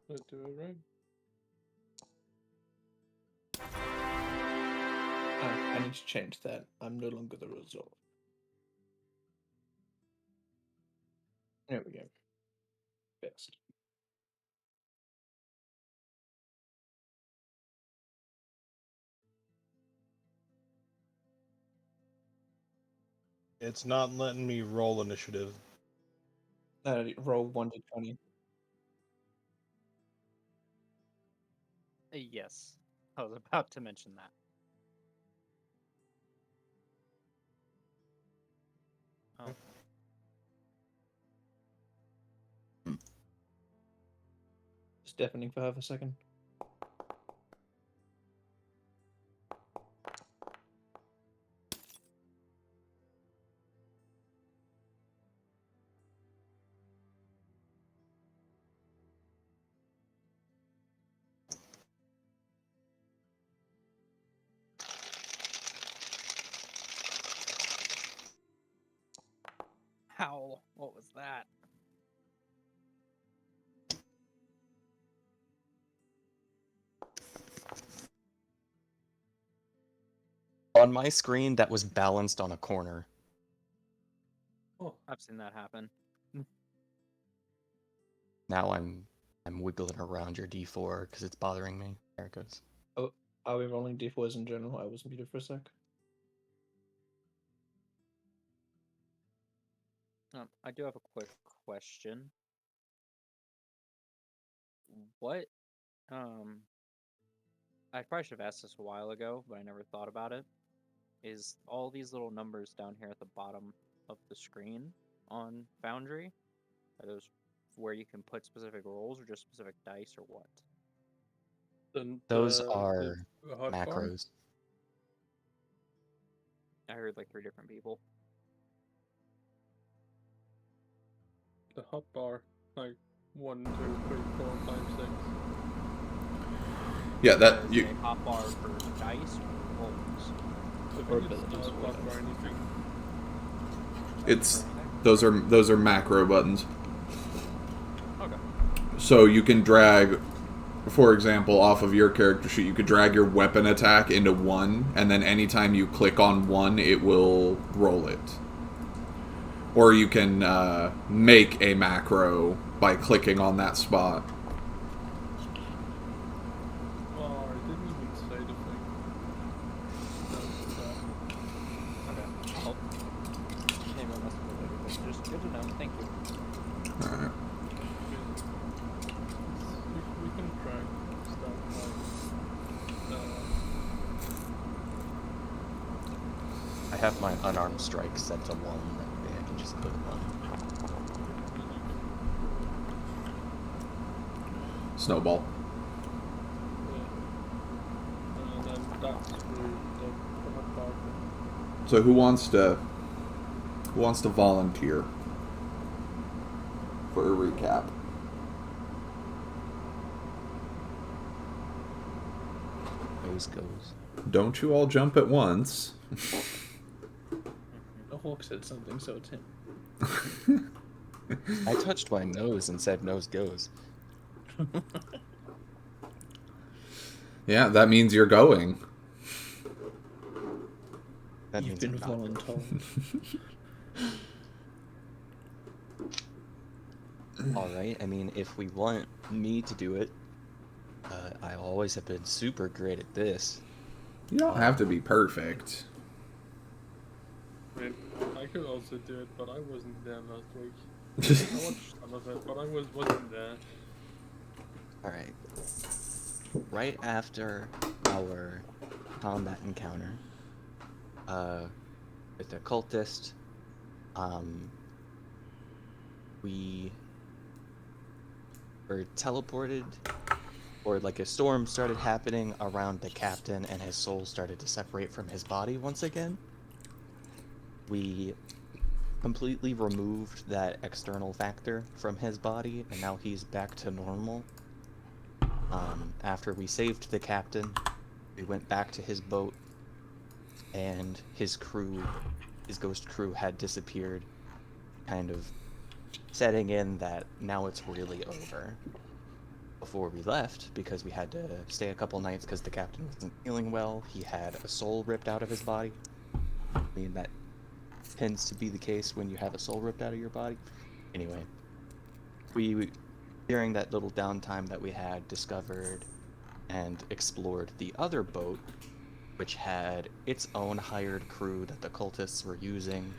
Let's do it right. I need to change that. I'm no longer the result. There we go. Best. It's not letting me roll initiative. Roll 1d20. Yes, I was about to mention that. Oh. Just deafening for half a second. Howl. What was that? On my screen, that was balanced on a corner. Oh, I've seen that happen. Now I'm wiggling around your D4 because it's bothering me. There it goes. oh, are we rolling d4s in general? I was muted for a sec. I do have a quick question. What, I probably should have asked this a while ago, but I never thought about it. Is all these little numbers down here at the bottom of the screen on Foundry, are those where you can put specific rolls or just specific dice or what? Those are the hot bar? macros. I heard like 3 different people. the hotbar, like 1, 2, 3, 4, 5, 6. Yeah, that Is you. a hotbar for dice or rolls? I Or think it's abilities, not or block or whatever. anything. It's those are macro buttons. Okay. So you can drag, for example, off of your character sheet, you could drag your weapon attack into 1, and then anytime you click on 1, it will roll it. Or you can make a macro by clicking on that spot. Oh, I didn't even say the thing. Okay. I'll maybe I'll mess with it later, but just good to know. Thank you. Alright. We can track stuff like I have my unarmed strike set to 1. That way I can just click 1. Snowball. and then that's through the hotbar thing. So who wants to volunteer for a recap? Nose goes. Don't you all jump at once. The Hulk said something, so it's him. I touched my nose and said nose goes. Yeah, that means you're going. That You've means I'm been not going. voluntold. Alright, I mean, if we want me to do it, I always have been super great at this. You don't have to be perfect. I mean, I could also do it, but I wasn't there last week. I watched some of it, but I wasn't there. Alright. Right after our combat encounter, with the cultist, we were teleported, or like a storm started happening around the captain and his soul started to separate from his body once again. We completely removed that external factor from his body, and now he's back to normal. After we saved the captain, we went back to his boat, and his crew, his ghost crew, had disappeared, kind of setting in that now it's really over. Before we left, because we had to stay a couple nights because the captain wasn't feeling well, he had a soul ripped out of his body. I mean, that tends to be the case when you have a soul ripped out of your body. Anyway, we during that little downtime that we had, discovered and explored the other boat, which had its own hired crew that the cultists were using.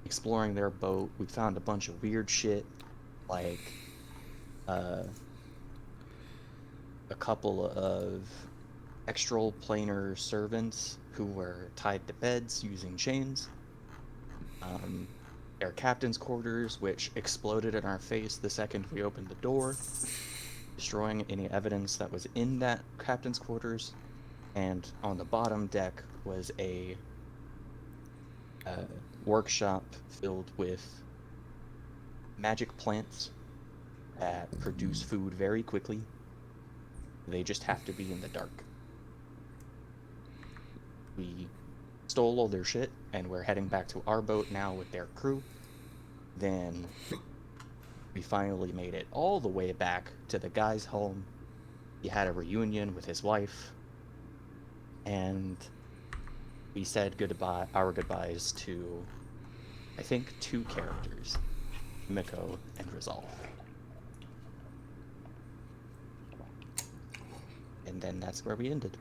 Exploring their boat, we found a bunch of weird shit, like a couple of extral planar servants who were tied to beds using chains. Their captain's quarters, which exploded in our face the second we opened the door, destroying any evidence that was in that captain's quarters. And on the bottom deck was a workshop filled with magic plants that produce food very quickly. They just have to be in the dark. We stole all their shit, and we're heading back to our boat now with their crew. Then we finally made it all the way back to the guy's home. He had a reunion with his wife, and we said our goodbyes to, I think, 2 characters, Miko and Resolve. And then that's where we ended.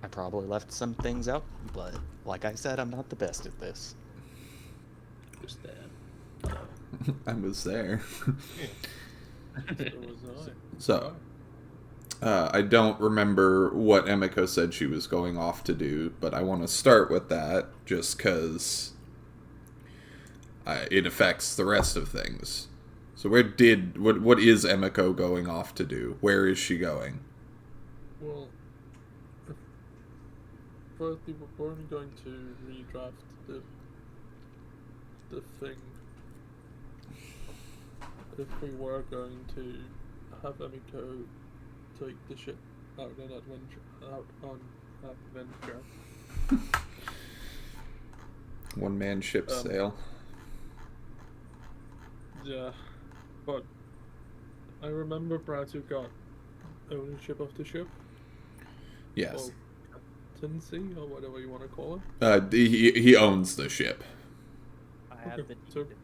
I probably left some things out, but like I said, I'm not the best at this. Just that. I was there. So was I. So, I don't remember what Emiko said she was going off to do, but I want to start with that just because it affects the rest of things. So what is Emiko going off to do? Where is she going? Well, first we were probably going to redraft the the thing. If we were going to have Emiko take the ship out on adventure. One-man ship sail. Yeah, but I remember Bratu got ownership of the ship. Yes. Or captaincy, or whatever you want to call it. He owns the ship. I have Okay, the deed.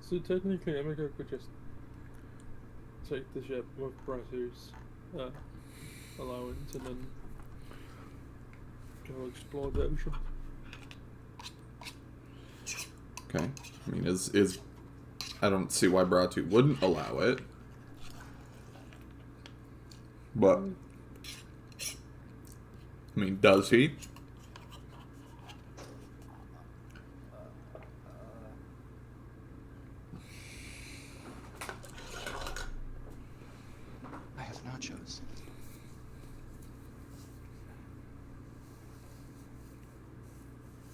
So technically, Emiko could just take the ship with Bratu's allowance and then go explore the ocean. Okay. I mean, is I don't see why Bratu wouldn't allow it. But I mean, does he? I have nachos.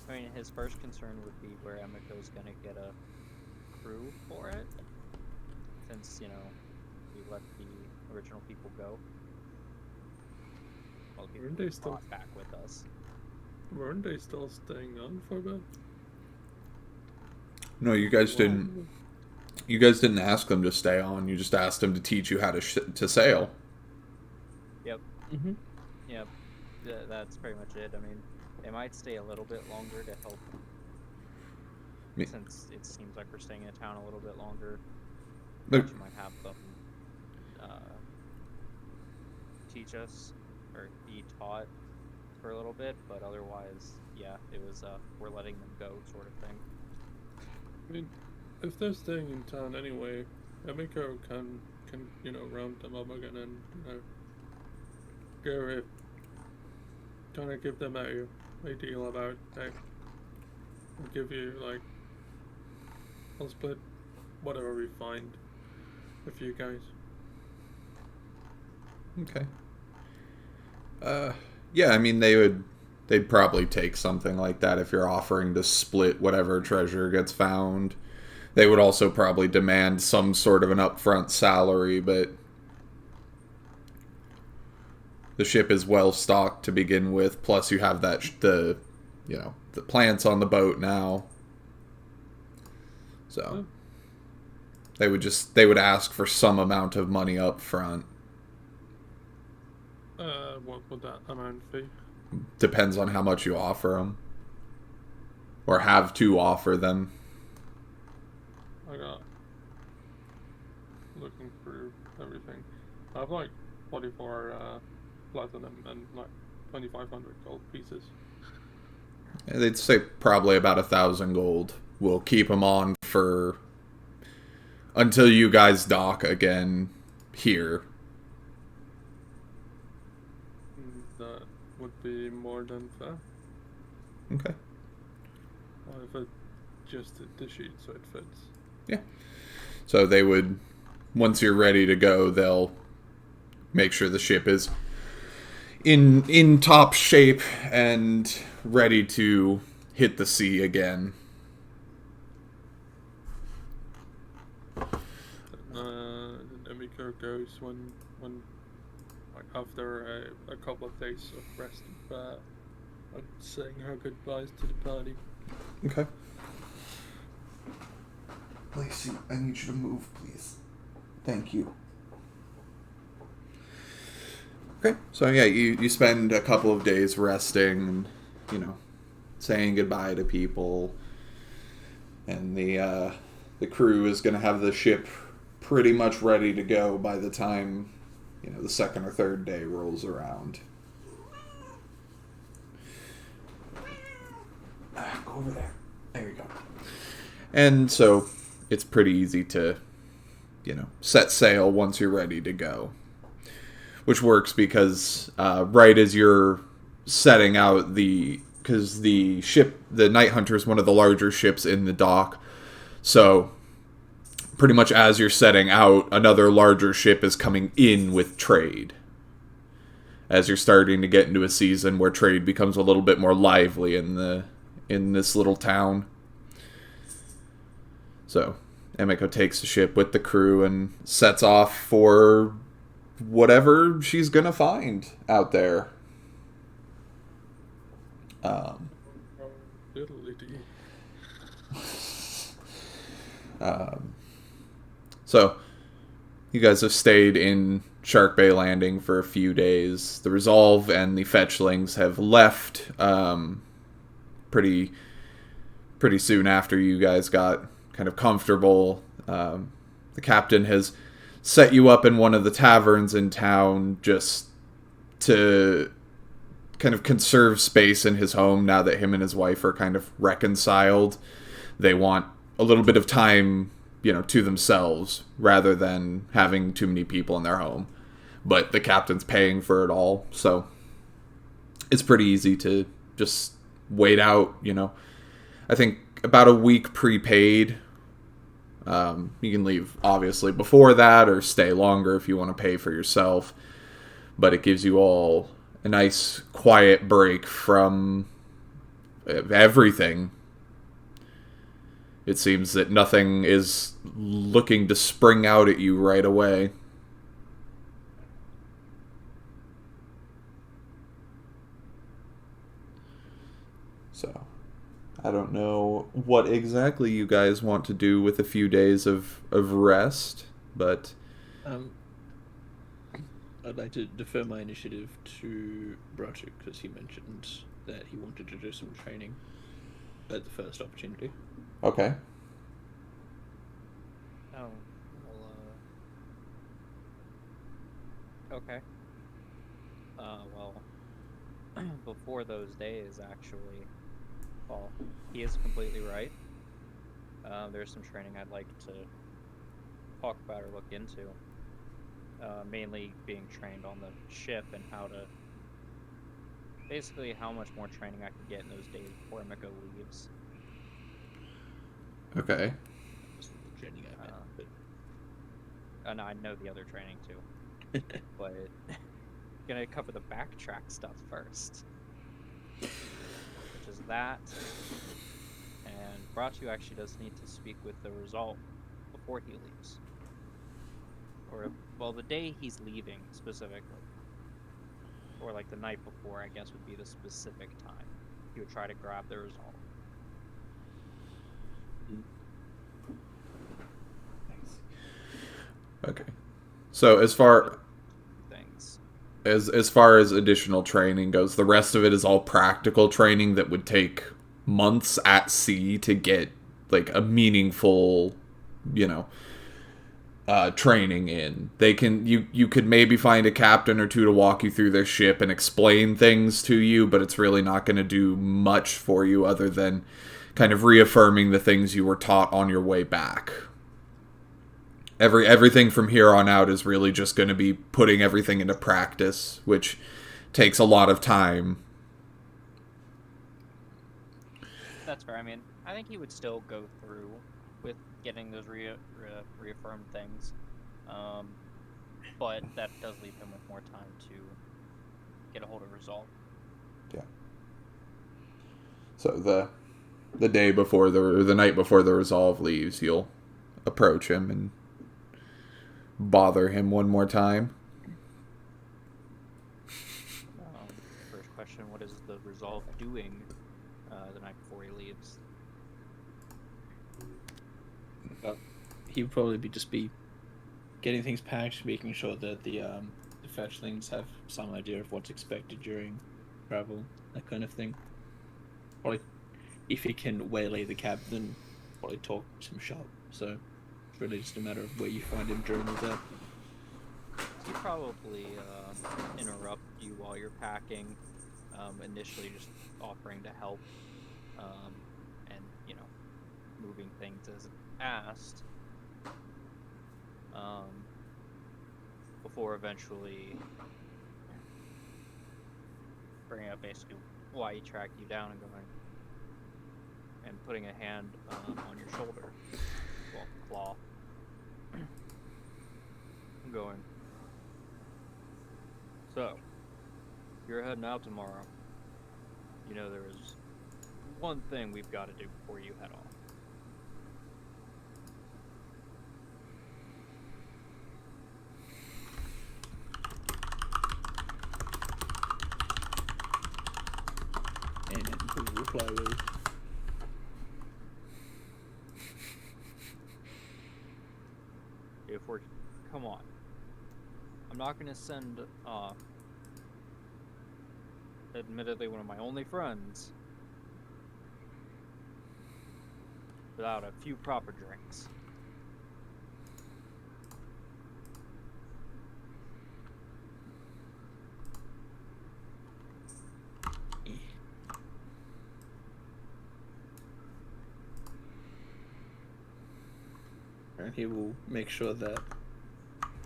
I mean, his first concern would be where Emiko's gonna get a crew for it, since, you know, we let the original people go. Well, he Weren't they still- brought back with us. Weren't they still staying on for a bit? No, you guys didn't. You guys didn't ask them to stay on. You just asked them to teach you how to sail. Yep. Mm-hmm. Yep. That's pretty much it. I mean, they might stay a little bit longer to help, Me- since it seems like we're staying in town a little bit longer. Look, You might have them teach us or be taught for a little bit, but otherwise, yeah, it was we're letting them go sort of thing. I mean, if they're staying in town anyway, Emiko can round them up again and go kind of give them a deal about, hey, I'll give you I'll split whatever we find with you guys. okay. Yeah, I mean, they'd probably take something like that if you're offering to split whatever treasure gets found. They would also probably demand some sort of an upfront salary, but the ship is well stocked to begin with. Plus, you have the plants on the boat now. So they would ask for some amount of money up front. What would that amount be? Depends on how much you offer them, or have to offer them. I got looking through everything. I have 44 platinum and 2,500 gold pieces. They'd say probably about 1,000 gold. We'll keep them on for until you guys dock again here. That would be more than fair. Okay. If it just the sheet so it fits. Yeah. So they would, once you're ready to go, they'll make sure the ship is in top shape and ready to hit the sea again. Emiko goes when after a couple of days of rest, saying her goodbyes to the party. Okay. Lacey, I need you to move, please. Thank you. Okay, so yeah, you spend a couple of days resting and, saying goodbye to people. And the crew is going to have the ship pretty much ready to go by the time, the second or third day rolls around. Go over there. There you go. And so it's pretty easy to, set sail once you're ready to go. Which works because right as you're setting out because the ship, the Night Hunter, is one of the larger ships in the dock. So pretty much as you're setting out, another larger ship is coming in with trade. As you're starting to get into a season where trade becomes a little bit more lively in this little town. So Emiko takes the ship with the crew and sets off for whatever she's gonna find out there. Diddly-dee. So you guys have stayed in Shark Bay Landing for a few days. The Resolve and the Fetchlings have left pretty soon after you guys got kind of comfortable. The captain has set you up in one of the taverns in town just to kind of conserve space in his home now that him and his wife are kind of reconciled. They want a little bit of time, to themselves rather than having too many people in their home. But the captain's paying for it all, so it's pretty easy to just wait out, I think about a week prepaid. You can leave, obviously, before that or stay longer if you want to pay for yourself. But it gives you all a nice, quiet break from everything. It seems that nothing is looking to spring out at you right away. So, I don't know what exactly you guys want to do with a few days of rest, but... I'd like to defer my initiative to Brachuk, because he mentioned that he wanted to do some training at the first opportunity. Okay. Oh, well, okay. Well, before those days, actually, well, he is completely right. There's some training I'd like to talk about or look into. Mainly being trained on the ship and basically how much more training I could get in those days before Emiko leaves. Okay. Just the training I meant, but... And I know the other training too, but gonna cover the backtrack stuff first, which is that. And Bratu actually does need to speak with the Resolve before he leaves. Or, well, the day he's leaving, specifically. Or, like, the night before, I guess, would be the specific time. He would try to grab the Resolve. Okay. So, as far Things. as far as additional training goes, the rest of it is all practical training that would take months at sea to get, like, a meaningful, training in. You could maybe find a captain or two to walk you through their ship and explain things to you, but it's really not going to do much for you other than kind of reaffirming the things you were taught on your way back. Everything from here on out is really just going to be putting everything into practice, which takes a lot of time. That's fair. I mean, I think he would still go through with getting those reaffirmed things, but that does leave him with more time to get a hold of Resolve. Yeah. So the day before the night before the Resolve leaves, you'll approach him and bother him one more time. First question: what is the Resolve doing the night before he leaves? He would probably just be getting things packed, making sure that the fetchlings have some idea of what's expected during travel, that kind of thing. Probably, if he can waylay the captain, probably talk some shop. So it's really just a matter of where you find him during the day. He probably interrupt you while you're packing, initially just offering to help, and moving things as asked. Before eventually bringing up basically why he tracked you down and going and putting a hand on your shoulder, well, claw, going. So, you're heading out tomorrow. There is one thing we've got to do before you head off. for. Come on. I'm not gonna send admittedly one of my only friends without a few proper drinks. And he will make sure that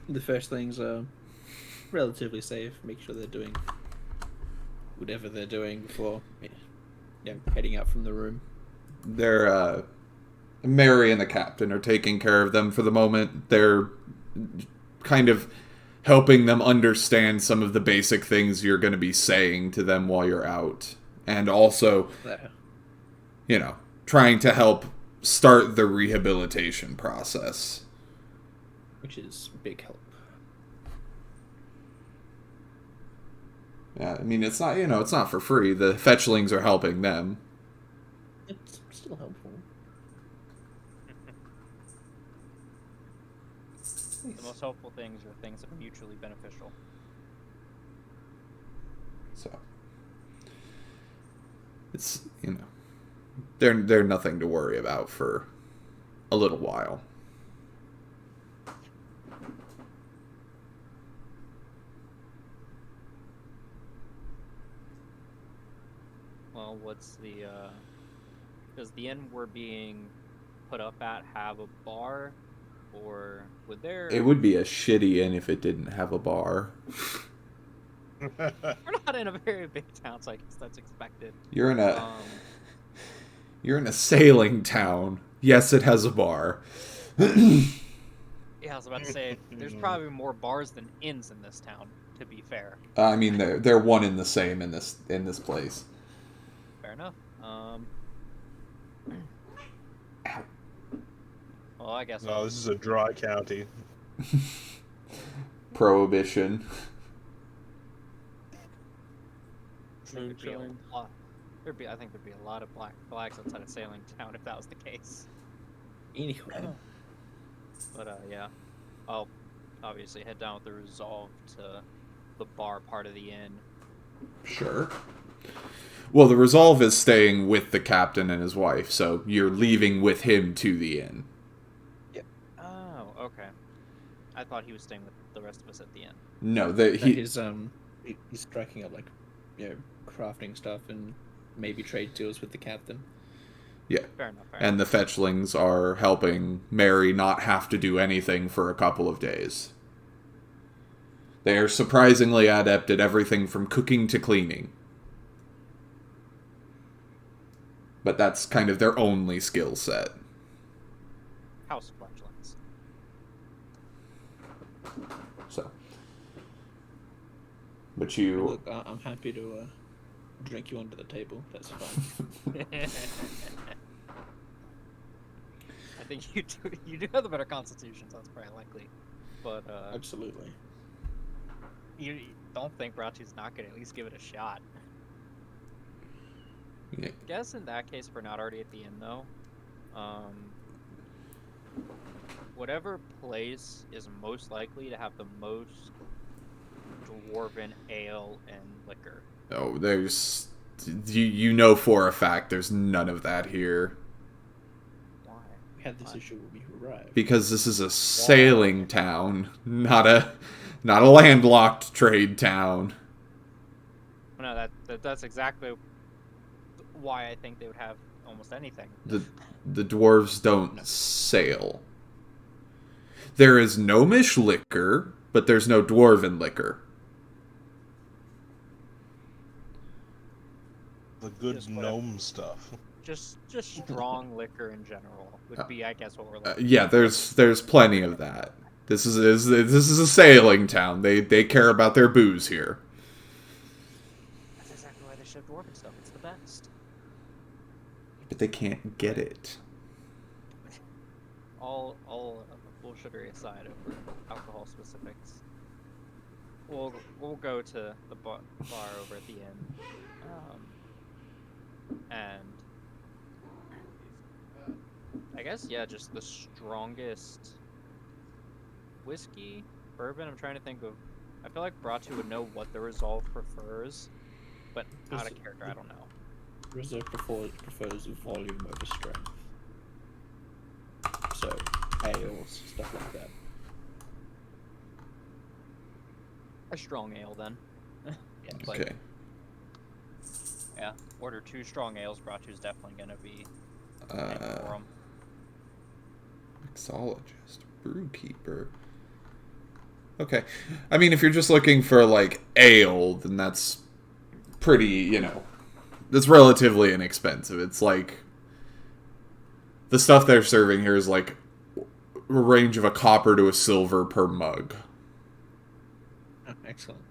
the firstlings are relatively safe. Make sure they're doing whatever they're doing before heading out from the room. They're Mary and the captain are taking care of them for the moment. They're kind of helping them understand some of the basic things you're going to be saying to them while you're out. And also, you know, trying to help start the rehabilitation process. Which is big help. Yeah, I mean, it's not, you know, it's not for free. The fetchlings are helping them. It's still helpful. The most helpful things are things that are mutually beneficial. So it's, you know, they're nothing to worry about for a little while. Well, what's the does the inn we're being put up at have a bar, or would there? It would be a shitty inn if it didn't have a bar. We're not in a very big town, so I guess that's expected. You're in a sailing town. Yes, it has a bar. Yeah, I was about to say there's probably more bars than inns in this town. To be fair. I mean, they're one in the same in this place. Fair enough. Well, I guess. No, this is a dry county. Prohibition. Moonshine. I think there'd be a lot of black flags outside of Sailing Town if that was the case. Anyway. But yeah, I'll obviously head down with the resolve to the bar part of the inn. Sure. Well, the resolve is staying with the captain and his wife, so you're leaving with him to the inn. Oh, okay. I thought he was staying with the rest of us at the inn. No, He's striking up, like, crafting stuff and maybe trade deals with the captain. Yeah. Fair enough. And the fetchlings are helping Mary not have to do anything for a couple of days. They are surprisingly adept at everything from cooking to cleaning. But that's kind of their only skill set. House fletchlings. So. But you... Look, I'm happy to drink you under the table. That's fine. I think you do have the better constitution, so that's probably likely. But Absolutely. you don't think Brachi's not gonna at least give it a shot. Yeah. I guess in that case, if we're not already at the inn though, whatever place is most likely to have the most dwarven ale and liquor. Oh, there's... You know for a fact there's none of that here. Why? We had this issue when we arrived. Because this is a sailing town, not a landlocked trade town. No, that's exactly why I think they would have almost anything. The dwarves don't sail. There is gnomish liquor, but there's no dwarven liquor. The good Just whatever. gnome stuff. Just strong liquor in general would be, I guess, what we're looking. Yeah, there's plenty of that. This is a sailing town. They care about their booze here. That's exactly why they ship dwarven stuff. It's the best. But they can't get it. All bullshittery aside over alcohol specifics. We'll go to the bar over at the inn, and I guess just the strongest whiskey, bourbon. I'm trying to think of. I feel like Bratu would know what the resolve prefers, but out of character, I don't know. Reserve prefers volume over strength. So, ales, stuff like that. A strong ale then. Yeah, But, Okay. yeah, order 2 strong ales. Bratu's definitely gonna be in for 'em. Mixologist, brewkeeper. Okay. I mean, if you're just looking for, like, ale, then that's pretty, that's relatively inexpensive. It's like, the stuff they're serving here is like a range of a copper to a silver per mug. Oh, excellent.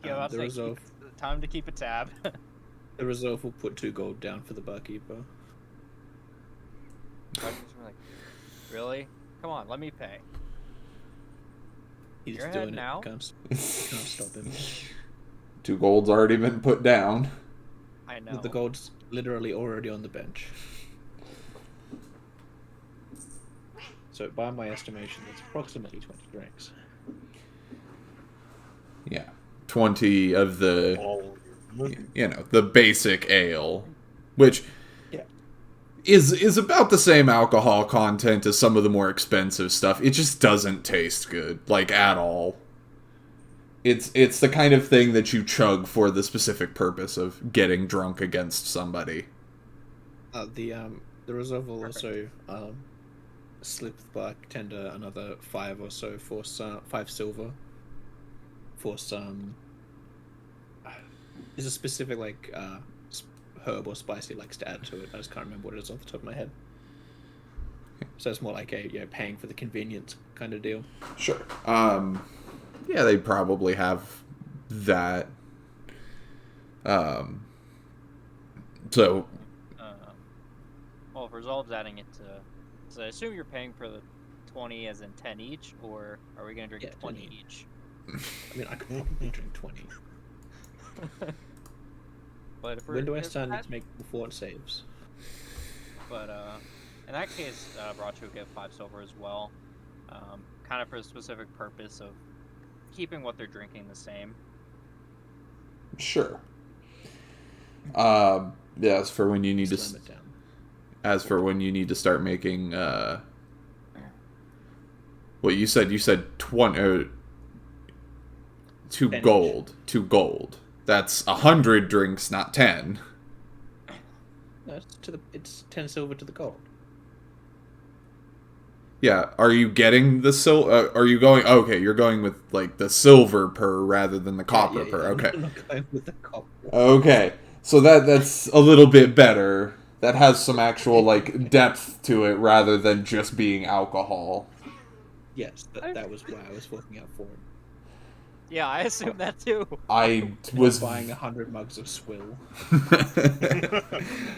Yeah, that's the like resolve, time to keep a tab. the resolve will put 2 gold down for the barkeeper. Bratu's like, really? Come on, let me pay. He's You're doing ahead it. now? Can't stop him. 2 gold's already been put down. I know. The gold's literally already on the bench. So, by my estimation, it's approximately 20 drinks. Yeah. 20 of the, All the basic ale, which Yeah. is about the same alcohol content as some of the more expensive stuff. It just doesn't taste good, like, at all. It's the kind of thing that you chug for the specific purpose of getting drunk against somebody. The reserve will also slip the bartender another 5 or so for 5 silver for some. There's a specific herb or spice he likes to add to it. I just can't remember what it is off the top of my head. So it's more like a paying for the convenience kind of deal. Sure. Yeah, they'd probably have that. So Well, if Resolve's adding it to, so I assume you're paying for the 20 as in 10 each, or are we gonna drink Yeah, 20 20. each? I mean, I could probably drink 20. But if When do I if start that- to make before it saves? But in that case, Bratu would get 5 silver as well, kind of for the specific purpose of keeping what they're drinking the same. sure. Yeah, as for when you need Slim it down. start making what you said 20 2 10 each. gold. 2 gold. That's 100 drinks, not 10. No, it's 10 silver to the gold. Yeah, are you getting the are you going okay, you're going with like the silver per rather than the copper per. I'm Okay. not going with the copper. Okay. So that's a little bit better. That has some actual like depth to it rather than just being alcohol. Yes, that was why I was looking out for it. Yeah, I assume that too. I was Buying 100 mugs of swill.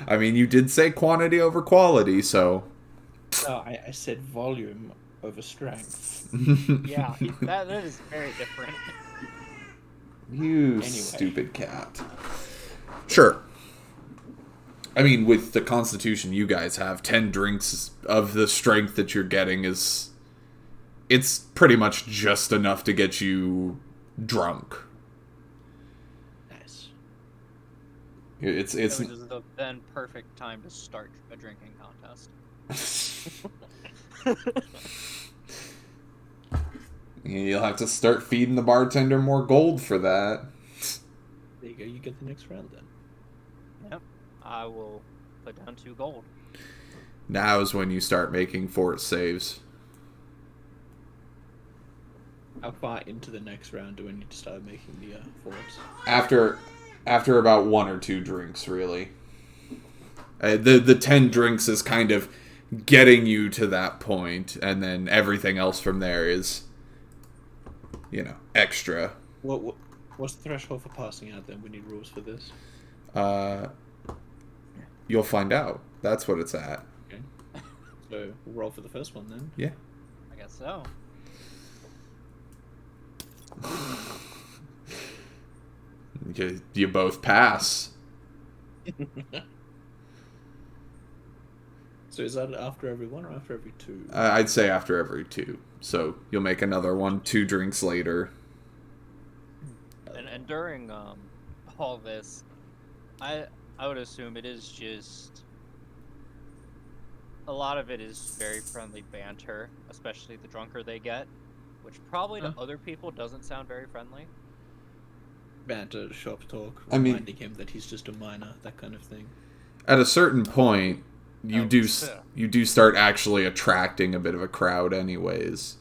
I mean, you did say quantity over quality, so No, I said volume over strength. Yeah, that is very different. You Anyway. stupid cat. Sure. I mean, with the constitution you guys have, 10 drinks of the strength that you're getting it's pretty much just enough to get you drunk. Nice. It's Which is the then perfect time to start a drinking contest. You'll have to start feeding the bartender more gold for that. There you go, you get the next round then. Yep, I will put down 2 gold. Now is when you start making fort saves. How far into the next round do I need to start making the forts? After about 1 or 2 drinks, really. The 10 drinks is kind of getting you to that point, and then everything else from there is, extra. What's the threshold for passing out then? We need rules for this. You'll find out. That's what it's at. Okay. So we'll roll for the first one then. Yeah. I guess so. You both pass. So is that after every one or after every two? I'd say after every 2. So you'll make another one 2 drinks later. And during all this, I would assume it is just a lot of it is very friendly banter, especially the drunker they get, which probably to other people doesn't sound very friendly. Banter, shop talk, I mean- reminding him that he's just a minor, that kind of thing. At a certain point, you Oh, do sure. you do start actually attracting a bit of a crowd anyways.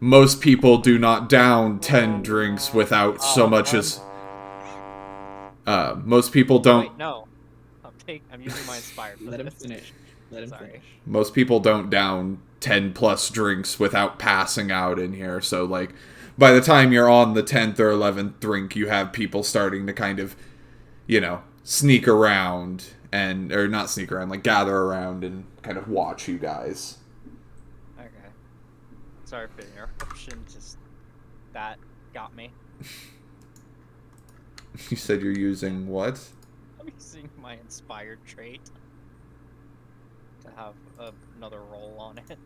Most people do not down 10 drinks without so much as most people don't Wait, no. I'm using my inspired. for Let him this. finish. Let him Sorry. finish. most people don't down 10 plus drinks without passing out in here. So like by the time you're on the 10th or 11th drink, you have people starting to kind of, you know, sneak around and or not sneak around, like gather around and kind of watch you guys. Okay. Sorry for the interruption. Just that got me. You said you're using what? I'm using my inspired trait to have another roll on it.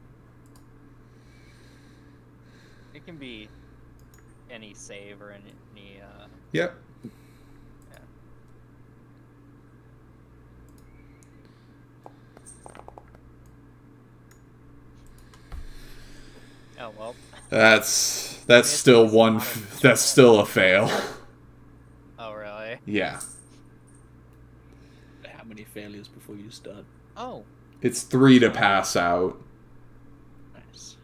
It can be any save or any Yep. oh well. That's It's still not one. a- That's still a fail. Oh really? Yeah, How many failures before you start? Oh. it's 3 to pass out. Nice.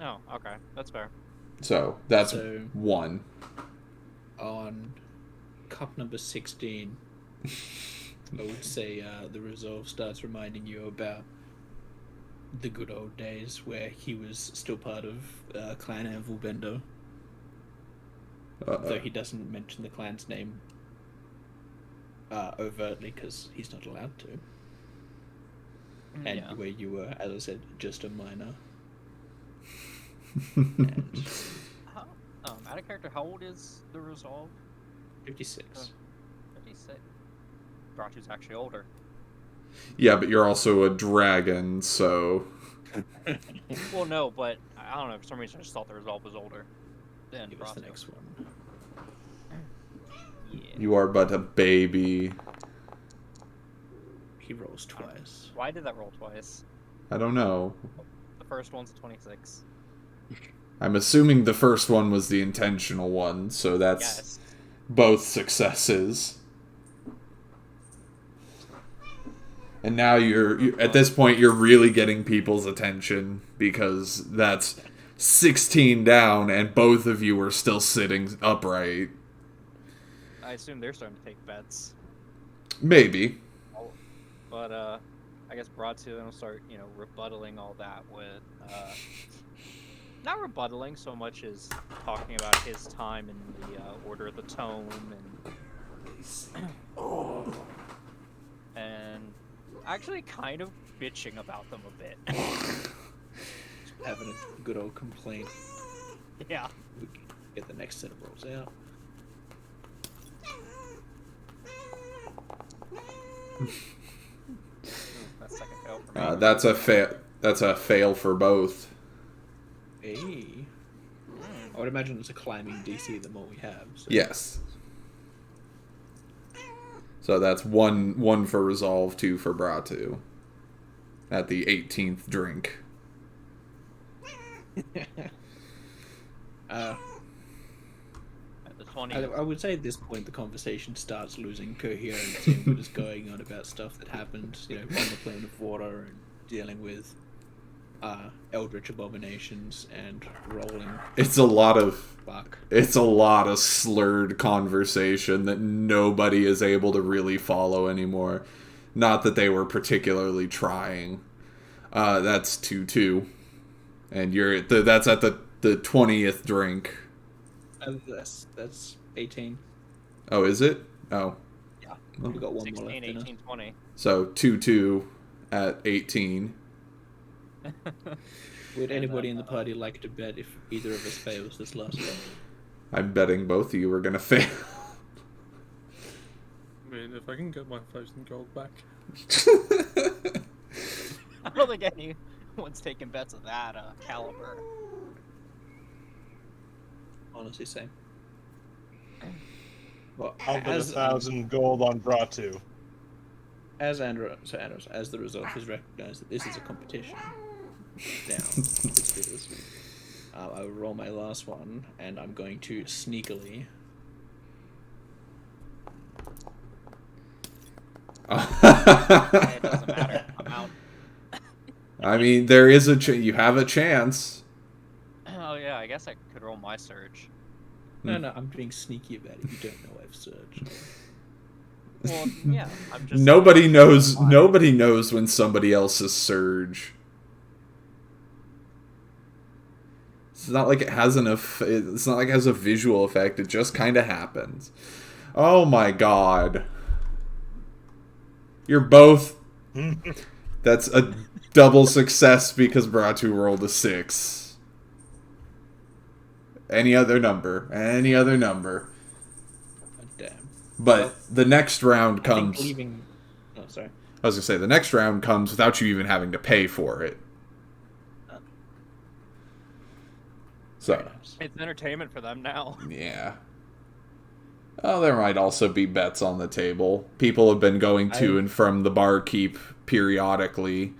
Oh, okay. That's fair. So that's So 1. on cup number 16, I would say the resolve starts reminding you about the good old days where he was still part of Clan Anvil Bender, though he doesn't mention the clan's name overtly because he's not allowed to. And Yeah. where you were, as I said, just a minor. And How, out of character, how old is the resolve? 56. 56. Bratu's actually older. Yeah, but you're also a dragon, so Well, no, but I don't know. For some reason, I just thought the resolve was older than Give us the Bratu. next one. Yeah. you are but a baby. He rolls twice. Why did that roll twice? I don't know. The first one's a 26. I'm assuming the first one was the intentional one, so that's Yes. both successes. And now you're at this point you're really getting people's attention because that's 16 down and both of you are still sitting upright. I assume they're starting to take bets. Maybe. But, I guess Bratu will start, rebuttaling all that with, not rebuttaling so much as talking about his time in the, Order of the Tome and actually kind of bitching about them a bit. Having a good old complaint. Yeah. We can get the next set of rolls out. That's second fail for me. That's a fail. That's a fail for both. Hey. I would imagine it's a climbing DC the more we have. So. Yes. So that's one for resolve, 2 for Bratu. At the 18th drink. At the 20. I would say at this point the conversation starts losing coherence and we're just going on about stuff that happened, on the plane of water and dealing with eldritch abominations and rolling It's a lot of buck. slurred conversation that nobody is able to really follow anymore. Not that they were particularly trying. That's 2-2. And that's at the 20th drink. That's 18. Oh, is it? Oh. Yeah. Well, We got one more 16, left in us. 18, 20. So 2-2 at 18. Would anybody in the party like to bet if either of us fails this last one? I'm betting both of you are gonna fail. I mean, if I can get my 1,000 gold back. don't think anyone's taking bets of that caliber. Honestly, same. Well, I'll bet 1,000 gold on Bratu. as Andros, as the result has recognized that this is a competition. Now, let's do this. I will roll my last one, and I'm going to sneakily. It doesn't matter. I'm out. I mean, there is you have a chance. Oh yeah, I guess I could roll my surge. No, I'm being sneaky about it. You don't know I've surged. Well, yeah, I'm just. Nobody knows. Nobody knows when somebody else's surge. It's not like it has it's not like it has a visual effect. It just kind of happens. Oh my god! You're both. That's a double success because Bratu rolled a 6. Any other number. Oh, damn. But the next round I think comes. leaving. Oh, sorry. I was gonna say the next round comes without you even having to pay for it. So Very nice. It's entertainment for them now. yeah. Oh, there might also be bets on the table. People have been going to and from the barkeep periodically.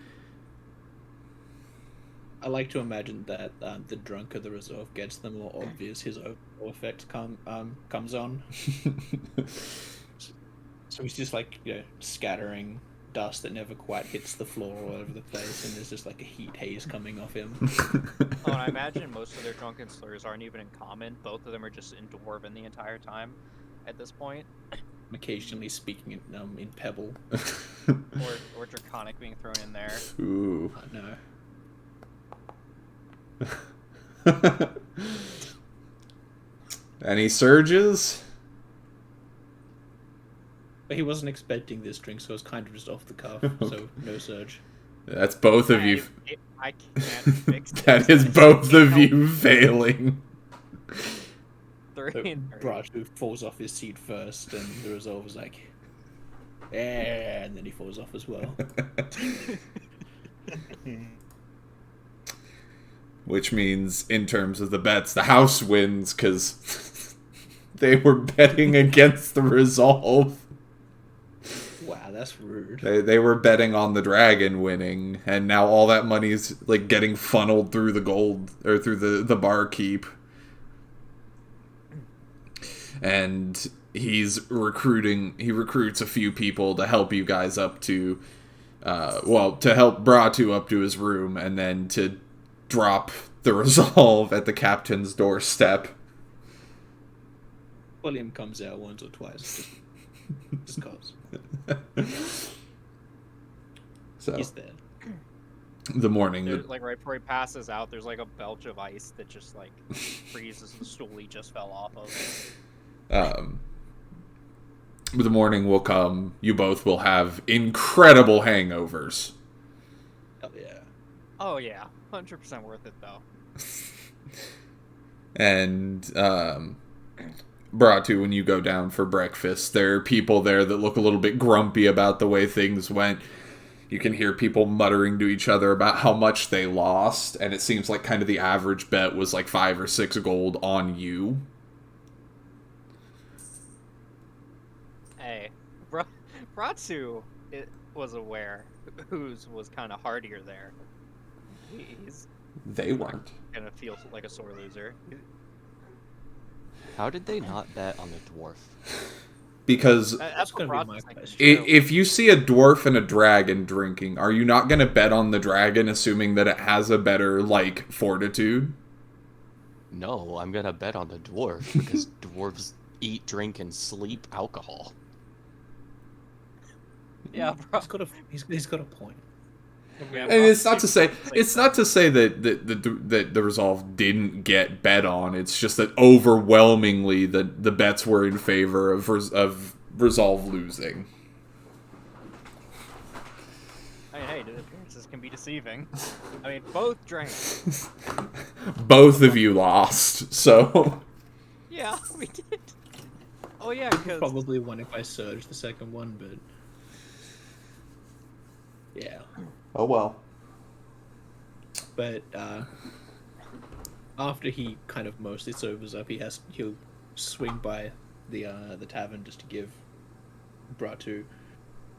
I like to imagine that the drunker the resolve gets, the more obvious his overall effect comes on. So he's just like, scattering dust that never quite hits the floor all over the place, and there's just like a heat haze coming off him. Oh, and I imagine most of their drunken slurs aren't even in common. Both of them are just in Dwarven the entire time at this point. I'm occasionally speaking in Pebble. Or Draconic being thrown in there. Ooh. No. Any surges? But he wasn't expecting this drink, so it was kind of just off the cuff, so no surge. That's both of you. I can't fix it. That is both of you failing. 3 So and 3. Bratu falls off his seat first, and the resolve is like, yeah, and then he falls off as well. Which means, in terms of the bets, the house wins because they were betting against the resolve. Wow, that's rude. They were betting on the dragon winning, and now all that money's like getting funneled through the gold or through the barkeep. And he recruits a few people to help you guys up to to help Bratu up to his room, and then to drop the resolve at the captain's doorstep. William comes out once or twice, just cause. So He's there. the morning, Like right before he passes out, there's like a belch of ice that just like freezes the stool he just fell off of. the morning will come. You both will have incredible hangovers. Hell yeah. Oh yeah, 100% worth it though. And Bratu, when you go down for breakfast, there are people there that look a little bit grumpy about the way things went. You can hear people muttering to each other about how much they lost, and it seems like kind of the average bet was like 5 or 6 gold on you. Hey, Bratu was aware whose was kind of hardier there. He's They weren't. gonna feel like a sore loser. How did they not bet on the dwarf? Because That's what gonna be Bratu's my thinking, question. too. if you see a dwarf and a dragon drinking, are you not going to bet on the dragon, assuming that it has a better, like, fortitude? No, I'm gonna bet on the dwarf because dwarves eat, drink, and sleep alcohol. Yeah, bro. He's got a point. Yeah, And it's not Bratu's to say that the resolve didn't get bet on. It's just that overwhelmingly the bets were in favor of resolve losing. I mean, hey, the appearances can be deceiving. I mean, both drank. Both of you lost, so Yeah, we did. Oh yeah, because Probably won if I surged the second one, but yeah. oh well. But after he kind of mostly sobers up, he'll swing by the tavern just to give Bratu,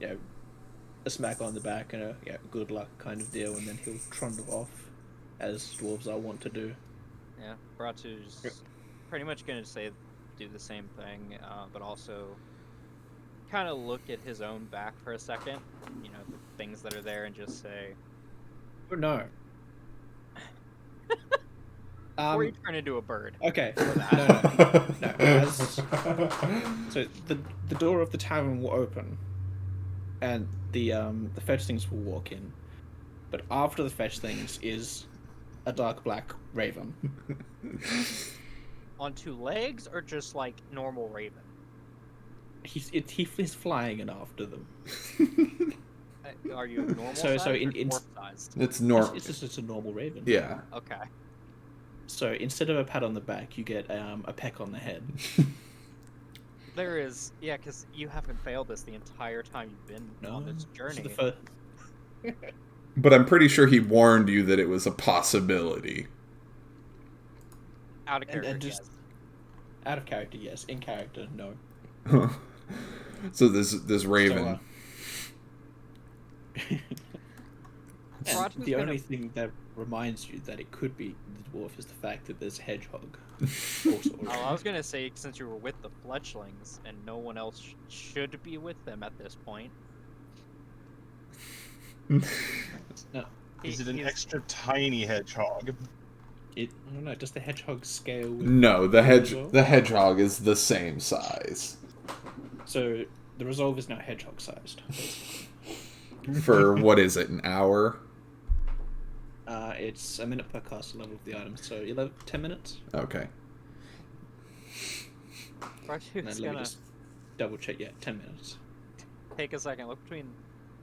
a smack on the back and a good luck kind of deal, and then he'll trundle off, as dwarves are wont to do. Yeah, Bratu's pretty much gonna do the same thing, but also kind of look at his own back for a second, the things that are there, and just say, Oh, no. before you turn into a bird. Okay. No. So the door of the tavern will open, and the fetchlings will walk in. But after the fetchlings is a dark black raven. On two legs, or just like normal raven? He's flying in after them. Are you normal So sized in or dwarf sized? It's normal. It's just a normal raven. Yeah. Okay. So instead of a pat on the back, you get a peck on the head. There is, because you haven't failed this the entire time you've been on this journey. This is the But I'm pretty sure he warned you that it was a possibility. Out of character, and just yes. out of character, yes. In character, no. So this raven. And Bratu's the gonna- only thing that reminds you that it could be the dwarf is the fact that there's a hedgehog. Also, Oh, I was gonna say, since you were with the fletchlings and no one else should be with them at this point. no, Is it an he's- extra tiny hedgehog? no. Does the hedgehog scale? With No, the Resolve? hedgehog is the same size. So the resolve is now hedgehog sized. For what is it, an hour? It's a minute per cast level of the item, so 10 minutes. Okay. Bratu's And then let me gonna just double check. Yeah, 10 minutes. take a second, look between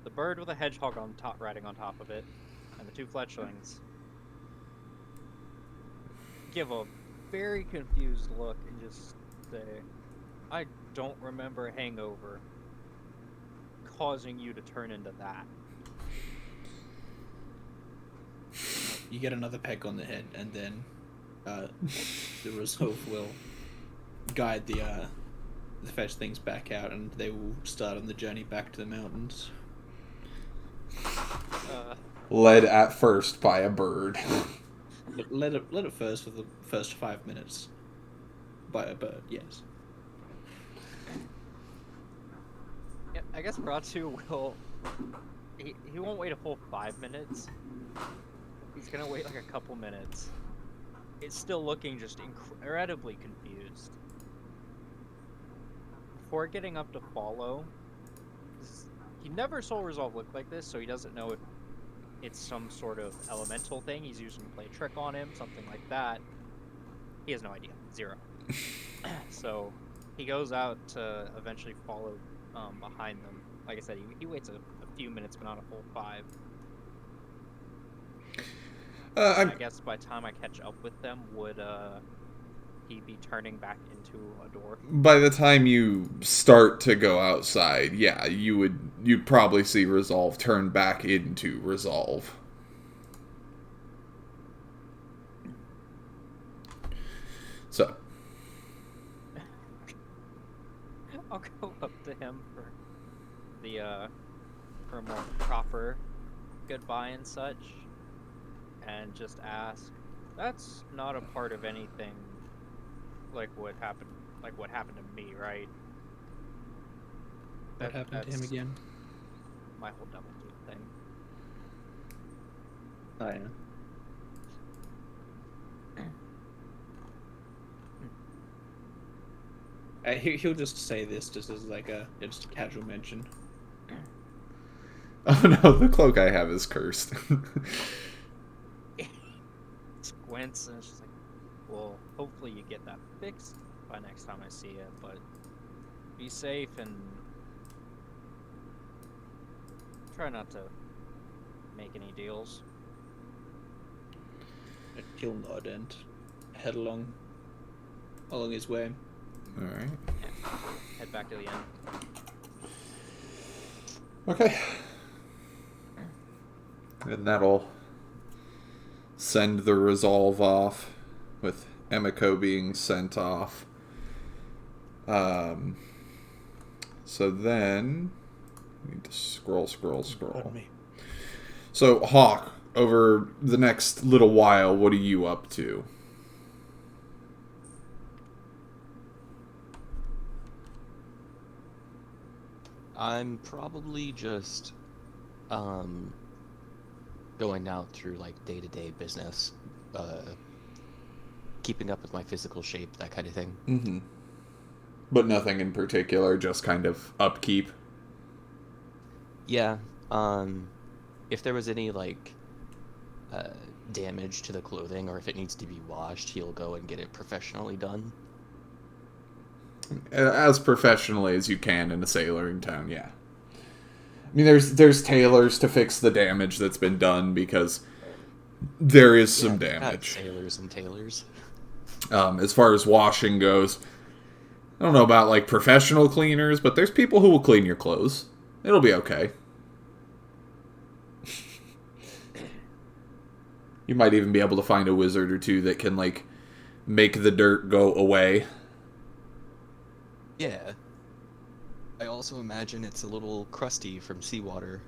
the bird with a hedgehog on top, riding on top of it, and the two fletchlings. Give a very confused look and just say, I don't remember hangover causing you to turn into that. You get another peck on the head, and then the resolve will guide the fetch things back out, and they will start on the journey back to the mountains. Led at first by a bird. But let it first for the first 5 minutes by a bird. Yes. Yeah, I guess Bratu will. He won't wait a full 5 minutes. He's gonna wait like a couple minutes. It's still looking just incredibly confused. Before getting up to follow, he never saw Resolve look like this, so he doesn't know if it's some sort of elemental thing. He's using to play a trick on him, something like that. He has no idea. Zero. So he goes out to eventually follow behind them. Like I said, he waits a few minutes, but not a full 5. I guess by the time I catch up with them, would he be turning back into a door? By the time you start to go outside, yeah, you'd probably see Resolve turn back into Resolve. So, I'll go up to him for for a more proper goodbye and such, and just ask. That's not a part of anything like what happened to me, right? What happened to him That's again? My whole double dude thing. Oh yeah. He'll just say this just as like just a casual mention. oh no, the cloak I have is cursed. Squints and it's just like, well, hopefully you get that fixed by next time I see you, but be safe and try not to make any deals. He'll nod and head along his way. Alright. Yeah. Head back to the inn. Okay. And that'll send the resolve off, with Emiko being sent off. So then, I need to scroll. Pardon me. So, Hawk, over the next little while, what are you up to? I'm probably just going out through like day-to-day business, keeping up with my physical shape, that kind of thing. Mm-hmm. But nothing in particular, just kind of upkeep. Yeah. If there was any like damage to the clothing, or if it needs to be washed, he'll go and get it professionally done. As professionally as you can in a sailoring town, yeah. I mean, there's tailors to fix the damage that's been done, because there is some Yeah, not damage. sailors and tailors. As far as washing goes, I don't know about like professional cleaners, but there's people who will clean your clothes. It'll be okay. You might even be able to find a wizard or two that can like make the dirt go away. Yeah. I also imagine it's a little crusty from seawater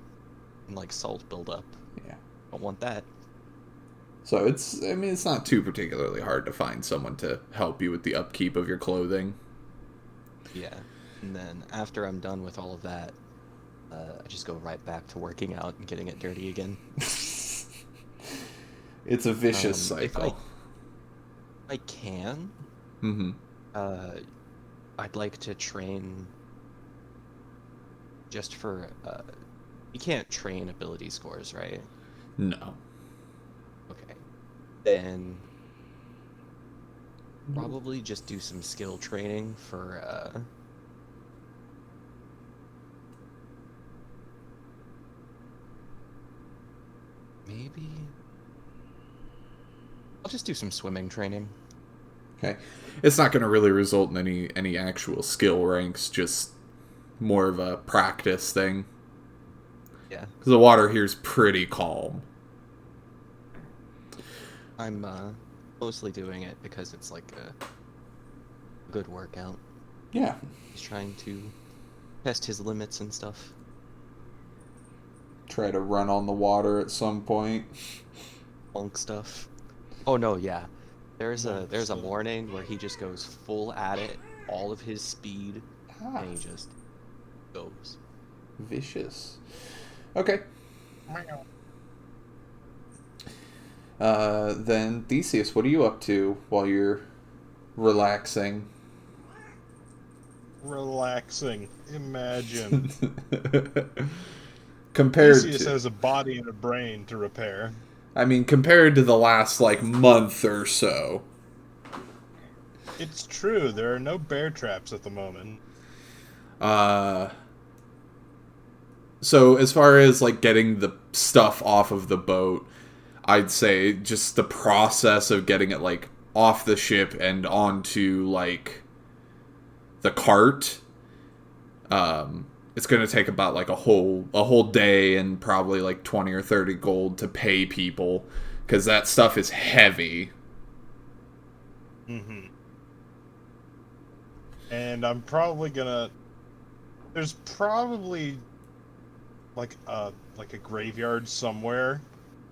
and like salt buildup. Yeah. Don't want that. So it's not too particularly hard to find someone to help you with the upkeep of your clothing. Yeah. And then after I'm done with all of that, I just go right back to working out and getting it dirty again. It's a vicious If cycle. I can, Mm-hmm. I'd like to train just for, you can't train ability scores, right? No. Okay. Then probably just do some skill training for, maybe I'll just do some swimming training. Okay. It's not going to really result in any actual skill ranks, just more of a practice thing. Yeah. Because the water here is pretty calm. I'm mostly doing it because it's like a good workout. Yeah. He's trying to test his limits and stuff. Try to run on the water at some point. Monk stuff. Oh no, yeah. There's a morning where he just goes full at it, all of his speed, Ah, and he just goes. vicious. Okay. Then Theseus, what are you up to while you're relaxing? Relaxing. Imagine. Compared Theseus to, has a body and a brain to repair. I mean, compared to the last like month or so. It's true, there are no bear traps at the moment. So as far as like getting the stuff off of the boat, I'd say just the process of getting it like off the ship and onto like the cart. It's gonna take about like a whole day and probably like 20 or 30 gold to pay people, because that stuff is heavy. Mm-hmm. And I'm probably gonna... There's probably like a graveyard somewhere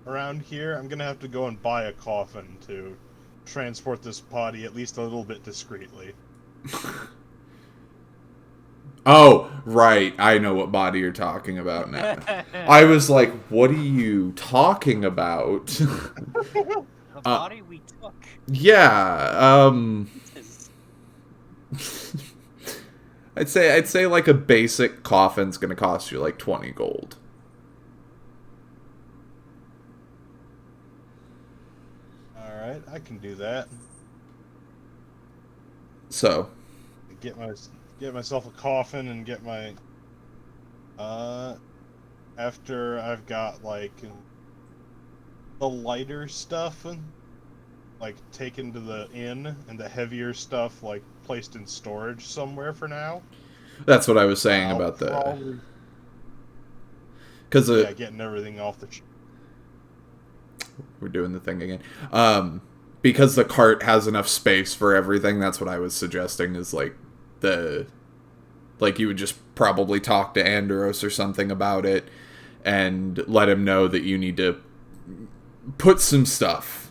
around here. I'm gonna have to go and buy a coffin to transport this body at least a little bit discreetly. Oh, right. I know what body you're talking about now. I was like, what are you talking about? The body we took. Yeah, Is- I'd say like a basic coffin's gonna cost you like 20 gold. Alright, I can do that. So, Get myself a coffin and get my after I've got like the lighter stuff like taken to the inn and the heavier stuff like placed in storage somewhere for now. that's what I was saying I'll about the... probably- Because yeah, getting everything off the we're doing the thing again. Because the cart has enough space for everything, that's what I was suggesting, is like you would just probably talk to Andros or something about it and let him know that you need to put some stuff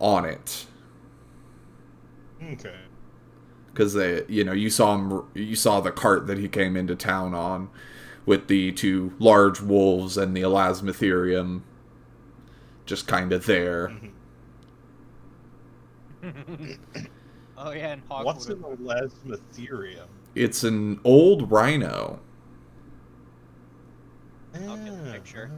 on it. Okay. Because you saw the cart that he came into town on with the two large wolves and the elasmotherium just kind of there. Oh yeah, and Hawk What's would've- an elasmotherium? It's an old rhino. I'll get the picture.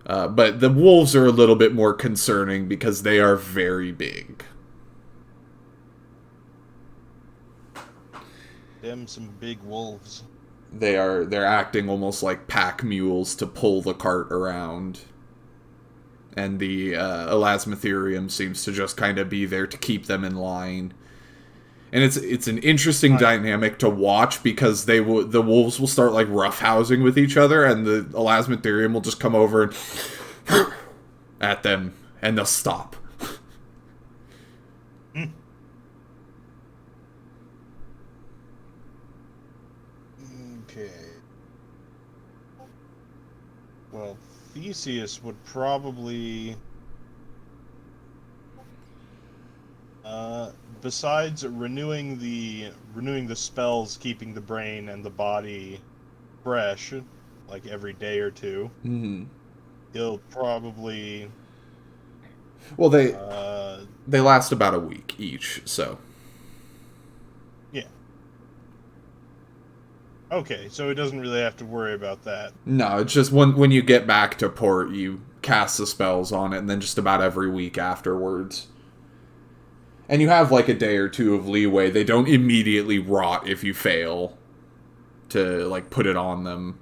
But the wolves are a little bit more concerning because they are very big. Them some big wolves. They're acting almost like pack mules to pull the cart around. And the elasmotherium seems to just kind of be there to keep them in line. And it's an interesting dynamic to watch because the wolves will start like roughhousing with each other, and the elasmotherium will just come over and at them, and they'll stop. Okay. Well, Theseus would probably... besides renewing the spells, keeping the brain and the body fresh, like every day or two, he'll probably... Well, they last about a week each, so... Yeah. Okay, so he doesn't really have to worry about that. No, it's just when you get back to port, you cast the spells on it, and then just about every week afterwards. And you have like a day or two of leeway. They don't immediately rot if you fail to like put it on them.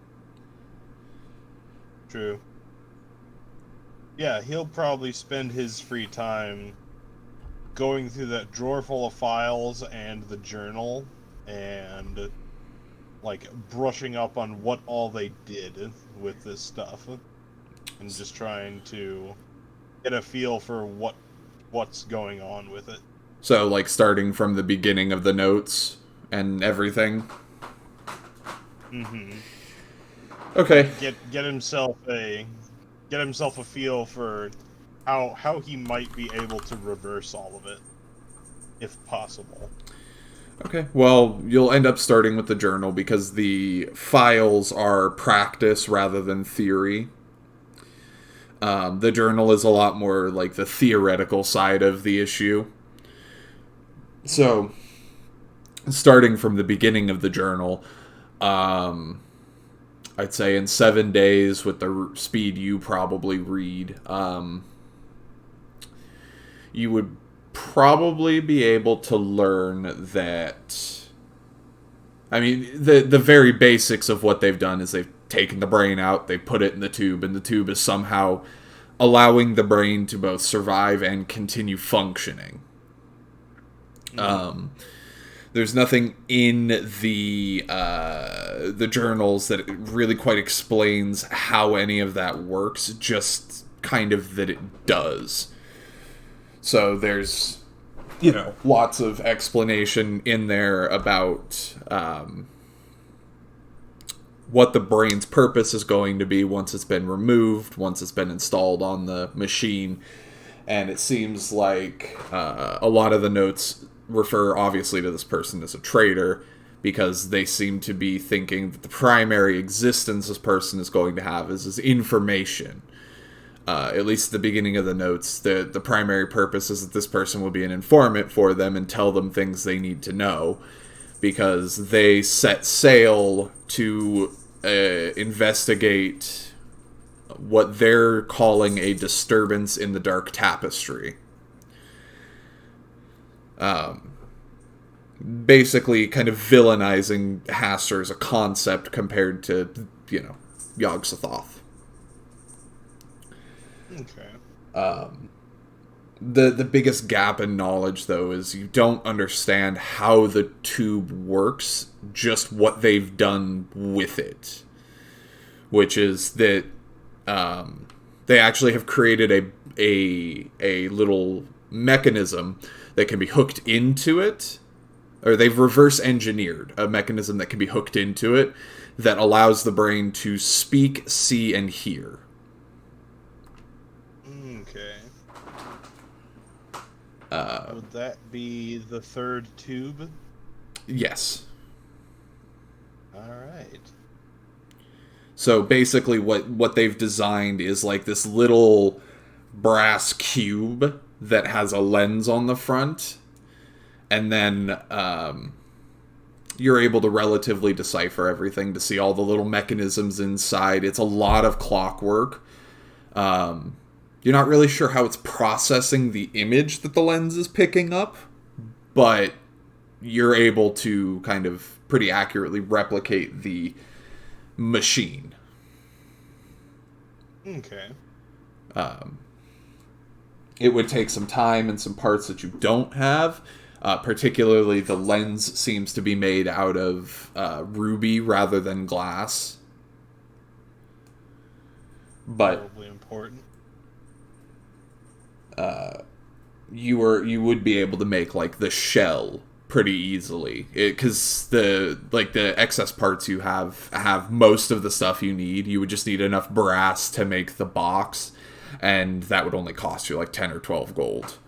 True. Yeah, he'll probably spend his free time going through that drawer full of files and the journal and like brushing up on what all they did with this stuff and just trying to get a feel for what's going on with it. So like starting from the beginning of the notes and everything. Mm-hmm. Okay. Get himself a feel for how he might be able to reverse all of it, if possible. Okay, well, you'll end up starting with the journal because the files are practice rather than theory. The journal is a lot more like the theoretical side of the issue. So, starting from the beginning of the journal, I'd say in 7 days with the speed you probably read, you would probably be able to learn that... I mean, the very basics of what they've done is they've taken the brain out, they put it in the tube, and the tube is somehow allowing the brain to both survive and continue functioning. There's nothing in the journals that really quite explains how any of that works, just kind of that it does. So there's, lots of explanation in there about what the brain's purpose is going to be once it's been removed, once it's been installed on the machine. And it seems like a lot of the notes refer obviously to this person as a traitor, because they seem to be thinking that the primary existence this person is going to have is information. At least at the beginning of the notes, the primary purpose is that this person will be an informant for them and tell them things they need to know, because they set sail to investigate what they're calling a disturbance in the Dark Tapestry. Basically kind of villainizing Hastur as a concept compared to, Yog-Sothoth. Okay. The biggest gap in knowledge, though, is you don't understand how the tube works, just what they've done with it. which is that they actually have created a little mechanism that can be hooked into it, or they've reverse engineered a mechanism that can be hooked into it that allows the brain to speak, see, and hear. Okay. Would that be the third tube? Yes. Alright. So basically what they've designed is like this little brass cube that has a lens on the front, and then you're able to relatively decipher everything to see all the little mechanisms inside. It's a lot of clockwork. You're not really sure how it's processing the image that the lens is picking up, but you're able to kind of pretty accurately replicate the machine. Okay. It would take some time and some parts that you don't have. Particularly, the lens seems to be made out of ruby rather than glass. But Probably important. you would be able to make like the shell pretty easily, because the excess parts you have most of the stuff you need. You would just need enough brass to make the box, and that would only cost you like 10 or 12 gold.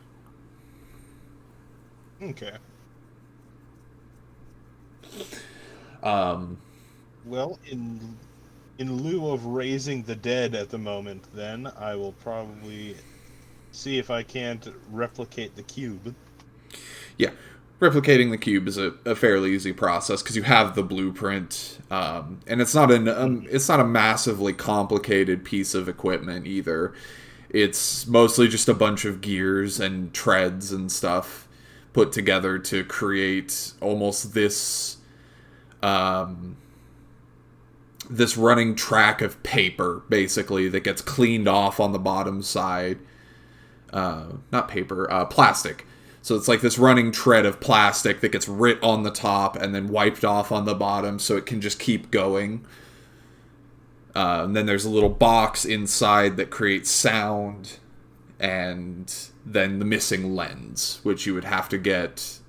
Okay. Well, in lieu of raising the dead at the moment, then I will probably see if I can't replicate the cube. Yeah, replicating the cube is a fairly easy process because you have the blueprint, and it's not a massively complicated piece of equipment either. It's mostly just a bunch of gears and treads and stuff put together to create almost this running track of paper, basically, that gets cleaned off on the bottom side. Not paper, plastic. So it's like this running tread of plastic that gets writ on the top and then wiped off on the bottom so it can just keep going. And then there's a little box inside that creates sound, and then the missing lens, which you would have to get.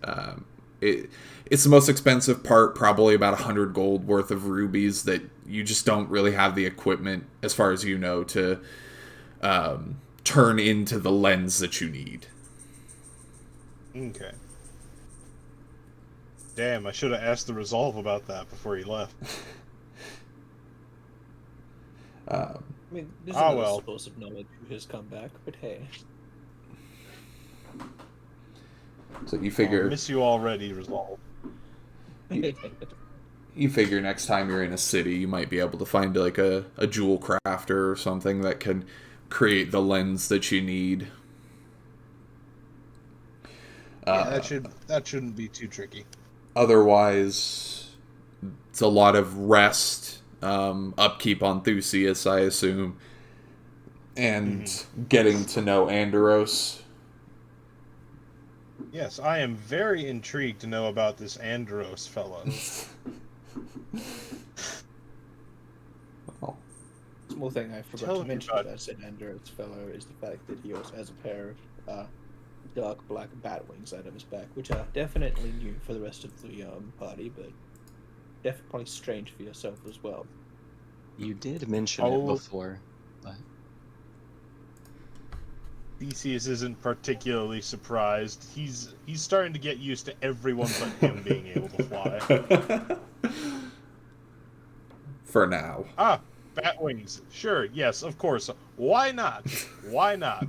It's the most expensive part, probably about 100 gold worth of rubies that you just don't really have the equipment, as far as you know, to turn into the lens that you need. Okay. Damn, I should have asked the Resolve about that before he left. I mean, there's Ah, another well. source of knowledge who has come back, but hey. So you I figure miss you already, Resolve. you figure next time you're in a city, you might be able to find like a jewel crafter or something that can create the lens that you need. Yeah, that shouldn't be too tricky. Otherwise, it's a lot of rest, upkeep on Thusius, I assume, and getting to know Andros. Yes, I am very intrigued to know about this Andros fellow. Well, Small thing I forgot Tell to me mention about about St. Andros fellow is the fact that he also has a pair of dark black bat wings out of his back, which are definitely new for the rest of the party, but definitely probably strange for yourself as well. You did mention it Oh. before, but Theseus isn't particularly surprised. He's starting to get used to everyone but him being able to fly. for now. Ah, bat wings. Sure, yes, of course. Why not? Why not?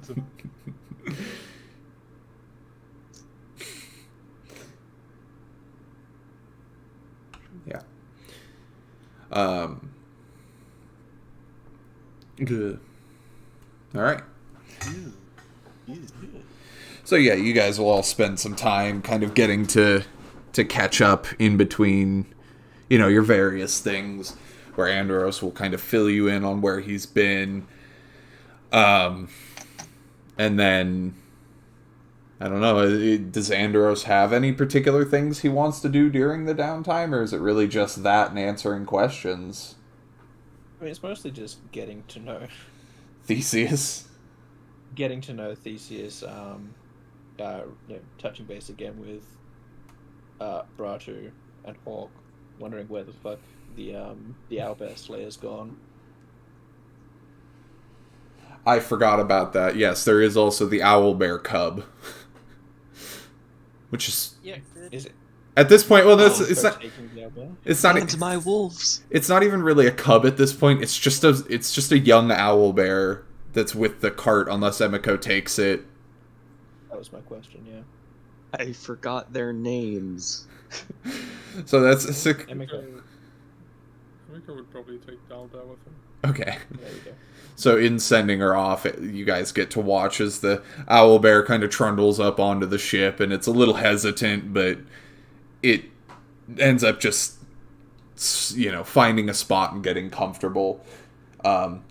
Yeah. Good. All right. So yeah, you guys will all spend some time kind of getting to catch up in between, your various things, where Andros will kind of fill you in on where he's been. And then, I don't know, does Andros have any particular things he wants to do during the downtime, or is it really just that and answering questions? I mean, it's mostly just getting to know Theseus. Theseus. Touching base again with Bratu and Hawk, wondering where the fuck the Owlbear Slayer's gone. I forgot about that. Yes, there is also the owlbear cub, which is Is it? at this point. Well, Oh, it's start not. taking the owlbear? It's not. And my wolves. It's not even really a cub at this point. It's just a young owlbear that's with the cart, unless Emiko takes it. That was my question. Yeah. I forgot their names. So that's Emiko. I think I would probably take Dalbear with him. okay. There you go. So in sending her off, you guys get to watch as the owlbear kind of trundles up onto the ship, and it's a little hesitant, but it ends up just, finding a spot and getting comfortable.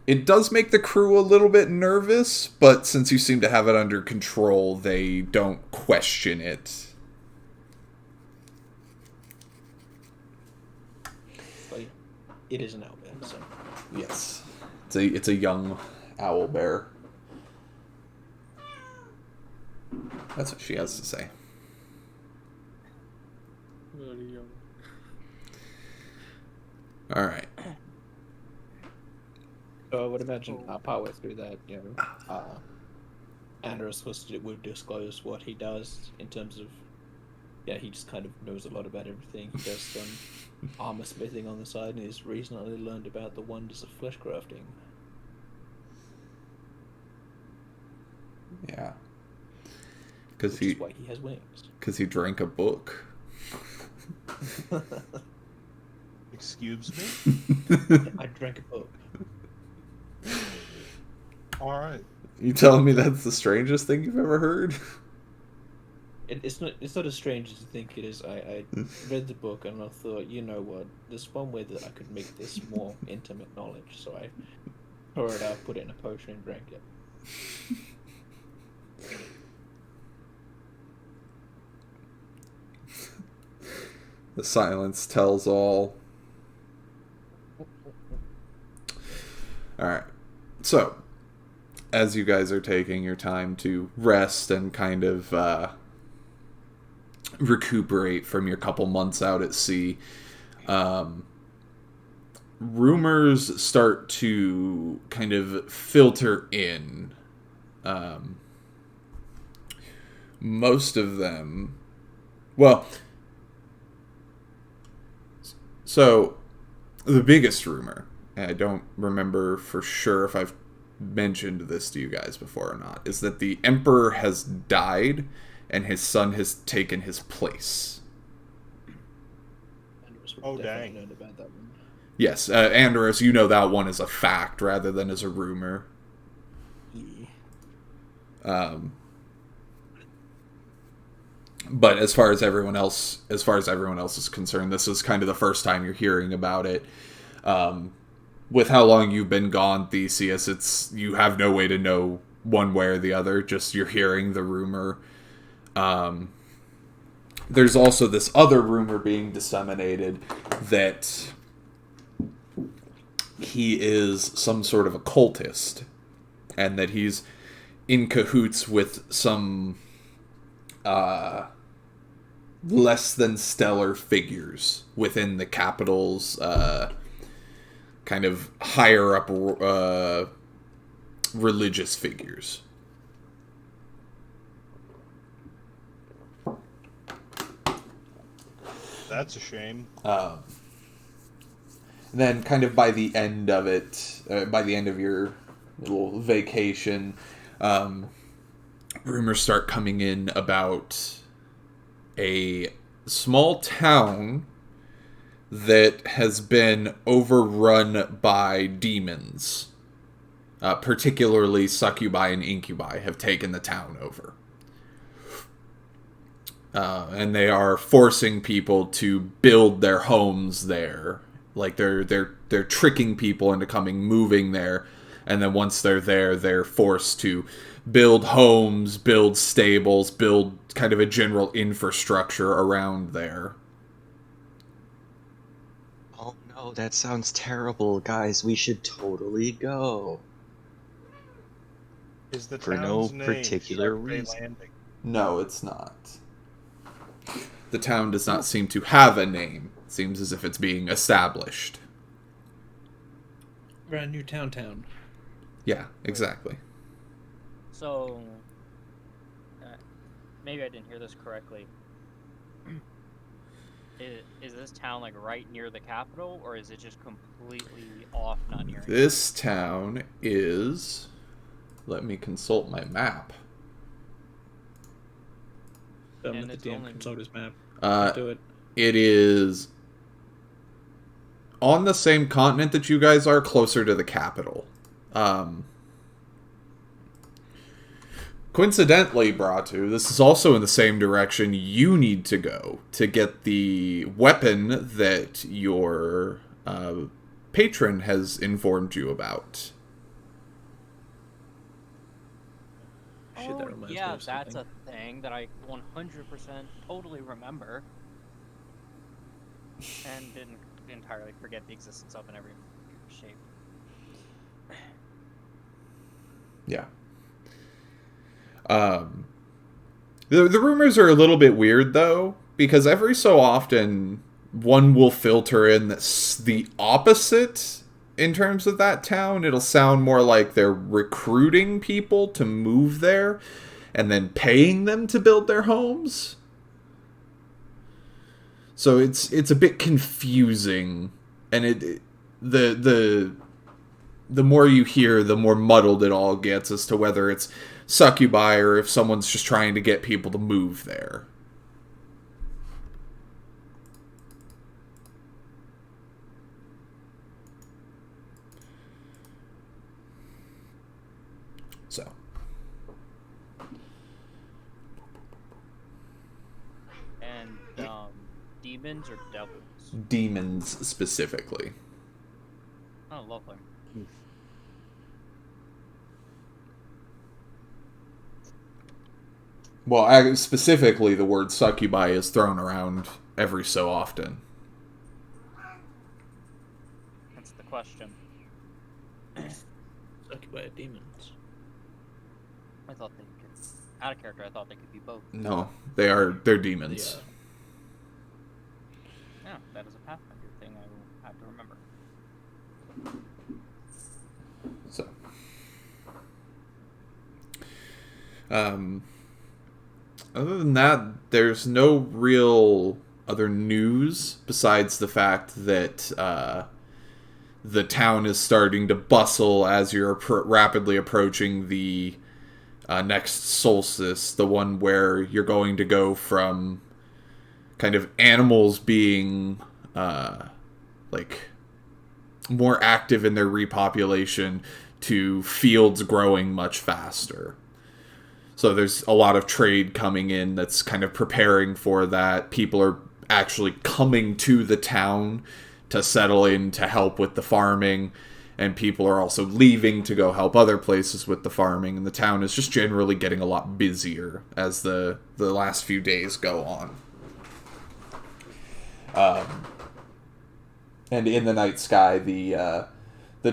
It does make the crew a little bit nervous, but since you seem to have it under control, they don't question it. But it is an owlbear, so. Yes. It's a young owlbear. That's what she has to say. Very young. Alright. So I would imagine partway through that, Andros would disclose what he does in terms of, he just kind of knows a lot about everything. He does some armor smithing on the side, and he's recently learned about the wonders of flesh crafting. Yeah. Which is why he has wings. Because he drank a book. Excuse me? I drank a book. Alright. You telling me that's the strangest thing you've ever heard? It's not as strange as you think it is. I read the book and I thought, you know what, there's one way that I could make this more intimate knowledge. So I poured it out, put it in a potion, and drank it. The silence tells all. Alright. So, as you guys are taking your time to rest and kind of recuperate from your couple months out at sea, rumors start to kind of filter in. Most of them... Well... So, the biggest rumor, and I don't remember for sure if I've mentioned this to you guys before or not, is that the Emperor has died and his son has taken his place. Oh, dang. Known about that one. Yes, Andorus, you know that one is a fact rather than as a rumor. Yeah. But as far as everyone else is concerned, this is kind of the first time you're hearing about it. With how long you've been gone, Theseus, you have no way to know one way or the other. Just you're hearing the rumor. There's also this other rumor being disseminated that he is some sort of occultist, and that he's in cahoots with some less than stellar figures within the capital's kind of higher up religious figures. That's a shame. Then kind of by the end of it, by the end of your little vacation, rumors start coming in about a small town that has been overrun by demons. Particularly succubi and incubi have taken the town over. And they are forcing people to build their homes there. Like they're tricking people into moving there, and then once they're there, they're forced to build homes, build stables, build kind of a general infrastructure around there. Oh No, that sounds terrible, guys. We should totally go. Is the For no town's name particular Shark Bay reason. Landing? No, it's not. The town does not seem to have a name. It seems as if it's being established. Brand new town. Yeah, exactly. So, maybe I didn't hear this correctly. Is this town like right near the capital, or is it just completely off, not near it? This town is... Let me consult my map. And Let it's the DM only- consult his map. Uh, Do it. it is on the same continent that you guys are, closer to the capital. Coincidentally, Bratu, this is also in the same direction you need to go to get the weapon that your patron has informed you about. Shit, that reminds me yeah, of that's something. a thing that I 100% totally remember. And didn't entirely forget the existence of in every shape. Yeah. The rumors are a little bit weird, though, because every so often one will filter in that's the opposite in terms of that town. It'll sound more like they're recruiting people to move there and then paying them to build their homes. So it's a bit confusing, and the more you hear, the more muddled it all gets as to whether it's succubi or if someone's just trying to get people to move there. So. And demons or devils? Demons specifically. Oh, lovely. Well, specifically, the word succubi is thrown around every so often. That's the question. Succubi demons. I thought they could. Out of character, I thought they could be both. No, they're demons. Yeah, that is a Pathfinder thing I will have to remember. So, other than that, there's no real other news besides the fact that the town is starting to bustle as you're rapidly approaching the next solstice, the one where you're going to go from kind of animals being like more active in their repopulation to fields growing much faster. So there's a lot of trade coming in that's kind of preparing for that. People are actually coming to the town to settle in to help with the farming, and people are also leaving to go help other places with the farming, and the town is just generally getting a lot busier as the last few days go on. And in the night sky, the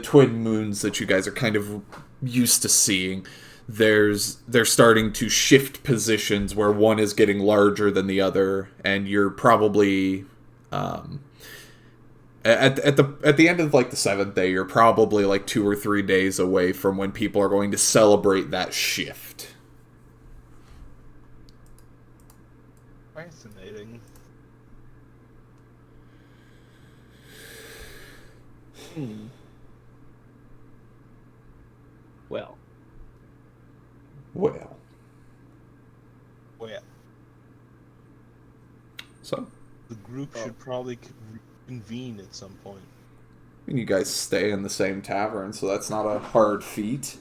twin moons that you guys are kind of used to seeing, they're starting to shift positions where one is getting larger than the other, and you're probably at the end of like the 7th day, you're probably like 2 or 3 days away from when people are going to celebrate that shift. Fascinating. Well. Well, Well, so the group should probably convene at some point. I mean, you guys stay in the same tavern, so that's not a hard feat.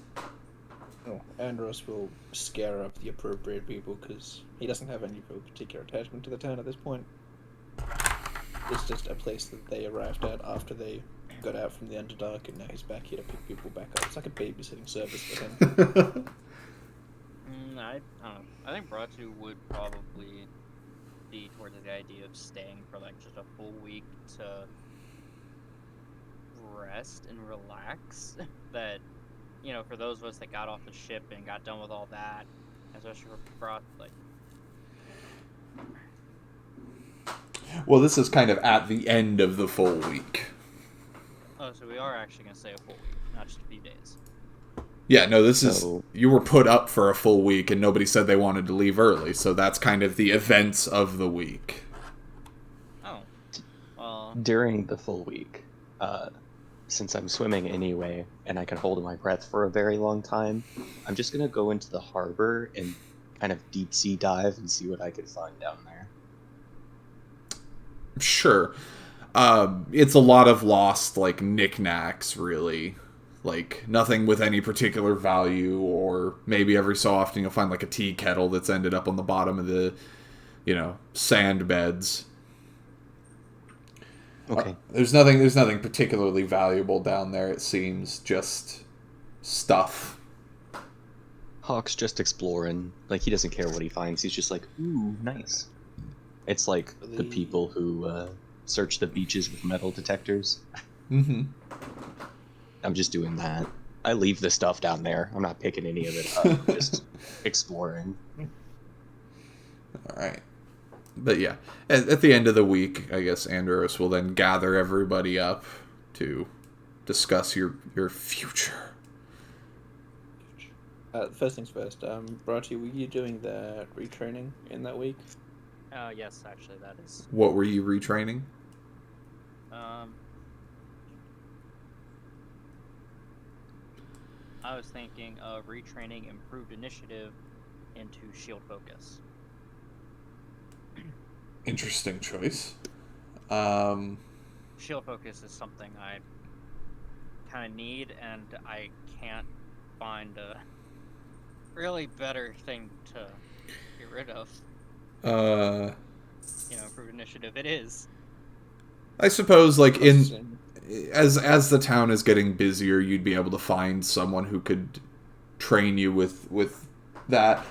Oh, Andros will scare up the appropriate people because he doesn't have any real particular attachment to the town at this point. It's just a place that they arrived at after they got out from the Underdark, and now he's back here to pick people back up. It's like a babysitting service for him. I don't know. I think Bratu would probably be towards the idea of staying for like just a full week to rest and relax. That, you know, for those of us that got off the ship and got done with all that, especially for Broth, like, Well, this is kind of at the end of the full week. oh, so we are actually gonna stay a full week, not just a few days. Yeah, no, this is... So- You were put up for a full week, and nobody said they wanted to leave early, so that's kind of the events of the week. Oh, well, During the full week, since I'm swimming anyway, and I can hold my breath for a very long time, I'm just gonna go into the harbor and kind of deep sea dive and see what I can find down there. Sure. It's a lot of lost, like, knickknacks, really. Like, nothing with any particular value, or maybe every so often you'll find, like, a tea kettle that's ended up on the bottom of the, you know, sand beds. Okay. There's nothing particularly valuable down there, it seems. Just stuff. Hawk's just exploring. Like, he doesn't care what he finds. He's just like, ooh, nice. It's like the people who search the beaches with metal detectors. Mm-hmm. I'm just doing that. I leave the stuff down there. I'm not picking any of it up. Just exploring. Alright. But yeah, at the end of the week, I guess Andros will then gather everybody up to discuss your future. First things first, Brachi, were you doing the retraining in that week? yes, actually, that is. What were you retraining? I was thinking of retraining improved initiative into shield focus. Interesting choice. Shield focus is something I kind of need, and I can't find a really better thing to get rid of. You know, improved initiative. It is. I suppose, like, as the town is getting busier, you'd be able to find someone who could train you with that.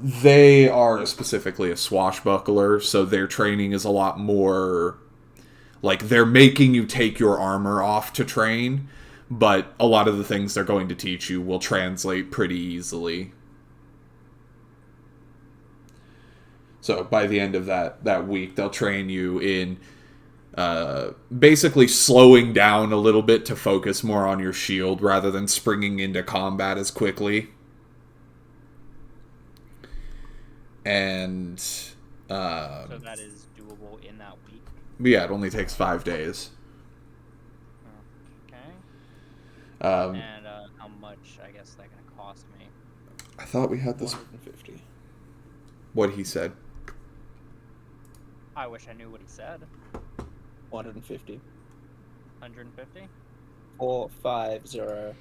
They are specifically a swashbuckler, so their training is a lot more like they're making you take your armor off to train, but a lot of the things they're going to teach you will translate pretty easily. So by the end of that week, they'll train you in basically slowing down a little bit to focus more on your shield rather than springing into combat as quickly. And So that is doable in that week. yeah, it only takes 5 days. Okay. And how much, I guess, that gonna cost me? I thought we had this. 150. What he said. I wish I knew what he said. 150. 150? 450.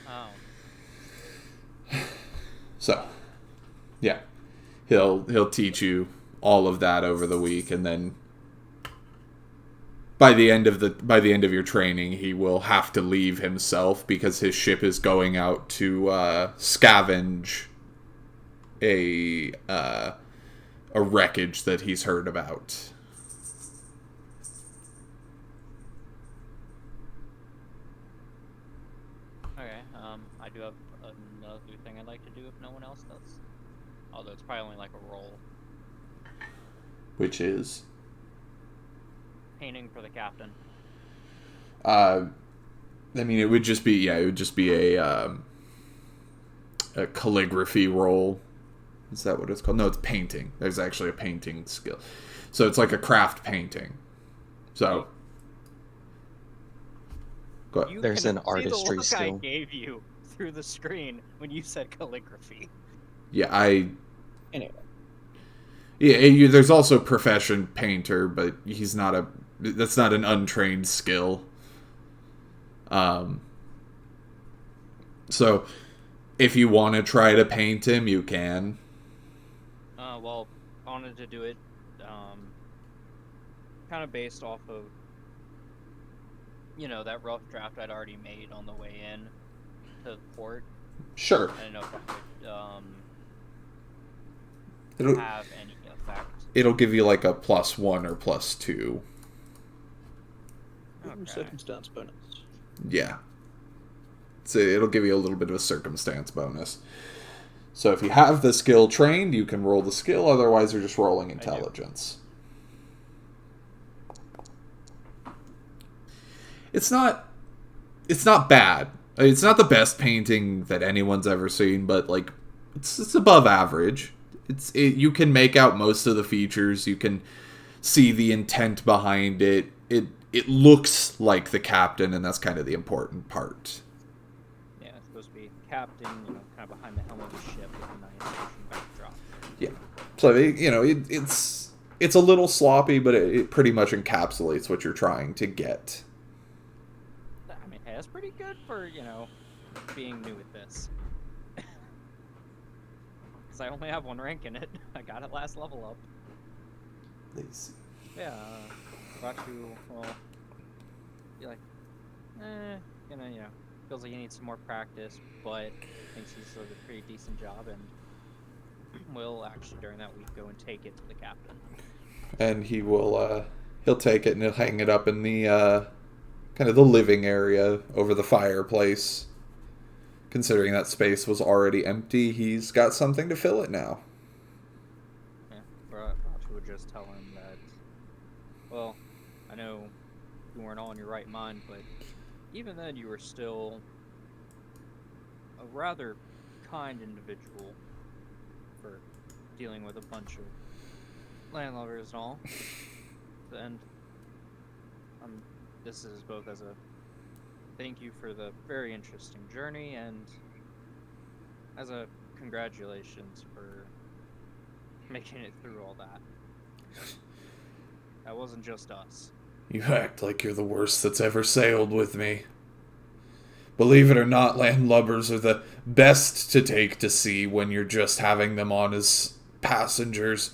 Oh. So, yeah, he'll teach you all of that over the week, and then by the end of your training, he will have to leave himself because his ship is going out to scavenge a wreckage that he's heard about. Okay, I do have another thing I'd like to do if no one else does. Although it's probably only like a roll. Which is Painting for the captain. I mean, it would just be a calligraphy roll. Is that what it's called? No, it's painting. There's actually a painting skill. So it's like a craft painting. So go ahead. You There's can an see artistry the look I skill. gave you through the screen when you said calligraphy. Yeah, Anyway, there's also profession painter, but that's not an untrained skill. So if you want to try to paint him, you can. Well, I wanted to do it kind of based off of, you know, that rough draft I'd already made on the way in to the port. Sure. I didn't know if I could It'll have any effect. it'll give you like a +1 or +2. Okay. circumstance bonus. Yeah. So it'll give you a little bit of a circumstance bonus. So if you have the skill trained, you can roll the skill. Otherwise, you're just rolling intelligence. It's not bad. It's not the best painting that anyone's ever seen, but like it's above average. You can make out most of the features. You can see the intent behind it. It looks like the captain, and that's kind of the important part. Yeah, it's supposed to be captain, kind of behind the helm of the ship with a nice ocean backdrop. Yeah. So it's a little sloppy, but it pretty much encapsulates what you're trying to get. I mean, hey, that's pretty good for being new at this. Because I only have 1 rank in it. I got it last level up. Please. Yeah, Ratu, well, you're like, feels like he needs some more practice, but thinks he's done a pretty decent job, and will actually during that week go and take it to the captain. And he'll take it and he'll hang it up in the kind of the living area over the fireplace. Considering that space was already empty, he's got something to fill it now. Yeah, Ratu would just tell him that, well, I know you weren't all in your right mind, but even then you were still a rather kind individual for dealing with a bunch of landlubbers and all. And this is both as a thank you for the very interesting journey and as a congratulations for making it through all that. That wasn't just us. You act like you're the worst that's ever sailed with me. Believe it or not, landlubbers are the best to take to sea when you're just having them on as passengers.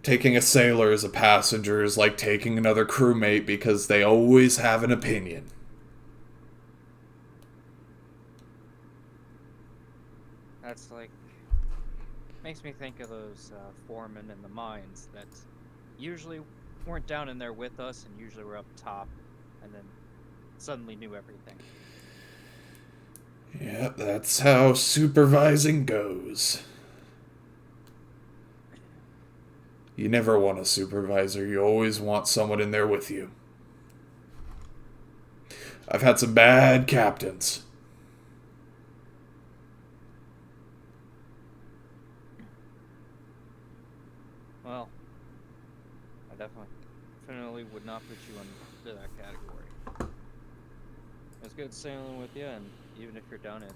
Taking a sailor as a passenger is like taking another crewmate because they always have an opinion. That's makes me think of those foremen in the mines that usually weren't down in there with us and usually were up top and then suddenly knew everything. Yeah, that's how supervising goes. You never want a supervisor, you always want someone in there with you. I've had some bad captains. Well, I definitely would not put you under that category. It's good sailing with you, and even if you're done, it'd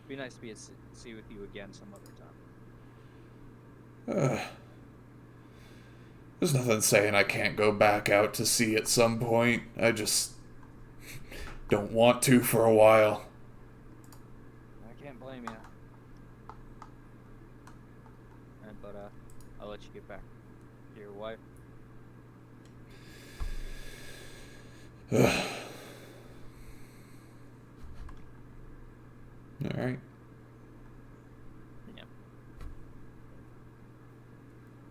be nice to be at sea with you again some other time. There's nothing saying I can't go back out to sea at some point. I just don't want to for a while. I can't blame you. But I'll let you get back to your wife. Alright. Yeah.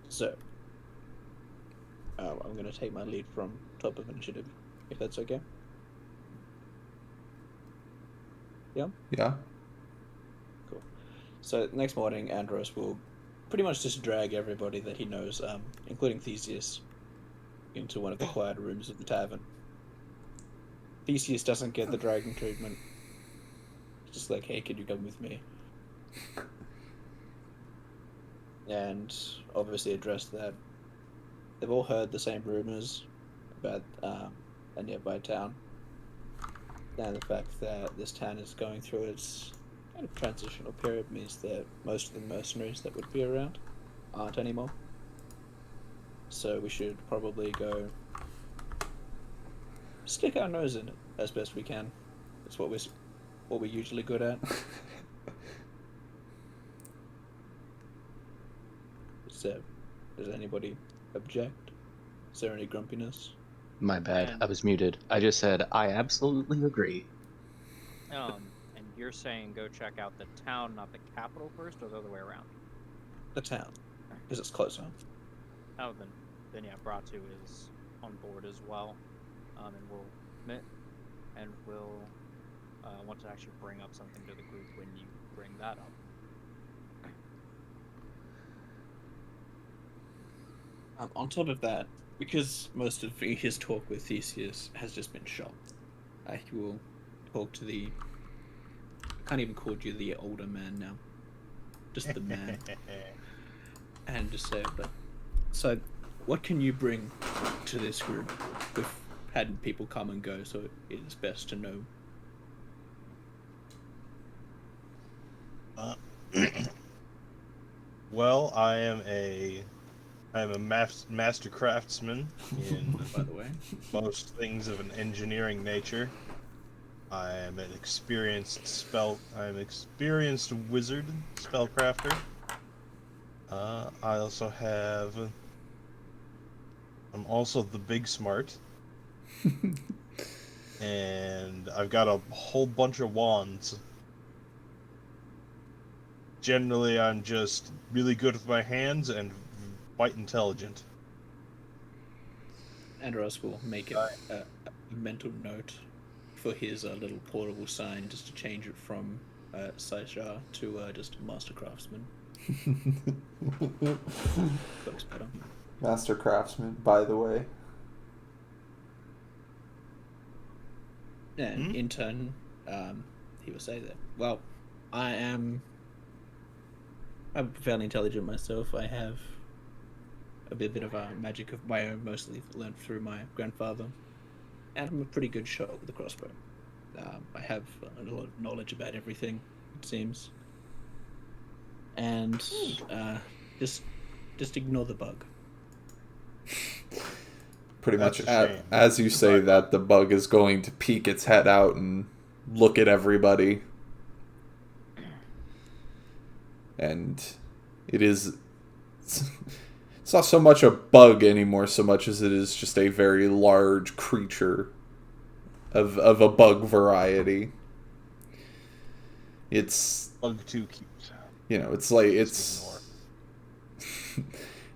So, I'm going to take my lead from top of initiative, if that's okay. Yeah? Yeah? Cool. So, next morning, Andros will pretty much just drag everybody that he knows, including Theseus, into one of the quiet rooms of the tavern. Theseus doesn't get the dragon treatment. It's just like, hey, can you come with me? And obviously address that they've all heard the same rumors about a nearby town. And the fact that this town is going through its kind of transitional period means that most of the mercenaries that would be around aren't anymore. So we should probably go stick our nose in it as best we can. That's what we're usually good at. So, does anybody object? Is there any grumpiness? My bad. I was muted. I just said I absolutely agree. And you're saying go check out the town, not the capital first, or the other way around? The town, because it's closer. Oh, then yeah, Bratu is on board as well. and we'll commit, and we'll want to actually bring up something to the group when you bring that up. On top of that, because most of his talk with Theseus has just been shot, he will talk to the... I can't even call you the older man now. Just the man. And just say, but... So, what can you bring to this group? We've had people come and go, so it is best to know. Well, I am a master craftsman in By the way, most things of an engineering nature. I am an experienced wizard, spellcrafter. I also have. I'm also the big smart. And I've got a whole bunch of wands. Generally, I'm just really good with my hands and quite intelligent. Andros will make a mental note for his little portable sign, just to change it from Saishar to just Master Craftsman. Looks better. Master Craftsman, by the way. And in turn, he will say that, well, I'm fairly intelligent myself. I have a bit of magic of my own, mostly learned through my grandfather. And I'm a pretty good shot with the crossbow. I have a lot of knowledge about everything, it seems. And just ignore the bug. Pretty That's much, a shame. as you say that, the bug is going to peek its head out and look at everybody. And it is... It's not so much a bug anymore, so much as it is just a very large creature of a bug variety. It's... Bug too cute. You know, it's like...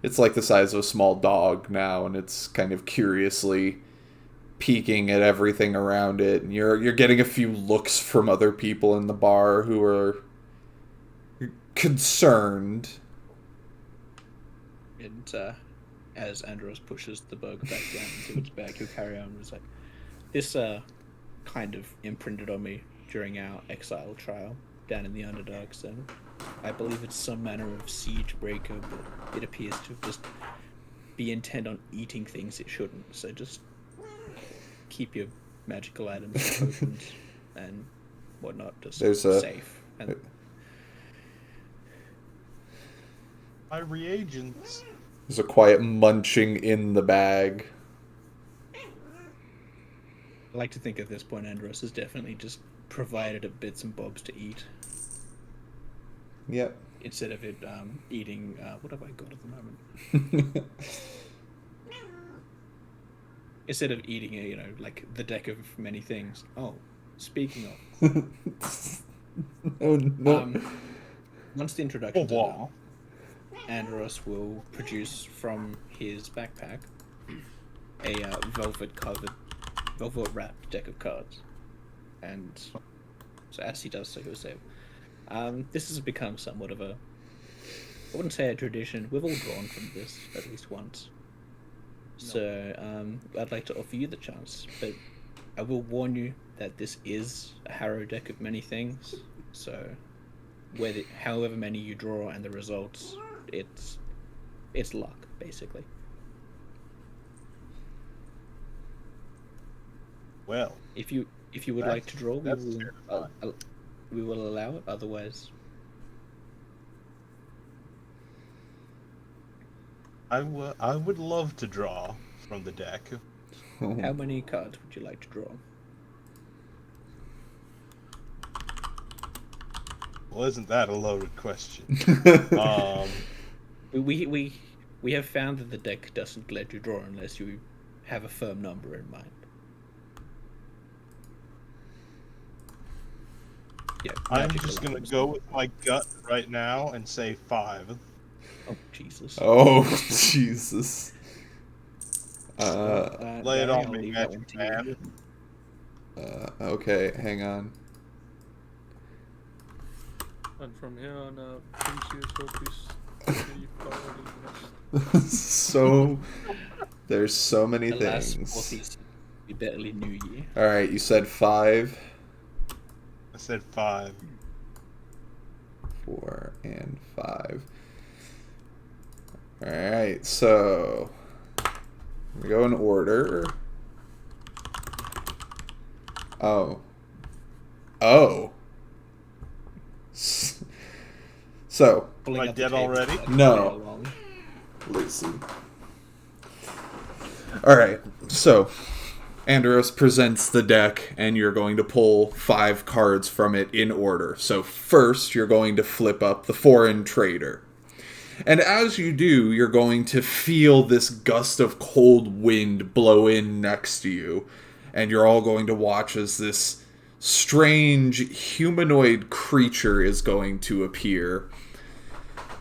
It's like the size of a small dog now, and it's kind of curiously peeking at everything around it. And you're getting a few looks from other people in the bar who are concerned. And as Andros pushes the bug back down into its bag, he'll carry on. It's like, this kind of imprinted on me during our exile trial down in the Underdarks, and I believe it's some manner of siege breaker, but it appears to just be intent on eating things it shouldn't. So just keep your magical items, potions, and whatnot just safe. And My reagents. There's a quiet munching in the bag. I like to think at this point Andros has definitely just provided it bits and bobs to eat. Yep. Instead of it eating, what have I got at the moment? Instead of eating it, like the deck of many things. Oh, speaking of. Oh, no. Once the introduction is done, Andros will produce from his backpack a velvet wrapped deck of cards. And so as he does so, he'll say, this has become somewhat of a, I wouldn't say a tradition, we've all drawn from this at least once. So I'd like to offer you the chance, but I will warn you that this is a Harrow deck of many things, so however many you draw and the results, it's luck, basically. Well, If you would like to draw, we will allow it. Otherwise, I would love to draw from the deck. how many cards would you like to draw? Well, isn't that a loaded question? We have found that the deck doesn't let you draw unless you have a firm number in mind. Yeah, I'm just gonna go with my gut right now and say 5. Oh Jesus! Oh, Jesus. Lay it Barry, on I'll me, leave that Magic one to you. Man. Okay, hang on. And from here on out, please use your beast. So there's so many Alas, things. Forthies, we barely knew ye. All right, you said 5, I said 5. 4, and 5. All right, so we go in order. Oh. So, Pulling Am I up the dead tables already? that No. play along. let's see. All right, so Andros presents the deck, and you're going to pull 5 cards from it in order. So first, you're going to flip up the Foreign Trader. And as you do, you're going to feel this gust of cold wind blow in next to you. And you're all going to watch as this strange humanoid creature is going to appear.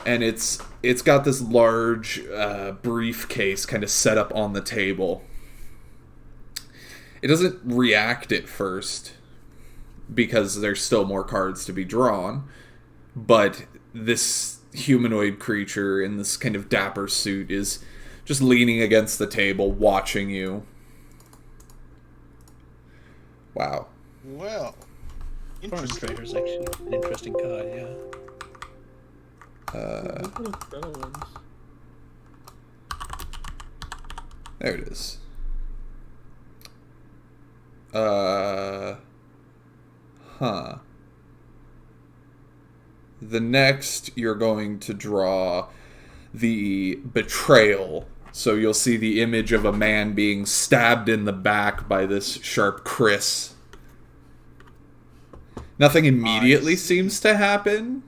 And it's got this large briefcase kind of set up on the table. It doesn't react at first because there's still more cards to be drawn. But this humanoid creature in this kind of dapper suit is just leaning against the table, watching you. Wow. Well, Foreign interesting. Trader's actually an interesting card, yeah. What are the better ones? There it is. The next, you're going to draw the Betrayal. So you'll see the image of a man being stabbed in the back by this sharp kriss. Nothing immediately seems to happen,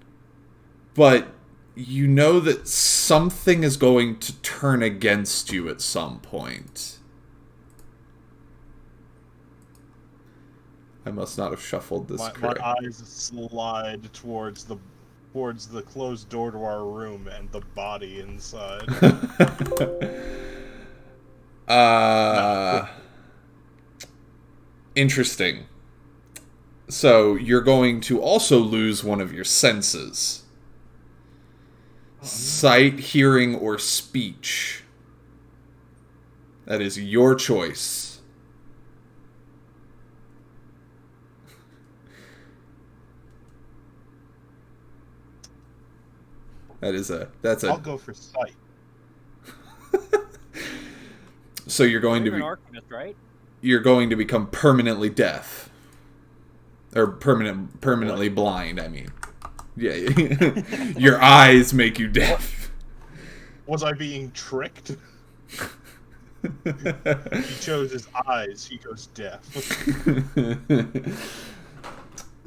but you know that something is going to turn against you at some point. I must not have shuffled this My correctly. eyes slide towards the closed door to our room and the body inside. Interesting. So you're going to also lose one of your senses. Sight, hearing, or speech. That is your choice. That's I'll a. go for sight. So you're going to You're be. an Arcanist, right? You're going to become permanently deaf. Or permanently blind, I mean. Yeah. Your eyes make you deaf. Was I being tricked? He chose his eyes. He goes deaf.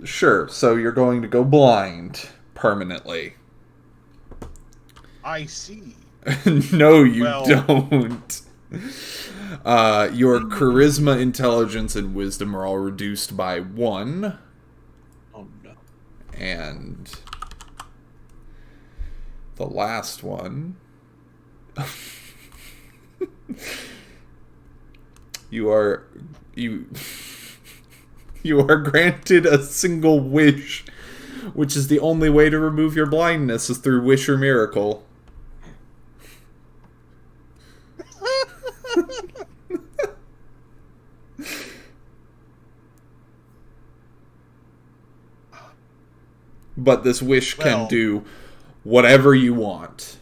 Sure, so you're going to go blind permanently. I see. No, you Well- don't. Your charisma, intelligence, and wisdom are all reduced by 1. Oh no. And the last one. You are granted a single wish, which is the only way to remove your blindness is through wish or miracle. But this wish can Well- do whatever you want.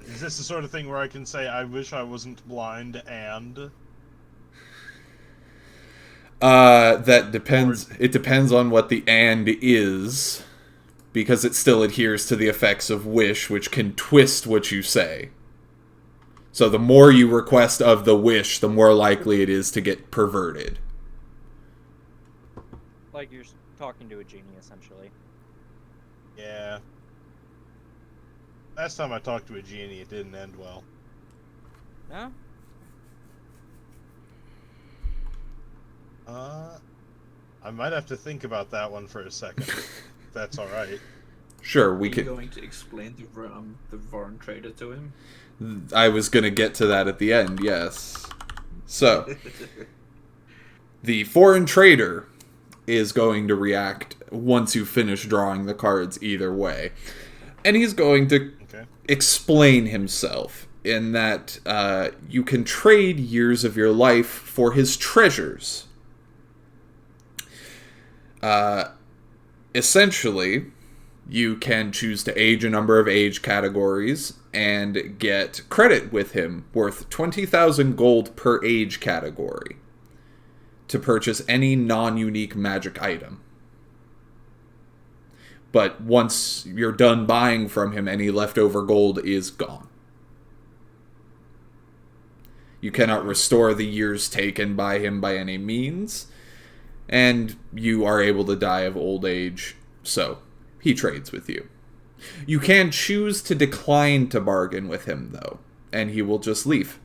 Is this the sort of thing where I can say, I wish I wasn't blind and... That depends. It depends on what the "and" is, because it still adheres to the effects of wish, which can twist what you say. So the more you request of the wish, the more likely it is to get perverted. Like you're talking to a genie, essentially. Yeah. Last time I talked to a genie, it didn't end well. No? I might have to think about that one for a second. If that's alright. Sure, Are we you could. going to explain the Voron trader to him? I was gonna get to that at the end. Yes. So the foreign trader is going to react once you finish drawing the cards either way, and he's going to Okay. explain himself in that you can trade years of your life for his treasures. Essentially, you can choose to age a number of age categories and get credit with him worth 20,000 gold per age category to purchase any non-unique magic item. But once you're done buying from him, any leftover gold is gone. You cannot restore the years taken by him by any means, and you are able to die of old age, so he trades with you. You can choose to decline to bargain with him, though, and he will just leave.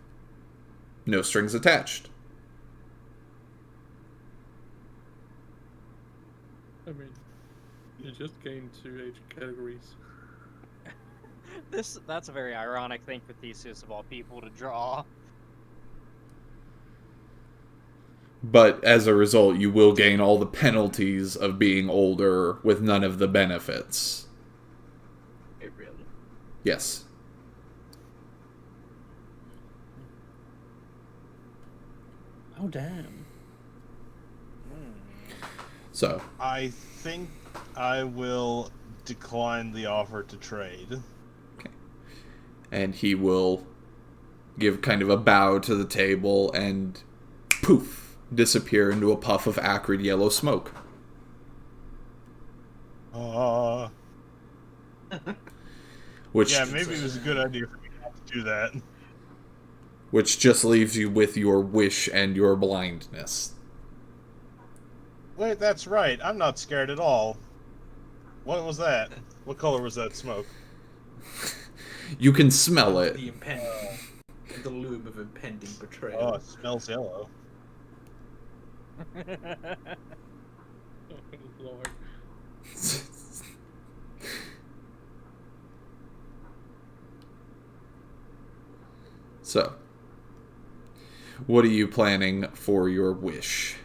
No strings attached. I mean, you just gained 2 age categories. That's a very ironic thing for Theseus of all people to draw. But as a result, you will gain all the penalties of being older with none of the benefits. Wait, really? Yes. Oh, damn. So, I think I will decline the offer to trade. and he will give kind of a bow to the table and poof, disappear into a puff of acrid yellow smoke. Which, Yeah, maybe it was a good idea for me not to do that. which just leaves you with your wish and your blindness. Wait, that's right. I'm not scared at all. What was that? What color was that smoke? You can smell it. The impending, the loom of impending betrayal. Oh, it smells yellow. Oh, Lord. So, what are you planning for your wish?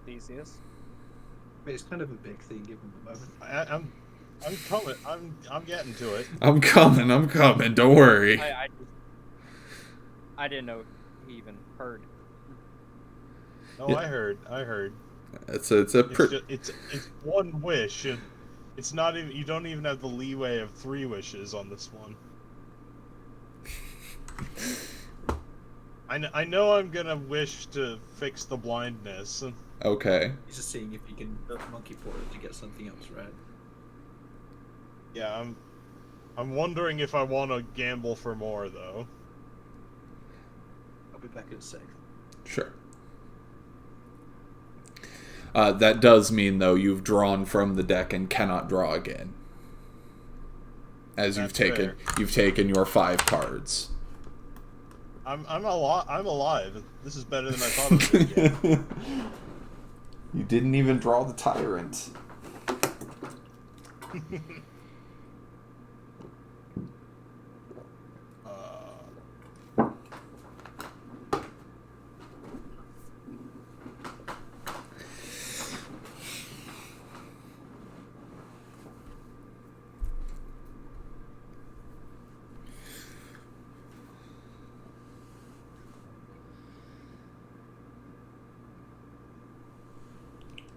Theseus. It's kind of a big thing given the moment. I'm coming. I'm getting to it. I'm coming, don't worry. I didn't know he even heard. No, Yeah. I heard. It's a It's one wish. It's not even. You don't even have the leeway of 3 wishes on this one. I know I'm gonna wish to fix the blindness. okay. He's just seeing if he can monkey port it to get something else right. Yeah, I'm wondering if I want to gamble for more though. I'll be back in a sec. Sure. That does mean, though, you've drawn from the deck and cannot draw again. As That's you've taken your 5 cards. I'm alive. This is better than I thought it would be. Yeah. You didn't even draw the tyrant.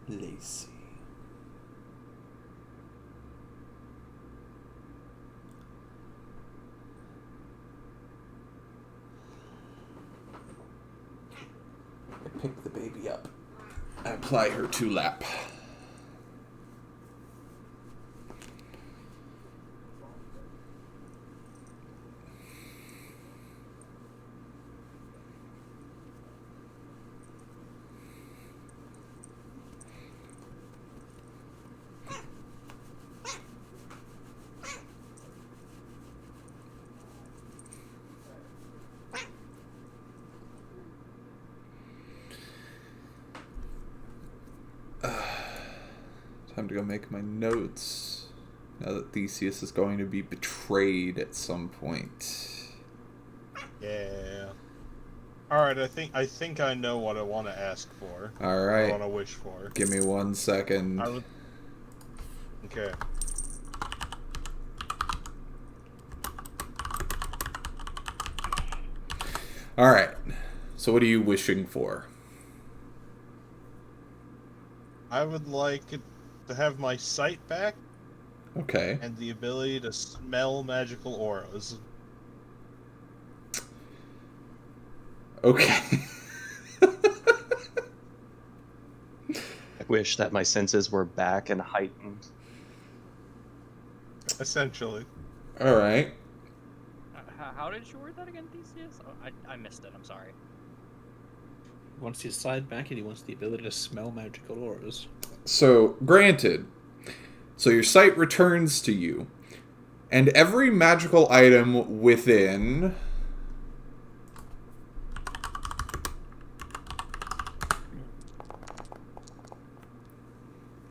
Lacey. I pick the baby up. I apply her to lap. Time to go make my notes. Now that Theseus is going to be betrayed at some point. Yeah. Alright, I think I know what I want to ask for. What I Alright. want to wish for. Give me 1 second. I would... Okay. Alright. So what are you wishing for? I would like to have my sight back Okay. and the ability to smell magical auras. Okay. I wish that my senses were back and heightened. Essentially. Alright. How did you word that again, Theseus? Oh, I missed it. I'm sorry. Wants his side back and he wants the ability to smell magical auras. So, granted. So your sight returns to you. And every magical item within...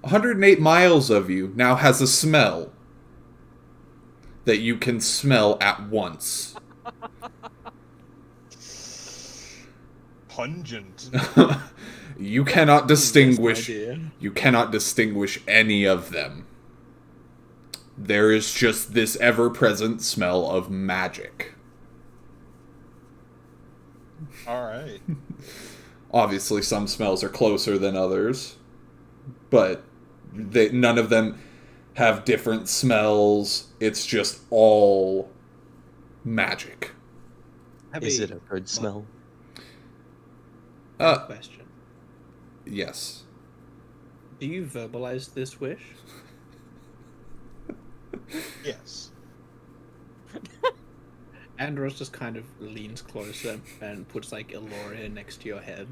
108 miles of you now has a smell that you can smell at once. Pungent. You cannot distinguish. Idea. You cannot distinguish any of them. There is just this ever-present smell of magic. Alright. Obviously, some smells are closer than others, but none of them have different smells. It's just all magic. Is it a good smell? Question. Yes. Do you verbalize this wish? Yes. Andros just kind of leans closer and puts like Eloria next to your head.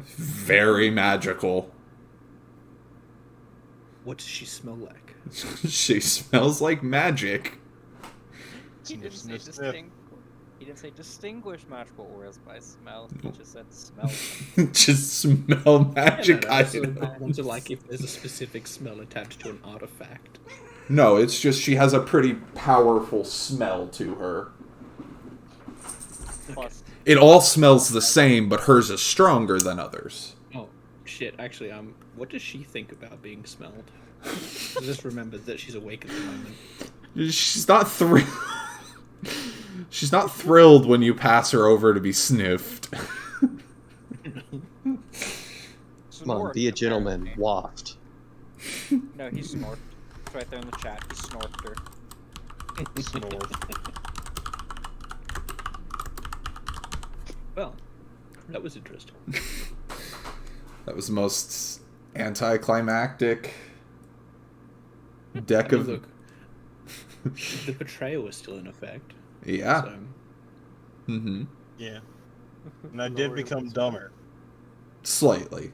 Very magical. What does she smell like? She smells like magic. He didn't say Sniff, sniff. He didn't say distinguish magical auras by smell. He just said smell. Just smell magic I items. want to like if there's a specific smell attached to an artifact. No, it's just she has a pretty powerful smell to her. Plus, It all smells the same, but hers is stronger than others. Oh shit! Actually, what does she think about being smelled? I just remembered that she's awake at the moment. She's not thrilled. She's not thrilled when you pass her over to be sniffed. Come on, be a gentleman. Waft. No, he snorked. It's right there in the chat. He snorked her. Snore. Well, that was interesting. That was the most anticlimactic deck I mean, of... look, the betrayal was still in effect. Yeah. So, Mm-hmm. Yeah. And I did become dumber. Slightly.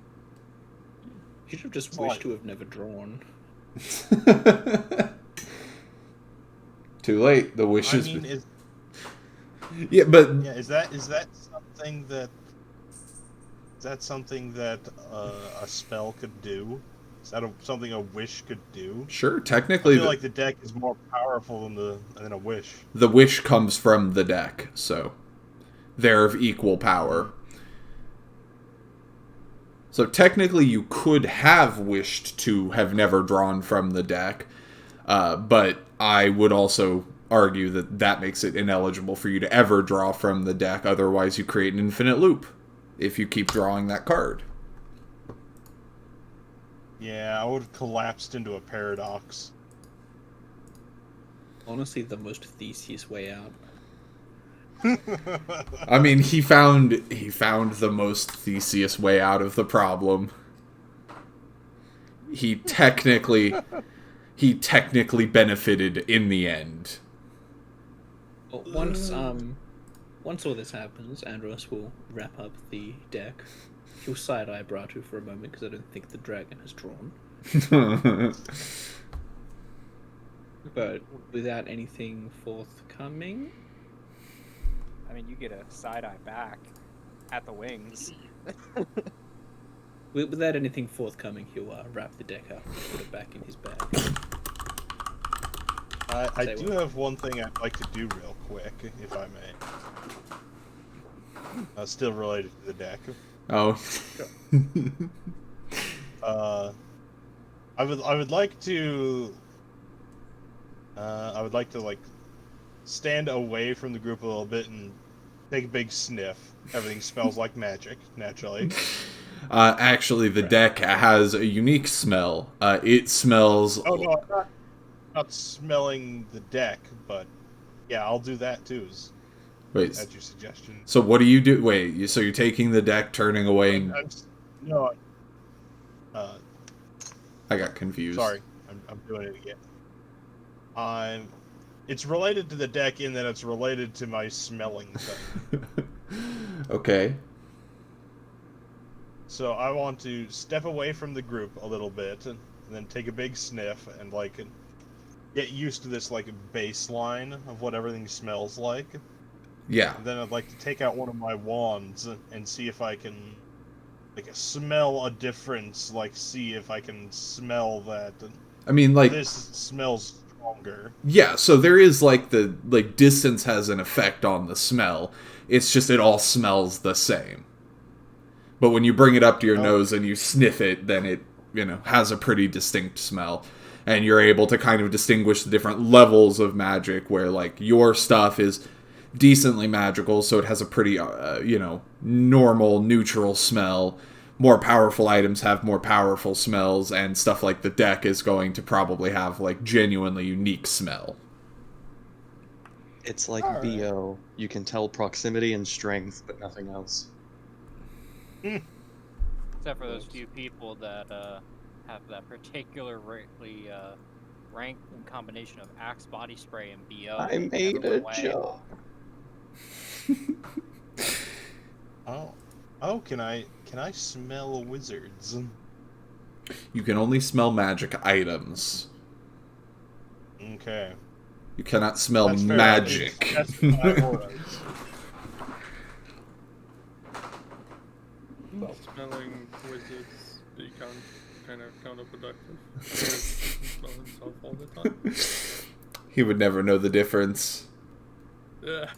you should have just wished to have never drawn. Too late. The wish I is... mean, Yeah, but... yeah, is that something that a spell could do? Is that something a wish could do? Sure, I technically... feel like the deck is more powerful than a wish. The wish comes from the deck, so they're of equal power. So technically you could have wished to have never drawn from the deck, but I would also argue that that makes it ineligible for you to ever draw from the deck, otherwise you create an infinite loop if you keep drawing that card. Yeah, I would have collapsed into a paradox. Honestly, the most Theseus way out. I mean, he found the most Theseus way out of the problem. He technically benefited in the end. Well, once all this happens, Andros will wrap up the deck. He'll side-eye Bratu for a moment because I don't think the dragon has drawn. But without anything forthcoming, I mean, you get a side eye back at the wings. Without anything forthcoming, he'll wrap the deck up and put it back in his bag. I Say do what? have one thing I'd like to do real quick, if I may. Still related to the deck. Oh. I would like to like stand away from the group a little bit and take a big sniff. Everything smells like magic, naturally. Actually, the deck has a unique smell. It smells. Oh no, I'm not smelling the deck, but yeah, I'll do that too. Wait. At your suggestion. So what do you do? Wait. So you're taking the deck, turning away, and No. I got confused. Sorry, I'm doing it again. It's related to the deck in that it's related to my smelling thing. Okay. So I want to step away from the group a little bit and then take a big sniff and like get used to this like baseline of what everything smells like. Yeah. And then I'd like to take out one of my wands and see if I can like smell a difference, like see if I can smell that. I mean, like, this smells stronger. yeah, so there is like distance has an effect on the smell. It's just it all smells the same. But when you bring it up to your nose and you sniff it, then it, has a pretty distinct smell. And you're able to kind of distinguish the different levels of magic where like your stuff is decently magical, so it has a pretty, normal, neutral smell. More powerful items have more powerful smells, and stuff like the deck is going to probably have, like, genuinely unique smell. It's like BO. You can tell proximity and strength, but nothing else. Except for those few people that have that particularly ranked combination of Axe body spray and BO. I made a joke. Oh, can I smell wizards? You can only smell magic items. Okay. You cannot smell That's fair. magic. That's my aura. Smelling wizards become kind of counterproductive. He smell himself all the time. He would never know the difference. Yeah.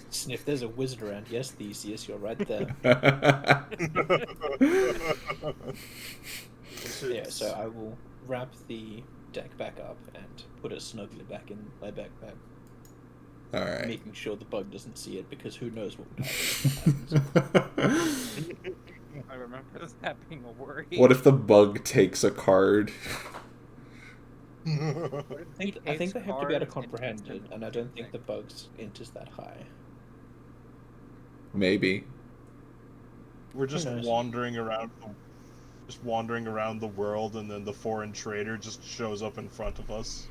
Sniff, there's a wizard around. Yes, Theseus, you're right there. Yeah, so I will wrap the deck back up and put it snugly back in my backpack, Alright. making sure the bug doesn't see it, because who knows what would happen. I remember that being a worry. What if the bug takes a card? I think they have to be able to Cards comprehend it, into and I don't think the bug's int is that high. Maybe. We're just knows? wandering around the world, and then the foreign trader just shows up in front of us.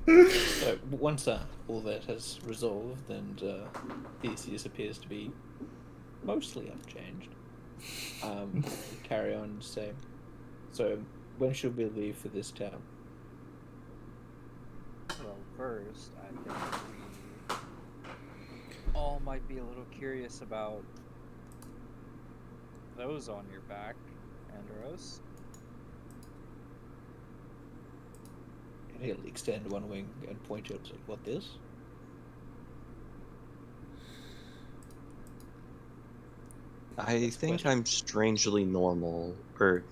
So once all that has resolved, and Theseus appears to be mostly unchanged, carry on and say, so when should we leave for this town? Well, first, I think we all might be a little curious about those on your back, Andros. And he'll extend one wing and point out, like, what this? I think I'm strangely normal, or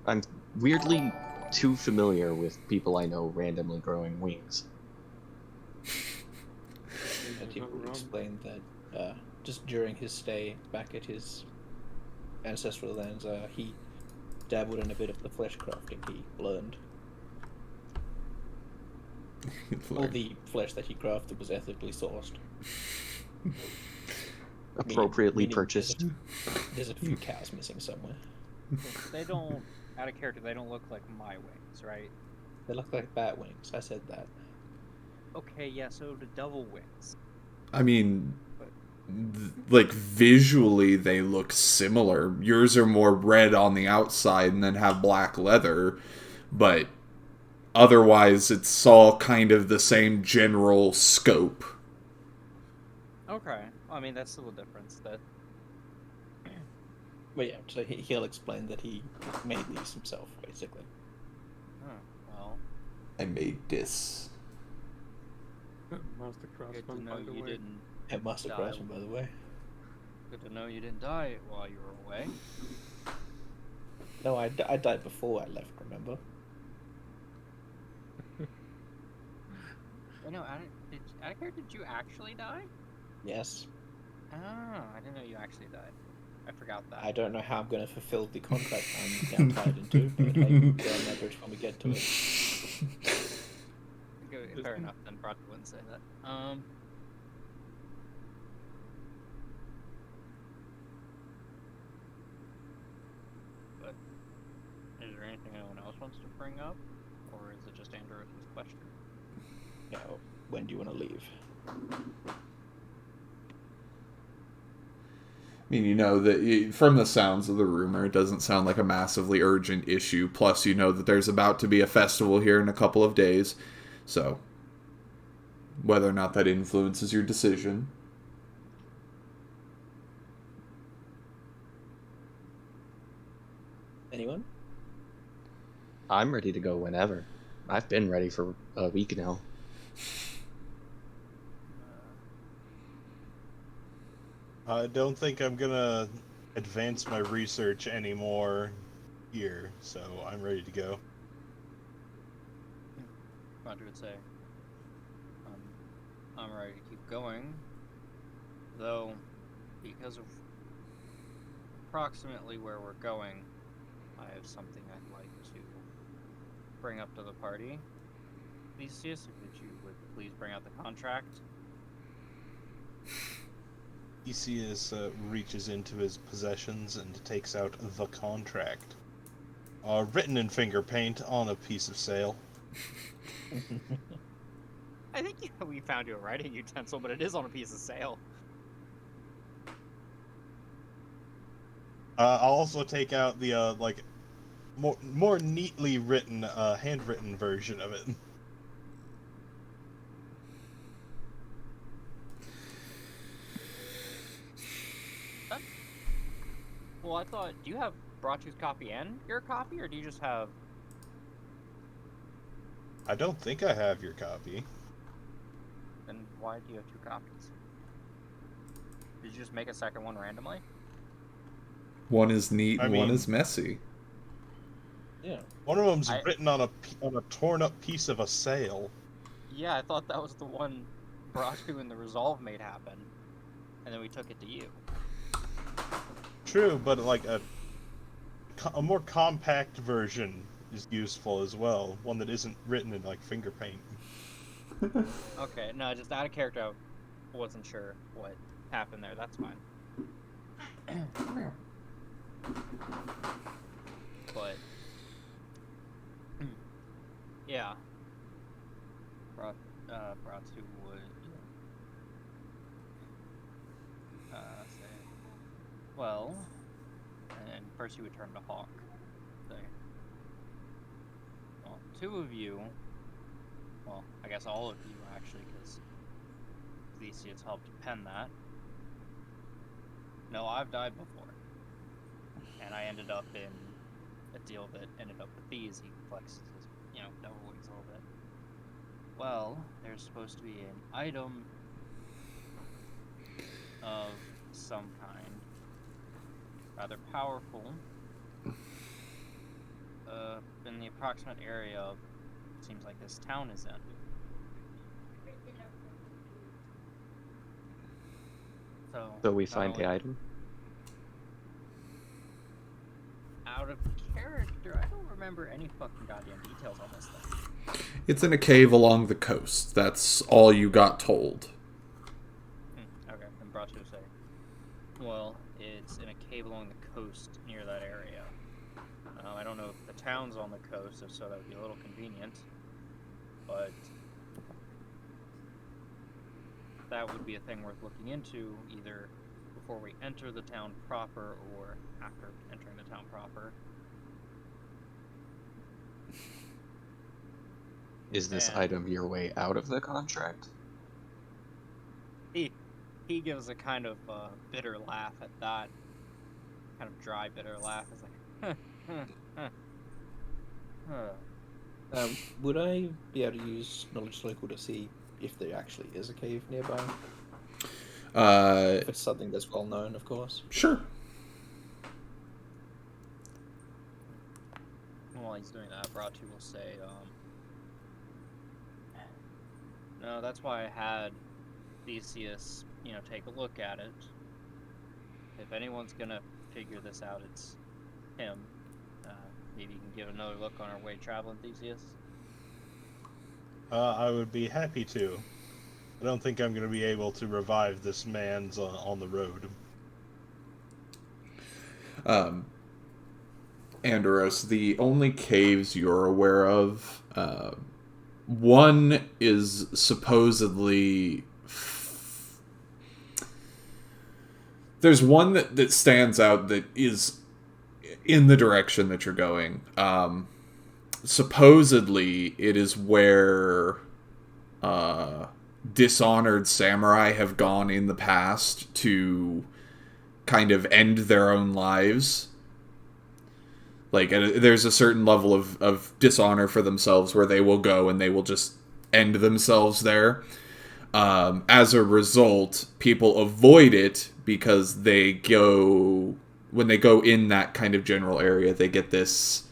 I'm weirdly too familiar with people I know randomly growing wings. And he will explain that just during his stay back at his ancestral lands, he dabbled in a bit of the flesh crafting he learned. All the flesh that he crafted was ethically sourced. Appropriately Meaning purchased. There's a few cows missing somewhere. They don't, out of character, they don't look like my wings, right? They look like bat wings. I said that. Okay, yeah, so do double wings. I mean, like, visually they look similar. Yours are more red on the outside and then have black leather, but otherwise it's all kind of the same general scope. Okay, I mean, that's still a difference. That But yeah, so he'll explain that he made these himself, basically. Oh, well, I made this. Master good Craftsman, to know by the you way. didn't. And Master Die. Craftsman, by the way. Good to know you didn't die while you were away. No, I died before I left, remember? Wait, no, out of care, did you actually die? Yes. Oh, I didn't know you actually died. I forgot that. I don't know how I'm going to fulfill the contract I'm now tied into, but hey, we'll burn that bridge when we get to it. Okay, fair enough, then Brock wouldn't say that. But is there anything anyone else wants to bring up? Or is it just Andrew's question? You know, when do you want to leave? I mean, you know that from the sounds of the rumor, it doesn't sound like a massively urgent issue. Plus, you know that there's about to be a festival here in a couple of days. So, whether or not that influences your decision. Anyone? I'm ready to go whenever. I've been ready for a week now. I don't think I'm gonna advance my research anymore here, so I'm ready to go. Roger would say, I'm ready to keep going, though, because of approximately where we're going, I have something I'd like to bring up to the party. Theseus, if you would please bring out the contract. Theseus reaches into his possessions and takes out the contract. Written in finger paint on a piece of sail. I think we found you a writing utensil, but it is on a piece of sail. I'll also take out the more neatly written handwritten version of it. Well, I thought, do you have Bratu's copy and your copy, or do you just have... I don't think I have your copy. Then why do you have two copies? Did you just make a second one randomly? One is neat I and one mean- is messy. Yeah. One of them's I- written on a torn up piece of a sail. Yeah, I thought that was the one Bratu and the Resolve made happen. And then we took it to you. True, but like a more compact version is useful as well. One that isn't written in like finger paint. Okay, no, just out of character, I wasn't sure what happened there. That's fine. But yeah, Bratu would say, well, and first he would turn to Hawk. Say, well, two of you, well, I guess all of you actually, because Theseus helped pen that. No, I've died before. And I ended up in a deal that ended up with these. He flexes his, devil wings a little bit. Well, there's supposed to be an item of some kind, rather powerful, in the approximate area of, it seems like this town is in. So we not find the only- item? Out of character, I don't remember any fucking goddamn details on this thing. It's in a cave along the coast. That's all you got told. Okay, then Bratu say, well, it's in a cave along the coast near that area. I don't know if the town's on the coast, if so that would be a little convenient, but that would be a thing worth looking into, either before we enter the town proper or after entering the town proper. Is this And- item your way out of the contract? He gives a kind of bitter laugh at that, kind of dry, bitter laugh. It's like, Would I be able to use knowledge local to see if there actually is a cave nearby? If it's something that's well known, of course. Sure. While he's doing that, Bratu will say, no, that's why I had Theseus, take a look at it. If anyone's gonna figure this out, it's him. Maybe you can give another look on our way traveling, Theseus? I would be happy to. I don't think I'm going to be able to revive this man's on the road. Andros, the only caves you're aware of, one is supposedly... There's one that stands out that is in the direction that you're going. Supposedly, it is where dishonored samurai have gone in the past to kind of end their own lives. Like, there's a certain level of dishonor for themselves where they will go and they will just end themselves there. As a result, people avoid it because when they go in that kind of general area, they get this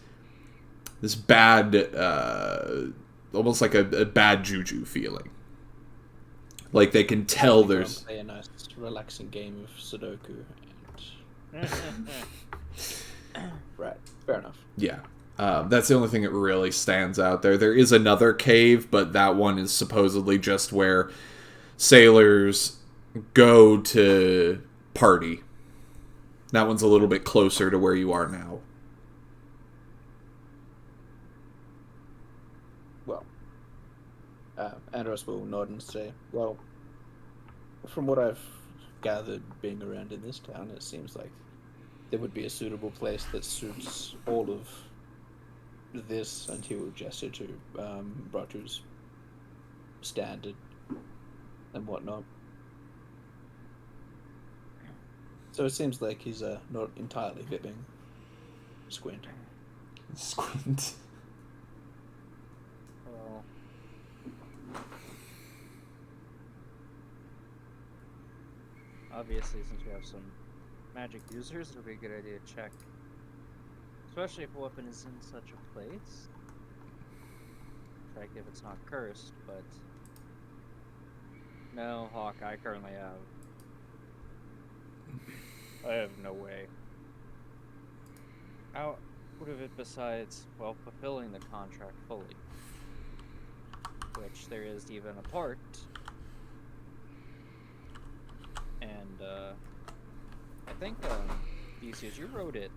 bad, almost like a bad juju feeling. Like they can tell there's... Play a nice, relaxing game of Sudoku. Right, fair enough. Yeah. That's the only thing that really stands out there. There is another cave, but that one is supposedly just where sailors go to party. That one's a little bit closer to where you are now. Well, Andros will nod and say, well, from what I've gathered being around in this town, it seems like there would be a suitable place that suits all of this, and he will gesture to Bratu's standard and whatnot. So it seems like he's not entirely fibbing. Squint. Squint. Well, obviously, since we have some magic users, it'll be a good idea to check. Especially if a weapon is in such a place. Check if it's not cursed, but... No, Hawk, I currently have... I have no way out of it besides, well, fulfilling the contract fully. Which there is even a part. And, I think, Theseus, you wrote it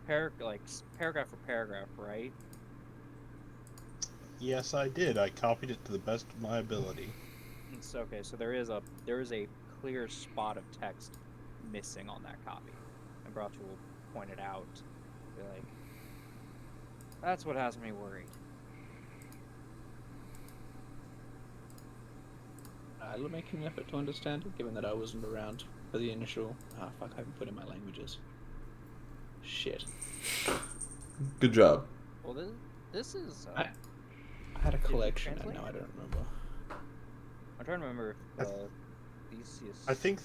paragraph for paragraph, right? Yes, I did. I copied it to the best of my ability. It's okay, so there is a clear spot of text missing on that copy. And Bratu will point it out. Be like, that's what has me worried. I'll make an effort to understand it, given that I wasn't around for the initial... Ah, fuck, I haven't put in my languages. Shit. Good job. Well, this is... I had a you collection, and translate? now I don't remember. I'm trying to remember if Theseus... I think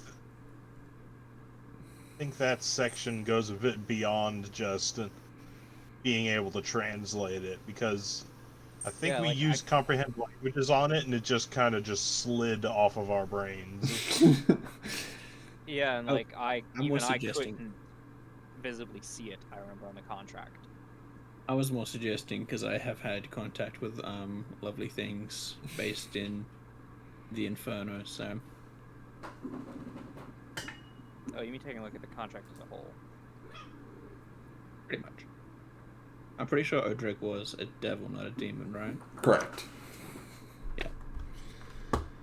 that section goes a bit beyond just being able to translate it, because I think Yeah, we like, used comprehend languages on it, and it just kind of just slid off of our brains. Yeah, and Oh, like I more suggesting- couldn't visibly see it. I remember on the contract. I was more suggesting because I have had contact with lovely things based in the Inferno, so... Oh, you mean taking a look at the contract as a whole? Pretty much. I'm pretty sure Odric was a devil, not a demon, right? Correct.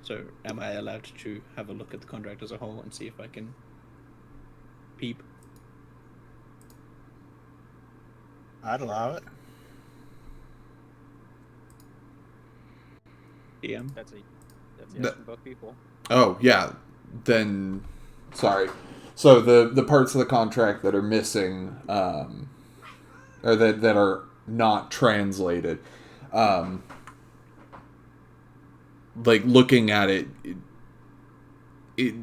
So, am I allowed to have a look at the contract as a whole and see if I can peep? I'd allow it. DM? That's yes from both people. Oh, yeah. Then, sorry. So the parts of the contract that are missing, or that are not translated, like looking at it, it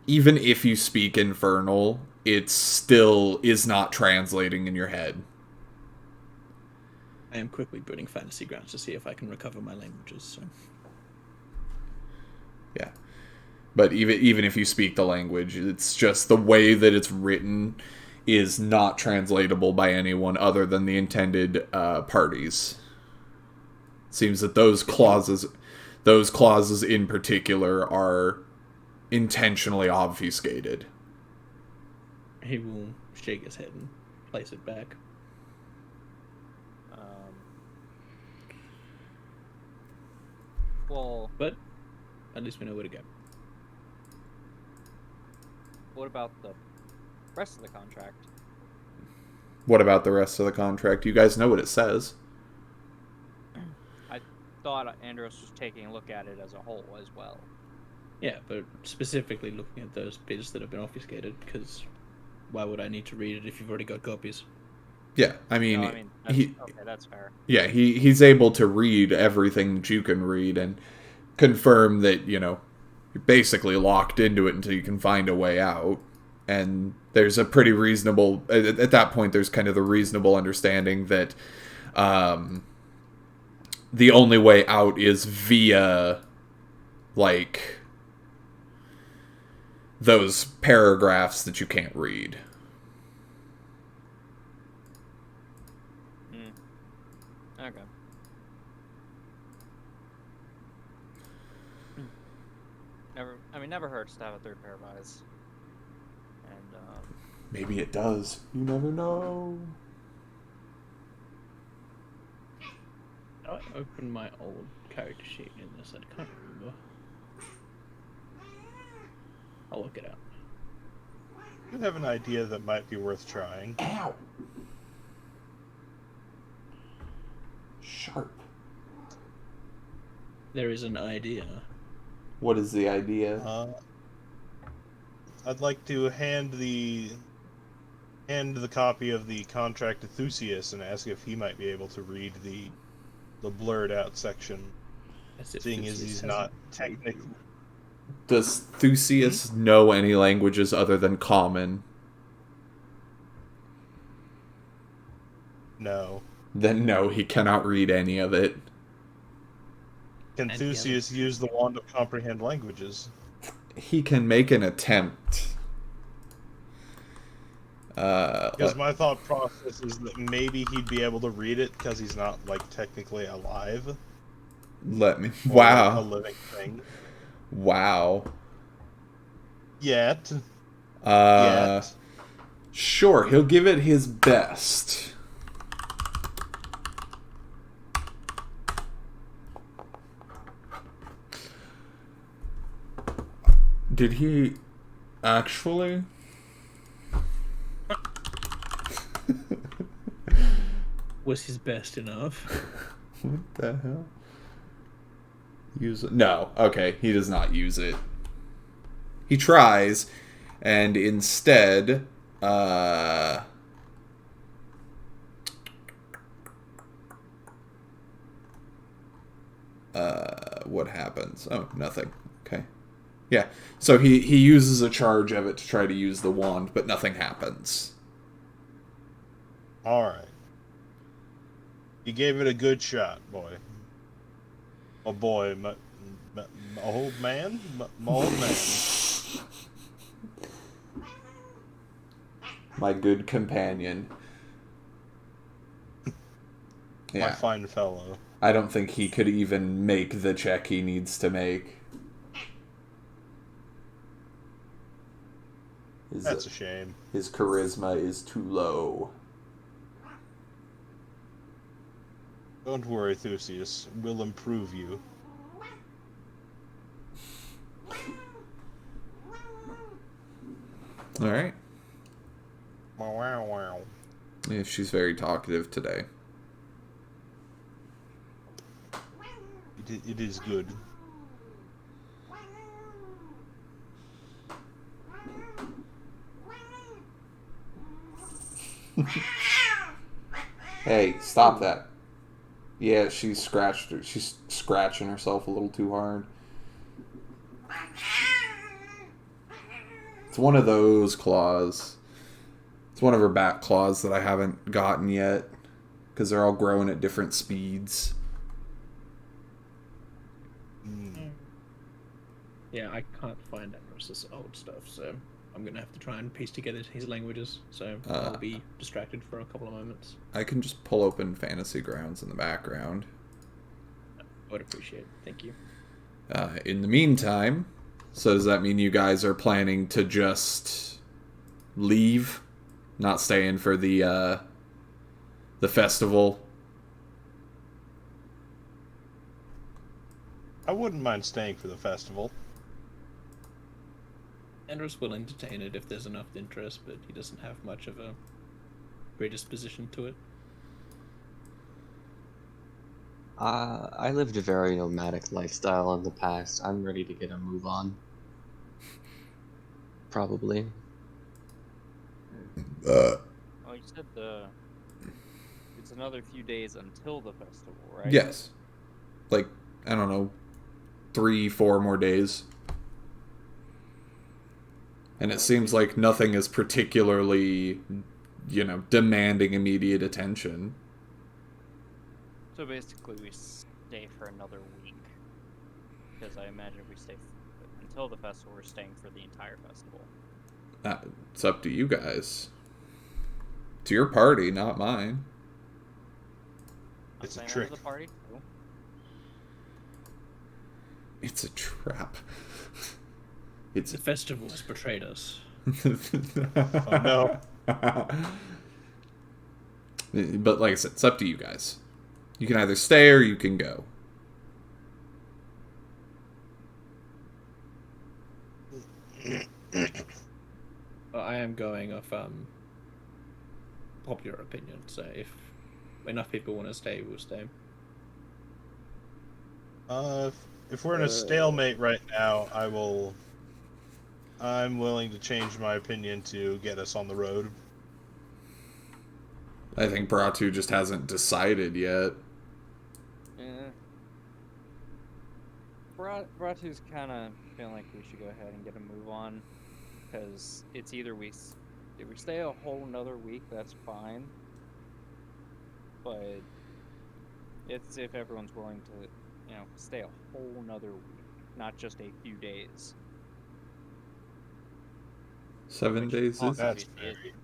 even if you speak Infernal, it still is not translating in your head. I am quickly booting Fantasy Grounds to see if I can recover my languages. So. Yeah. But even if you speak the language, it's just the way that it's written is not translatable by anyone other than the intended parties. It seems that those clauses in particular are intentionally obfuscated. He will shake his head and place it back. Well, but at least we know where to go. What about the rest of the contract? What about the rest of the contract? You guys know what it says. I thought Andros was taking a look at it as a whole as well. Yeah, but specifically looking at those bits that have been obfuscated, because why would I need to read it if you've already got copies? Yeah, I mean, okay, that's fair. Yeah, he's able to read everything that you can read and confirm that, you're basically locked into it until you can find a way out. And there's a pretty reasonable, at that point, there's kind of the reasonable understanding that the only way out is via, like, those paragraphs that you can't read. Okay. Never hurts to have a third pair of eyes. And maybe it does. You never know. I opened my old character sheet in this. I can't remember. I'll look it up. You have an idea that might be worth trying. Ow! Sharp. There is an idea. What is the idea? I'd like to hand the copy of the contract to Thusius and ask if he might be able to read the blurred out section, seeing as he's not technically. Does Thusius know any languages other than Common? No. Then no, he cannot read any of it. Can Thusius use the Wand of Comprehend Languages? He can make an attempt. Because my thought process is that maybe he'd be able to read it because he's not, like, technically alive. Wow. A living thing. Wow. Yet. Sure, he'll give it his best. Did he actually? Was his best enough? What the hell? Use it? No. Okay, he does not use it. He tries, and instead, what happens? Oh, nothing. Okay. Yeah, so he uses a charge of it to try to use the wand, but nothing happens. Alright. You gave it a good shot, boy. Oh boy, my old man? My old man. My good companion. My fine fellow. I don't think he could even make the check he needs to make. That's a shame. His charisma is too low. Don't worry, Thusius. We'll improve you. Alright. Wow, wow. Yeah, she's very talkative today. It is good. Hey, stop that. Yeah, she's scratching herself a little too hard. It's one of those claws. It's one of her back claws that I haven't gotten yet. Because they're all growing at different speeds. Yeah, I can't find Andros's old stuff, so I'm gonna have to try and piece together his languages. So I'll be distracted for a couple of moments. I can just pull open Fantasy Grounds in the background. I would appreciate it. Thank you. In the meantime, so does that mean you guys are planning to just leave? Not staying for the festival? I wouldn't mind staying for the festival. Andros will entertain it if there's enough interest, but he doesn't have much of a predisposition to it. I lived a very nomadic lifestyle in the past. I'm ready to get a move on. Probably. Oh, you said it's another few days until the festival, right? Yes. Like, I don't know, 3-4 more days. And it seems like nothing is particularly, demanding immediate attention. So basically, we stay for another week. Because I imagine if we stay until the festival, we're staying for the entire festival. It's up to you guys. It's your party, not mine. It's a I'm trick. The party too. It's a trap. The festival has betrayed us. Oh, no. But like I said, it's up to you guys. You can either stay or you can go. Well, I am going off popular opinion, so if enough people want to stay, we'll stay. If we're in a stalemate right now, I'm willing to change my opinion to get us on the road. I think Bratu just hasn't decided yet. Yeah. Bratu's kind of feeling like we should go ahead and get a move on, because it's either if we stay a whole another week, that's fine. But it's if everyone's willing to, stay a whole another week, not just a few days. 7 days is That's very...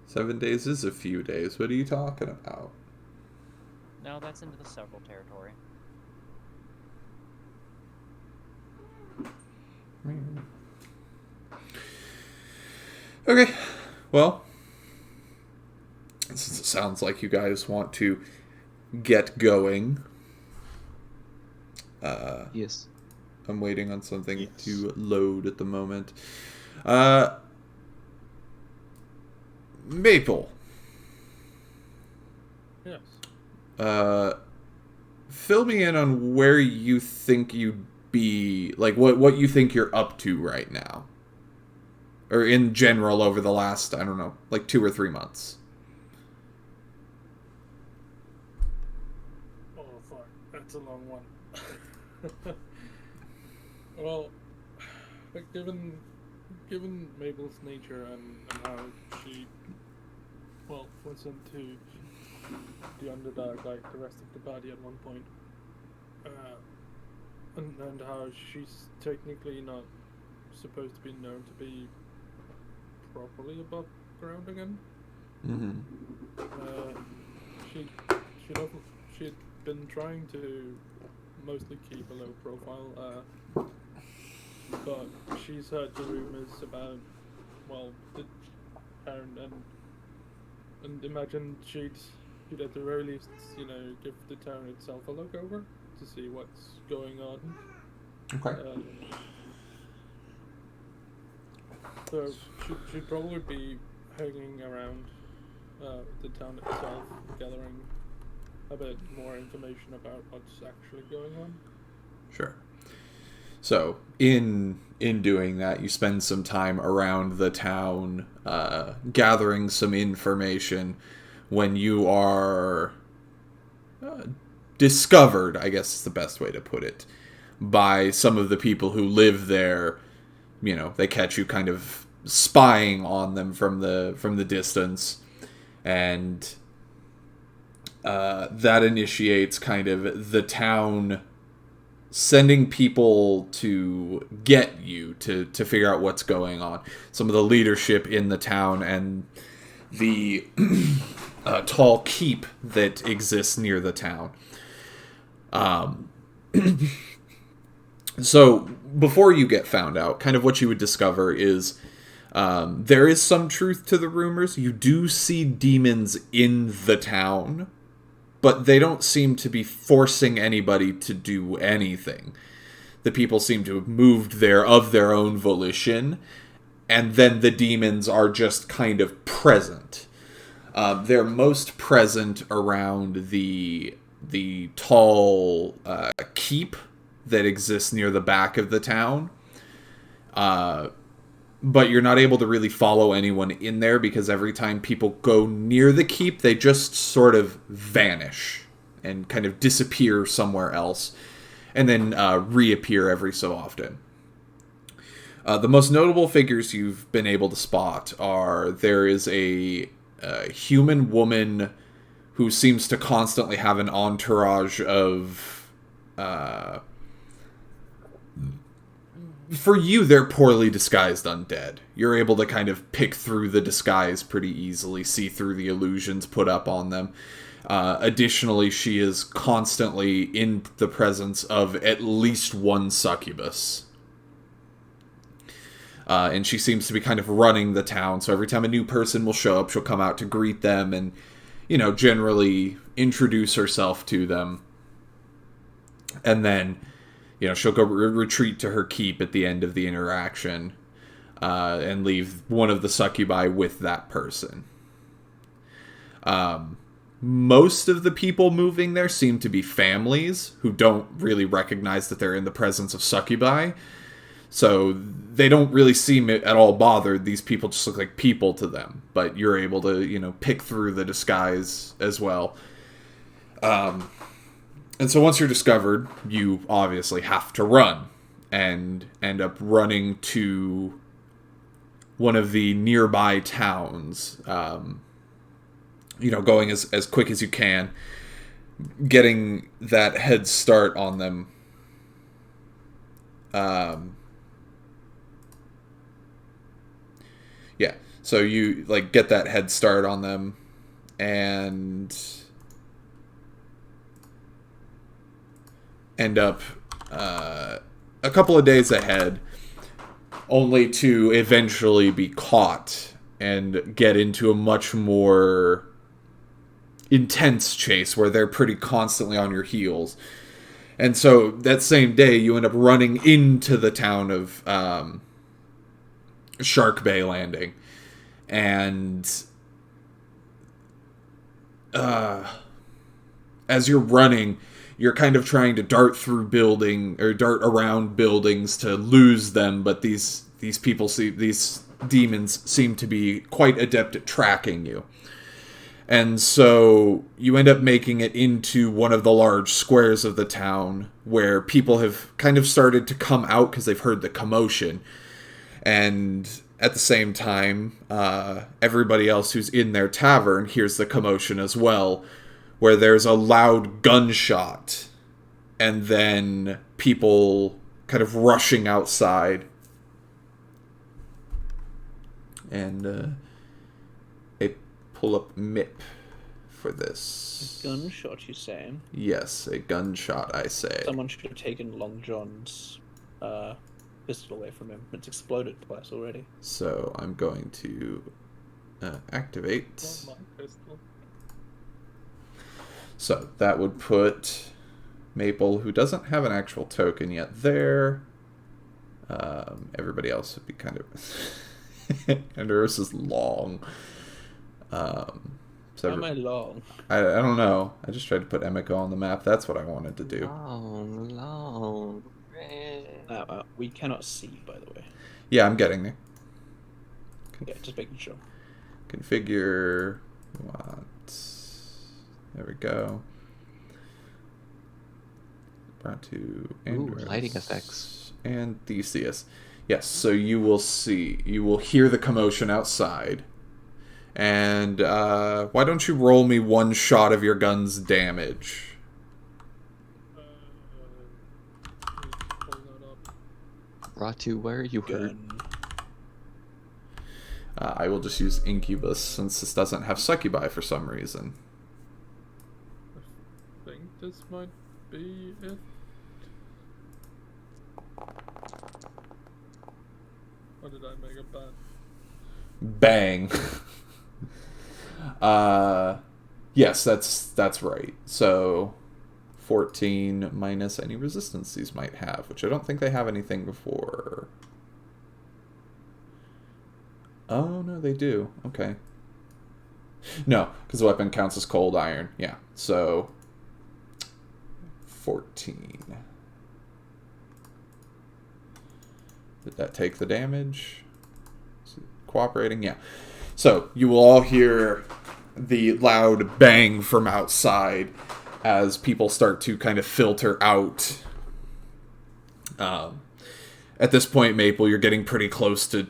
7 days is a few days. What are you talking about? No, that's into the several territory. Okay, well, since it sounds like you guys want to get going, Yes. I'm waiting on something Yes. to load at the moment. Maple. Yes. Fill me in on where you think you'd be, like what you think you're up to right now. Or in general over the last, I don't know, like 2 or 3 months. Oh, fuck. That's a long one. Well, like, given Mabel's nature and how she, was into the Underdark like the rest of the party at one point, and how she's technically not supposed to be known to be properly above ground again. Mm-hmm. She'd been trying to mostly keep a low profile, but she's heard the rumors about, the town, and imagine she'd at the very least, give the town itself a look over to see what's going on. Okay. So she'd probably be hanging around the town itself, gathering a bit more information about what's actually going on. Sure. So in doing that, you spend some time around the town, gathering some information. When you are discovered, I guess is the best way to put it, by some of the people who live there. You know, they catch you kind of spying on them from the distance, and that initiates kind of the town sending people to get you to figure out what's going on. Some of the leadership in the town and the tall keep that exists near the town. So before you get found out, kind of what you would discover is there is some truth to the rumors. You do see demons in the town, but they don't seem to be forcing anybody to do anything. The people seem to have moved there of their own volition, and then the demons are just kind of present. They're most present around the tall keep that exists near the back of the town. But you're not able to really follow anyone in there because every time people go near the keep, they just sort of vanish and kind of disappear somewhere else and then reappear every so often. The most notable figures you've been able to spot are there is a human woman who seems to constantly have an entourage of... for you, they're poorly disguised undead. You're able to kind of pick through the disguise pretty easily, see through the illusions put up on them. Additionally, she is constantly in the presence of at least one succubus. And she seems to be kind of running the town, so every time a new person will show up, she'll come out to greet them and, you know, generally introduce herself to them. And then, you know, she'll go retreat to her keep at the end of the interaction and leave one of the succubi with that person. Most of the people moving there seem to be families who don't really recognize that they're in the presence of succubi. So they don't really seem at all bothered. These people just look like people to them. But you're able to, you know, pick through the disguise as well. And so once you're discovered, you obviously have to run. And end up running to one of the nearby towns. You know, going as quick as you can. Getting that head start on them. Yeah, so you, like, get that head start on them, and end up a couple of days ahead, only to eventually be caught and get into a much more intense chase where they're pretty constantly on your heels. And so that same day, you end up running into the town of Shark Bay Landing. And as you're running, you're kind of trying to dart around buildings to lose them, but these demons seem to be quite adept at tracking you. And so you end up making it into one of the large squares of the town where people have kind of started to come out because they've heard the commotion. And at the same time, everybody else who's in their tavern hears the commotion as well, where there's a loud gunshot and then people kind of rushing outside. And pull up MIP for this. A gunshot, you say? Yes, a gunshot, I say. Someone should have taken Long John's pistol away from him. It's exploded twice already. So I'm going to activate. Not my pistol. So that would put Maple, who doesn't have an actual token yet, there. Everybody else would be kind of... and hers is long. So How am I long? I don't know. I just tried to put Emiko on the map. That's what I wanted to do. Long, long. We cannot see, by the way. Yeah, I'm getting there. Yeah, just making sure. Configure what? There we go. Brought to Andros lighting effects. and Theseus. Yes, so you will hear the commotion outside. And why don't you roll me one shot of your gun's damage? Pull that up. Ratu, where are you hurt? Gun. I will just use Incubus since this doesn't have Succubi for some reason. I think this might be it. Or did I make a bad? Bang. Yes, that's right. So 14 minus any resistance these might have, which I don't think they have anything before. Oh, no, they do. Okay. No, because the weapon counts as cold iron. Yeah, so 14. Did that take the damage? Is it cooperating? Yeah. So you will all hear the loud bang from outside as people start to kind of filter out. At this point, Maple, you're getting pretty close to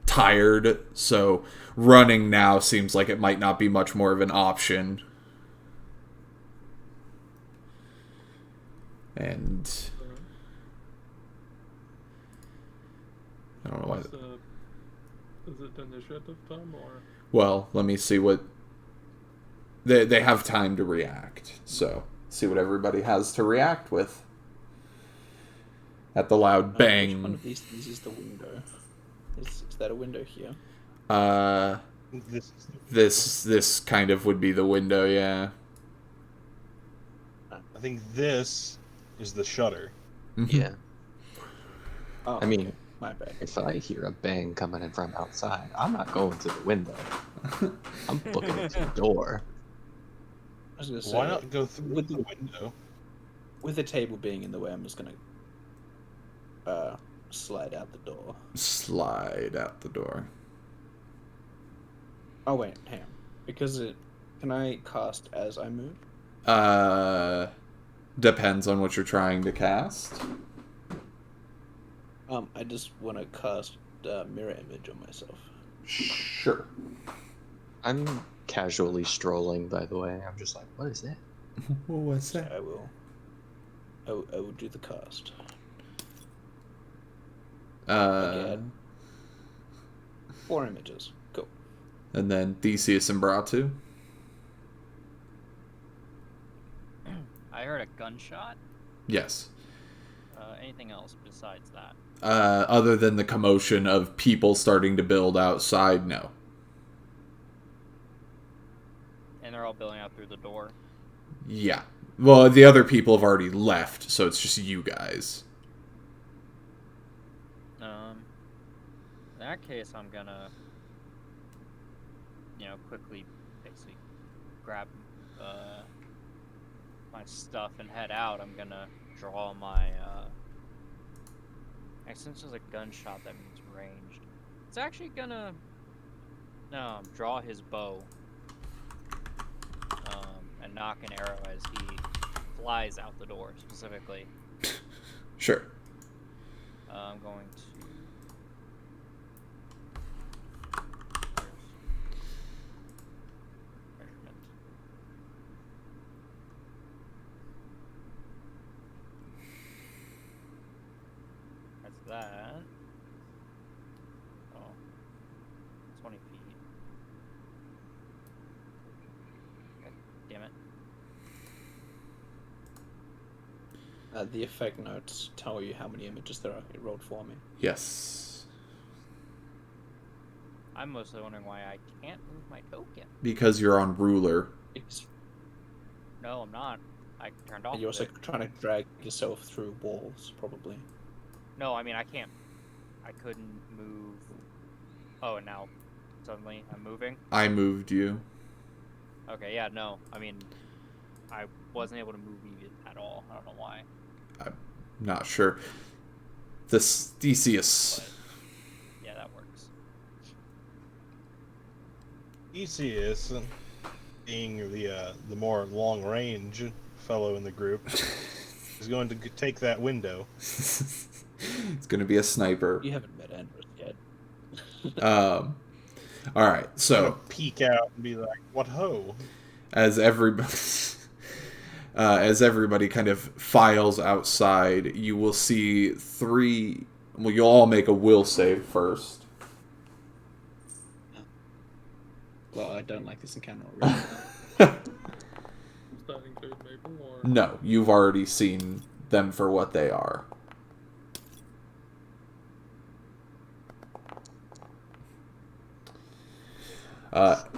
tired, so running now seems like it might not be much more of an option. And I don't know why. Is it initiative time or? Well, let me see what they have time to react. So see what everybody has to react with. At the loud Which bang. one of these things is the window? Is that a window here? This kind of would be the window, yeah. I think this is the shutter. Yeah. Oh, I mean, okay. My bad. if I hear a bang coming in from outside, I'm not going to the window. I'm booking it to the door. I was gonna say, Why not go through with the the window? with the table being in the way, I'm just gonna slide out the door. Slide out the door. Oh wait, hang on. Because can I cast as I move? Depends on what you're trying to cast. I just want to cast mirror image on myself. Sure. I'm casually strolling, by the way. I'm just like, what is that? What's So that? I will do the cast. Again. 4 images. Cool. And then Theseus and Bratu. I heard a gunshot. Yes. Anything else besides that? Other than the commotion of people starting to build outside, no. And they're all building out through the door. Yeah. Well, the other people have already left, so it's just you guys. In that case, I'm gonna, quickly, basically, grab my stuff and head out. I'm gonna draw my. Since there's a gunshot, that means ranged. It's actually gonna. Draw his bow. And knock an arrow as he flies out the door, specifically. Sure. I'm going to. Measurement. That's that. Oh. 20 feet. God damn it. The effect notes tell you how many images there are. It rolled for me. Yes. I'm mostly wondering why I can't move my token. Because you're on ruler. No, I'm not. I turned off. And you're also it. trying to drag yourself through walls, probably. No, I mean I can't. I couldn't move. Oh, and now suddenly I'm moving. I moved you. Okay, yeah, no. I mean, I wasn't able to move even at all. I don't know why. I'm not sure. This Theseus. Yeah, that works. Theseus, being the more long range fellow in the group, is going to take that window. It's going to be a sniper. You haven't met Andros yet. All right, Gonna so peek out and be like, "What ho?" as everybody kind of files outside, you will see three. Well, you'll all make a will save first. Well, I don't like this encounter already. Does that include Maple or? No, you've already seen them for what they are.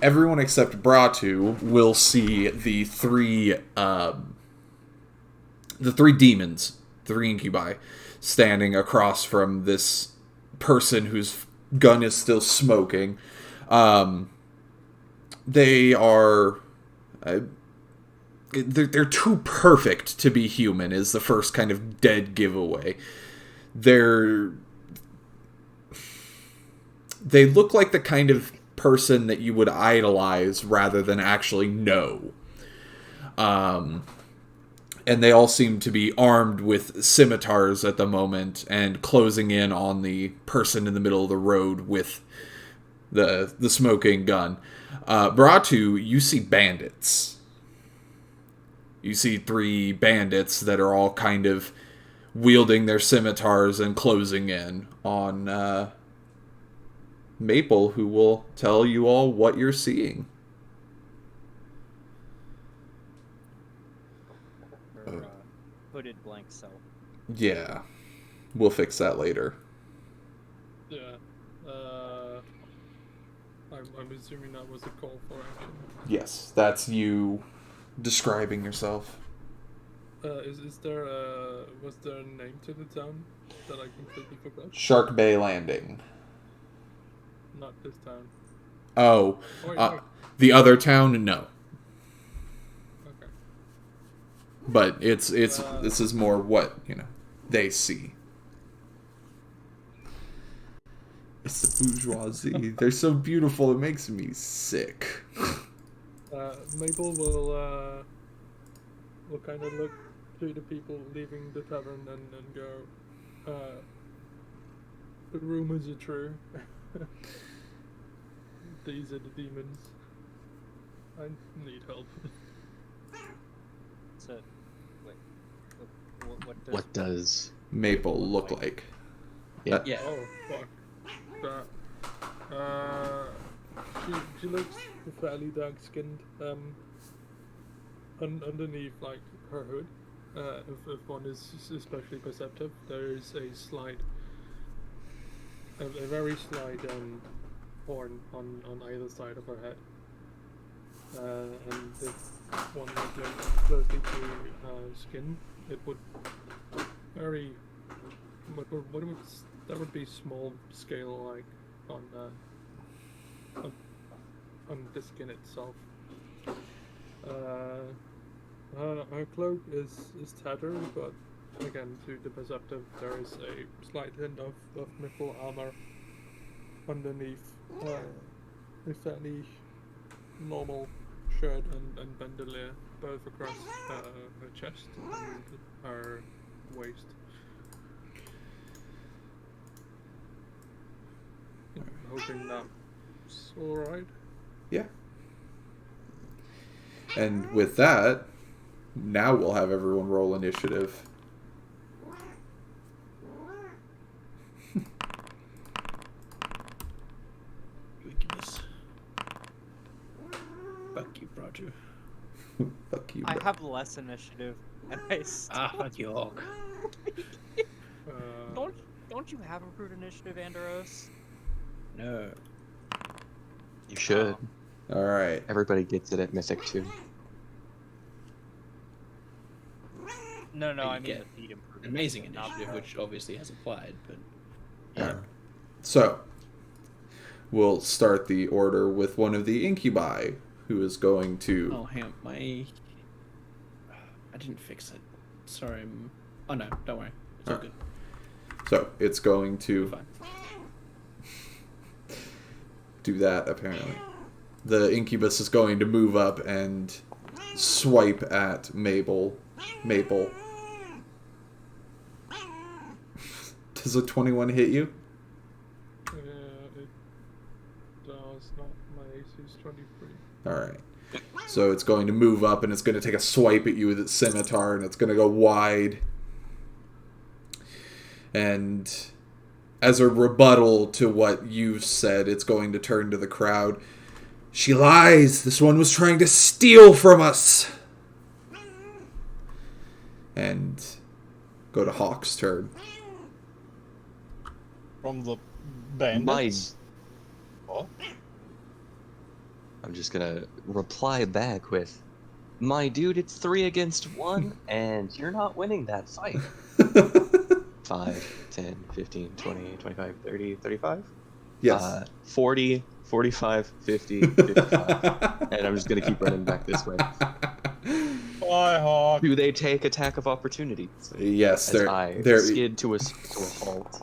Everyone except Bratu will see the three demons, the three incubi, standing across from this person whose gun is still smoking. They are... they're too perfect to be human is the first kind of dead giveaway. They look like the kind of person that you would idolize rather than actually know. And they all seem to be armed with scimitars at the moment and closing in on the person in the middle of the road with the smoking gun. Bratu, you see bandits. You see three bandits that are all kind of wielding their scimitars and closing in on Maple, who will tell you all what you're seeing. Her hooded blank self. Yeah, we'll fix that later. Yeah. I'm assuming that was a call for action. Yes, that's you describing yourself. Was there a name to the town that I completely forgot? Shark Bay Landing. Not this town. Oh, Oh, wait. the other town? No. Okay. But it's this is more what, they see. It's the bourgeoisie. They're so beautiful, it makes me sick. Mabel will kind of look to the people leaving the tavern and go, the rumors are true. These are the demons. I need help. So, wait, what does... What does? Maple look like. Yeah. Yeah. Oh, fuck. She looks fairly dark-skinned. Underneath, like, her hood, if one is especially perceptive, there is a very slight horn on either side of her head. And if one looked closely to skin, it would very... that would be small scale, like, on the skin itself. Her cloak is tattered, but again, to the perceptive, there is a slight hint of mithril armor underneath a fairly normal shirt and bandolier, both across her chest and her waist. I'm hoping that's alright. Yeah. And with that, now we'll have everyone roll initiative. Goodness. Fuck you, Roger. Fuck you, I bro. have less initiative, and I still... Fuck you, Hawk. Don't you have a brute initiative, Andros? No. You should. All right. Everybody gets it at Mythic too. No, You I mean get the feat improvement. Amazing not initiative, the- which obviously has applied, but Yeah. So, we'll start the order with one of the incubi, who is going to... oh, hang on, I didn't fix it. Sorry. Oh no, don't worry. It's all Alright. good. So it's going to Fine. do that, apparently. The incubus is going to move up and swipe at Maple. Does a 21 hit you? Yeah, it does not. My AC is 23. Alright. So it's going to move up and it's going to take a swipe at you with its scimitar and it's going to go wide. And as a rebuttal to what you've said, it's going to turn to the crowd. She lies! This one was trying to steal from us! And go to Hawk's turn. From the bandits? What? I'm just gonna reply back with, my dude, it's 3 against 1, and you're not winning that fight. 5, 10, 15, 20, 25, 30, 35? Yes. 40, 45, 50, 55. And I'm just gonna keep running back this way. Bye, Hawk. Do they take attack of opportunity? Yes, As I they're skid to a halt,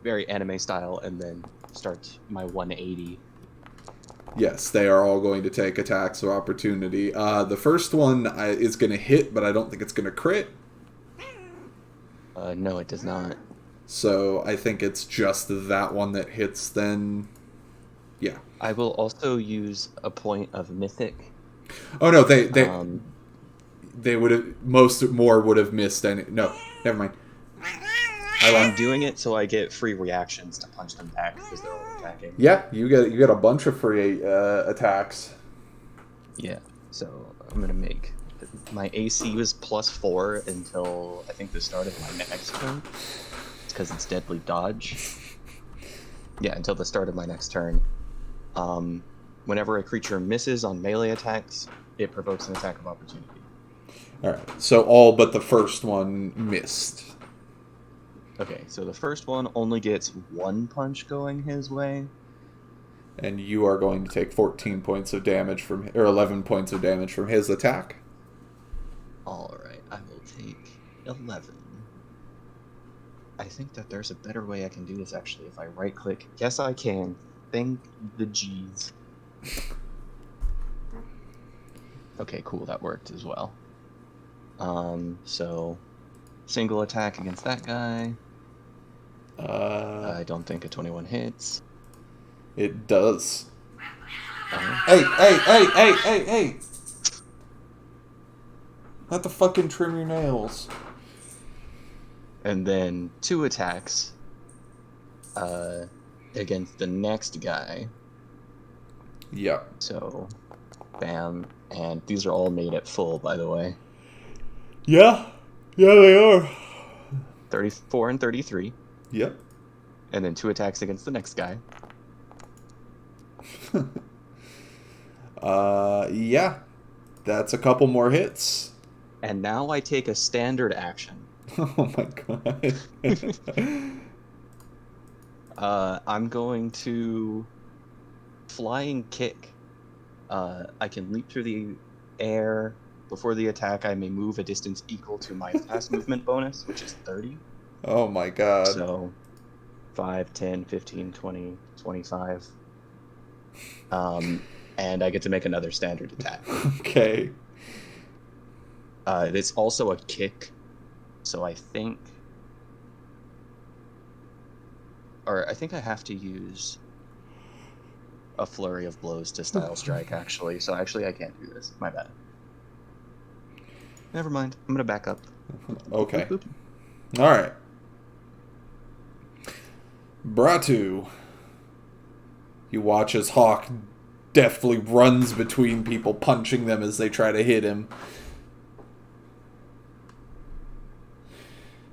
very anime style, and then start my 180. yes, they are all going to take attacks of opportunity. The first one is going to hit, but I don't think it's going to crit. No, it does not. So I think it's just that one that hits. Then, yeah. I will also use a point of mythic. Oh no, they Um, would have more would have missed any. No, never mind. I'm doing it so I get free reactions to punch them back because they're all attacking. Yeah, you get a bunch of free attacks. Yeah, so I'm gonna make my AC was +4 until I think the start of my next turn. It's because it's deadly dodge. Yeah, until the start of my next turn. Whenever a creature misses on melee attacks, it provokes an attack of opportunity. All right, so all but the first one missed. Okay, so the first one only gets 1 punch going his way. And you are going to take 14 points of damage or 11 points of damage from his attack. Alright, I will take 11. I think that there's a better way I can do this actually if I right click. Yes, I can. Thank the G's. Okay, cool, that worked as well. So single attack against that guy. I don't think a 21 hits. It does. Uh, Hey! Not to fucking trim your nails. And then 2 attacks against the next guy. Yep. So, bam. And these are all made at full, by the way. Yeah, they are. 34 and 33. Yep. And then 2 attacks against the next guy. Yeah. That's a couple more hits. And now I take a standard action. Oh my god. I'm going to flying kick. I can leap through the air. Before the attack, I may move a distance equal to my fast movement bonus, which is 30. Oh my god. So 5, 10, 15, 20, 25. And I get to make another standard attack. Okay. It's also a kick. So I think I have to use a flurry of blows to style strike, actually. So actually I can't do this. My bad. Never mind. I'm gonna back up. Okay. Alright. Bratu. You watch as Hawk deftly runs between people, punching them as they try to hit him.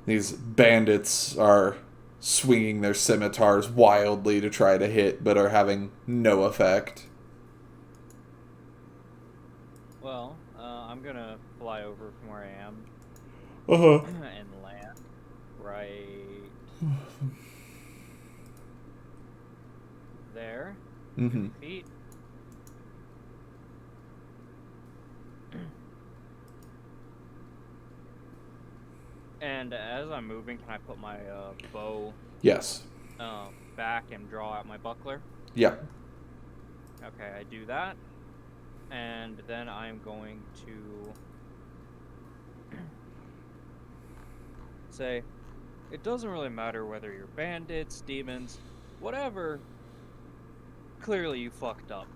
These bandits are swinging their scimitars wildly to try to hit, but are having no effect. Well, I'm gonna fly over from where I am Uh-huh. and land right there. Mm-hmm. 50 feet. And as I'm moving, can I put my bow Yes. back and draw out my buckler? Yeah. Okay, I do that. And then I'm going to say, it doesn't really matter whether you're bandits, demons, whatever. Clearly you fucked up.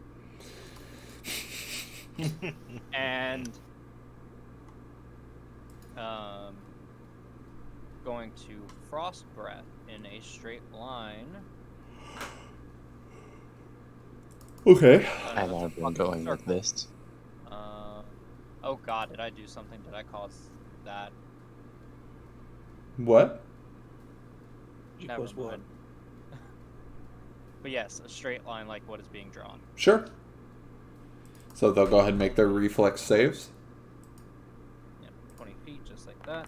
And going to frost breath in a straight line. Okay. I love been going with this. Oh god, did I do something? Did I cause that? What? You Never cause what? mind. But yes, a straight line like what is being drawn. Sure. So they'll go ahead and make their reflex saves. Yep, 20 feet, just like that.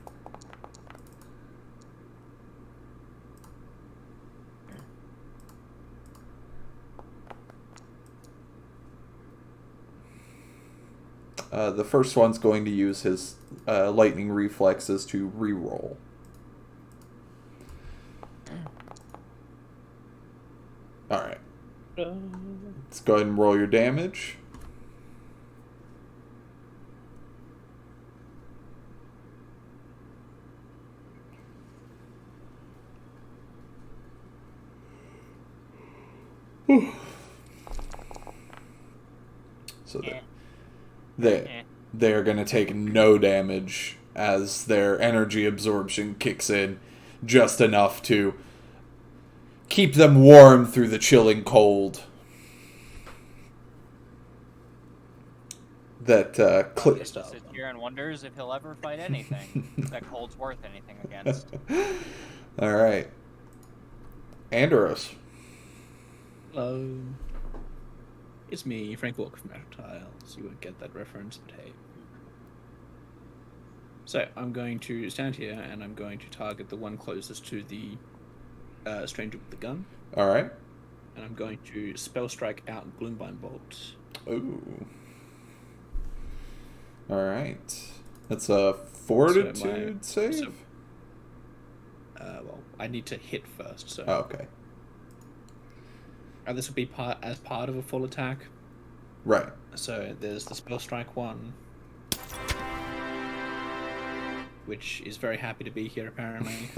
The first one's going to use his lightning reflexes to re-roll. Alright. Let's go ahead and roll your damage. So they're going to take no damage as their energy absorption kicks in just enough to keep them warm through the chilling cold. That He sits here and wonders if he'll ever fight anything that cold's worth anything against. All right, Andros. It's me, Frank Walker from Metal Tiles. You won't get that reference, but hey. So, I'm going to stand here and I'm going to target the one closest to the stranger with the gun. All right. And I'm going to spell strike out Gloombind Bolt. Ooh. All right. That's a fortitude save? Well, I need to hit first, so... Oh, okay. And this will be part of a full attack. Right. So there's the spell strike one, which is very happy to be here apparently.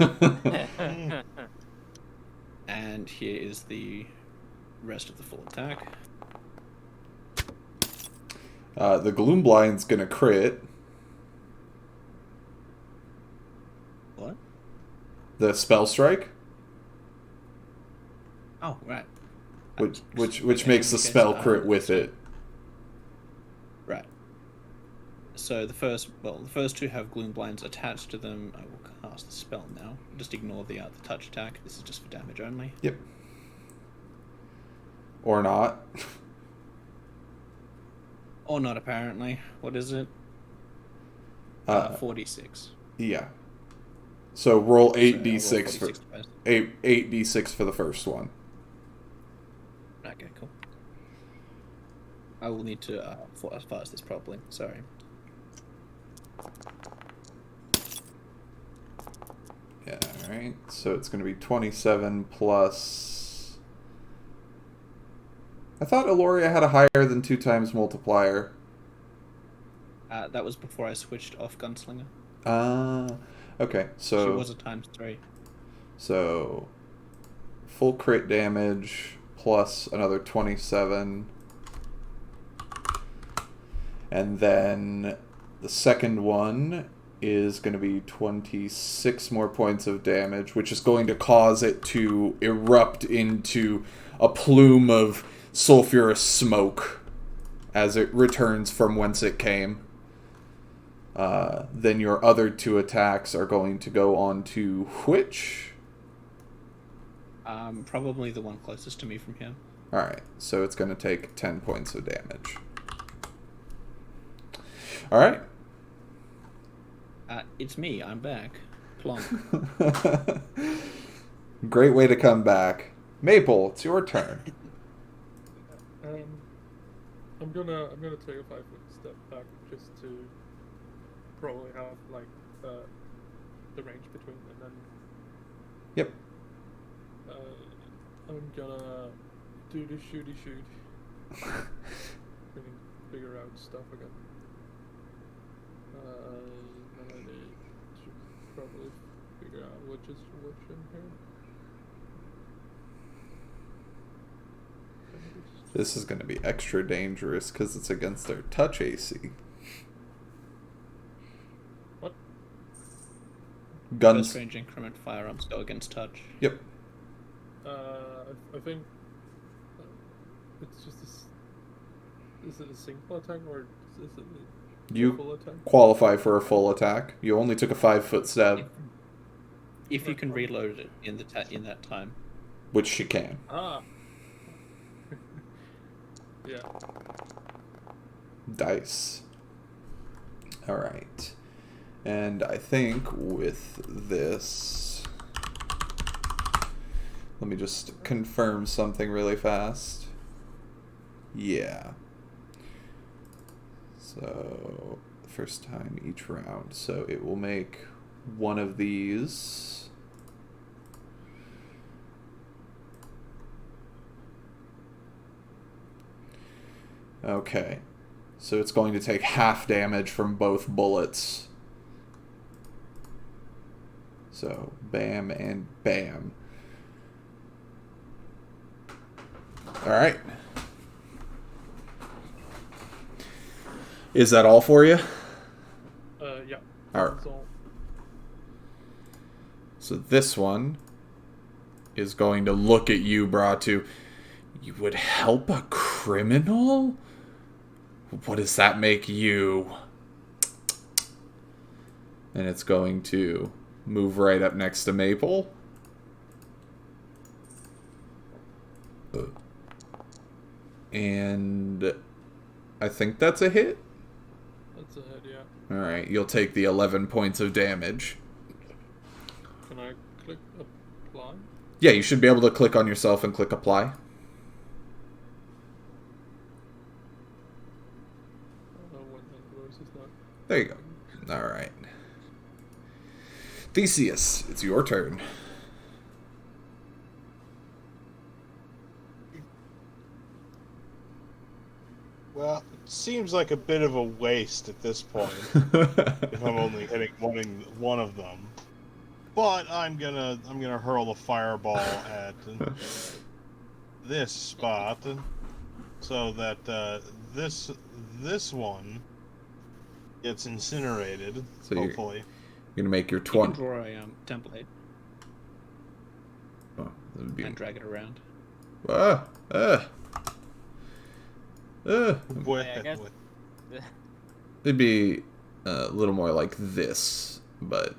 And here is the rest of the full attack. The Gloom Blind's gonna crit. What? The spell strike, Oh, right. which Okay, makes the okay, spell so, crit with it. Right. So the first two have gloom blinds attached to them. I will cast the spell now. Just ignore the touch attack. This is just for damage only. Yep. Or not. Or not apparently. What is it? 46. Yeah. So roll So 8d6 for 46 first. 8d6 for the first one. Okay, cool. I will need to fast this properly. Sorry. Yeah, alright. So it's going to be 27 plus... I thought Eloria had a higher than 2 times multiplier. That was before I switched off Gunslinger. Okay, so... She was a ×3. So... Full crit damage plus another 27. And then the second one is going to be 26 more points of damage, which is going to cause it to erupt into a plume of sulfurous smoke as it returns from whence it came. Then your other 2 attacks are going to go on to which? Probably the one closest to me from here. Alright, so it's going to take 10 points of damage. Alright. It's me. I'm back. Plonk. Great way to come back. Maple, it's your turn. I'm gonna take a 5-foot step back just to probably have like the range between them. And Yep. I'm gonna do the shooty shoot. Can figure out stuff again. And I should probably figure out which is which in here. This is going to be extra dangerous because it's against their touch AC. What? Guns. Close range increment firearms go against touch. Yep. I think it's just is it a single attack or is it a You full attack? qualify for a full attack. You only took a 5-foot stab, If you can reload it in in that time. which you can. Ah. Yeah. Dice. Alright. And I think with this... Let me just confirm something really fast. Yeah. So, first time each round. So it will make one of these. Okay. So it's going to take half damage from both bullets. So, bam and bam. Alright. Is that all for you? Yeah. Alright. That's all. So this one is going to look at you, Bratu. You would help a criminal? What does that make you? And it's going to move right up next to Maple. And I think that's a hit. That's a hit, yeah. Alright, you'll take the 11 points of damage. Can I click apply? Yeah, you should be able to click on yourself and click apply. When invoice is not. There you go. Alright. Theseus, it's your turn. Well, it seems like a bit of a waste at this point if I'm only hitting one of them. But I'm gonna hurl the fireball at this spot so that this one gets incinerated. So you're hopefully. gonna make your You can 20. draw a template Oh, that would be... and drag it around. Boy, I guess- boy. It'd be a little more like this, but...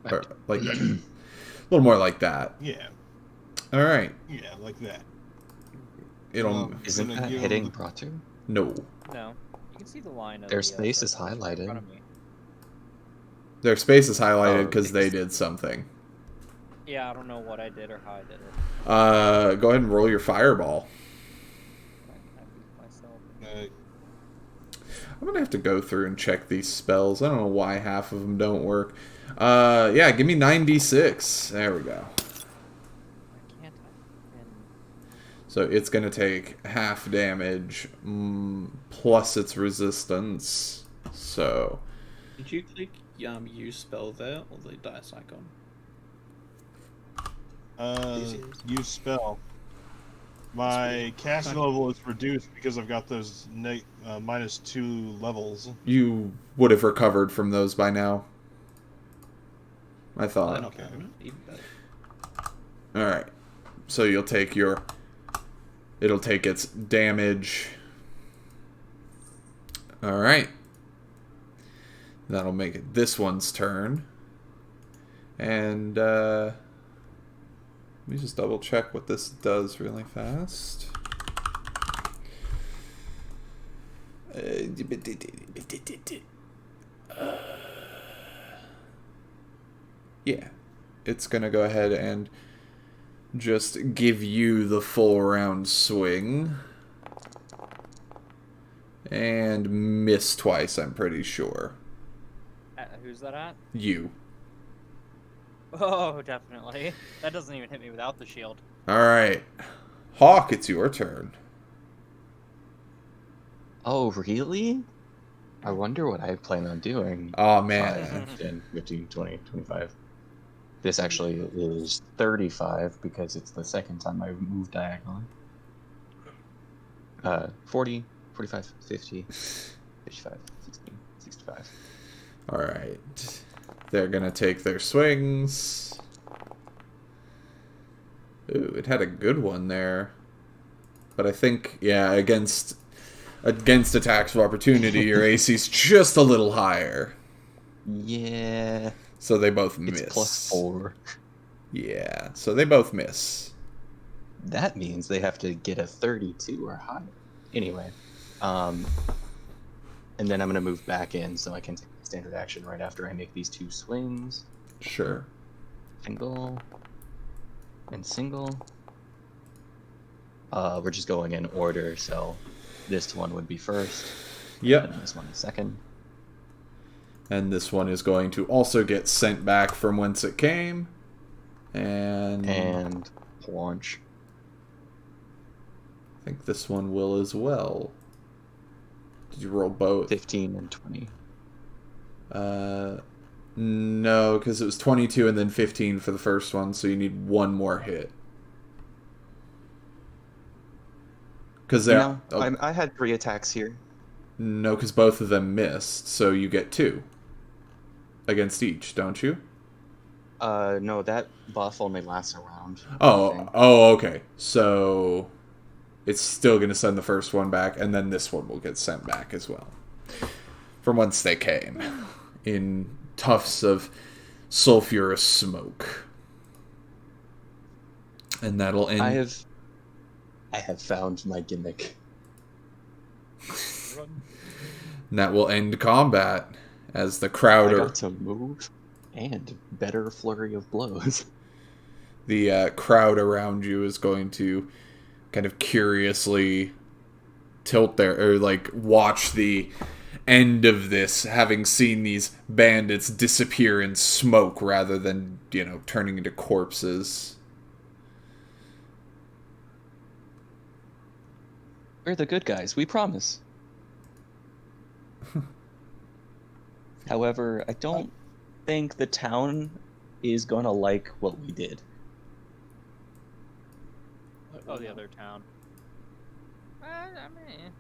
Or like that. A little more like that. Yeah, Alright. yeah, like that. It'll... Isn't Gonna that give hitting the- Bratu? No. No, you can see the line of Their the, space is circle in front highlighted. of me. Their space is highlighted Oh, because they because- did something. Yeah, I don't know what I did or how I did it. Go ahead and roll your fireball. I beat myself. I'm gonna have to go through and check these spells. I don't know why half of them don't work. Yeah, give me 9d6. There we go. Why can't I? And So it's gonna take half damage plus its resistance. So Did you click use spell there or the dice icon? Use spell. My casting level is reduced because I've got those -2 levels. you would have recovered from those by now. I They're thought. not okay. permanent, even better. Alright. So you'll take your... It'll take its damage. Alright. That'll make it this one's turn. And, let me just double check what this does really fast. Yeah. It's gonna go ahead and just give you the full round swing. And miss twice, I'm pretty sure. who's Who's that at? You. Oh, definitely. That doesn't even hit me without the shield. Alright. Hawk, it's your turn. Oh, really? I wonder what I plan on doing. Oh, man. 5, 10, 15, 20, 25. This actually is 35 because it's the second time I've moved diagonally. 40, 45, 50, 55, 60, 65. Alright. They're gonna take their swings. Ooh, it had a good one there. But I think, yeah, against attacks of opportunity, your AC's just a little higher. Yeah. So they both miss. It's +4. Yeah, so they both miss. That means they have to get a 32 or higher. Anyway, and then I'm gonna move back in so I can take the standard action right after I make these 2 swings. Sure. Single and single. We're just going in order, so this one would be first. Yep. And this one is second. And this one is going to also get sent back from whence it came. And launch. I think this one will as well. Did you roll both? 15 and 20. No, because it was 22 and then 15 for the first one, so you need one more hit. Because No, I had 3 attacks here. No, because both of them missed, so you get 2 against each, don't you? No, that buff only lasts a round. Oh, okay. So it's still going to send the first one back, and then this one will get sent back as well. From whence they came, in tufts of sulfurous smoke. And that'll end... I have found my gimmick. And that will end combat, as the crowd I got to move, and better flurry of blows. The crowd around you is going to kind of curiously tilt their, or like watch the end of this, having seen these bandits disappear in smoke rather than, turning into corpses. We're the good guys, we promise. However, I don't think the town is gonna like what we did. Oh, the other town. I mean...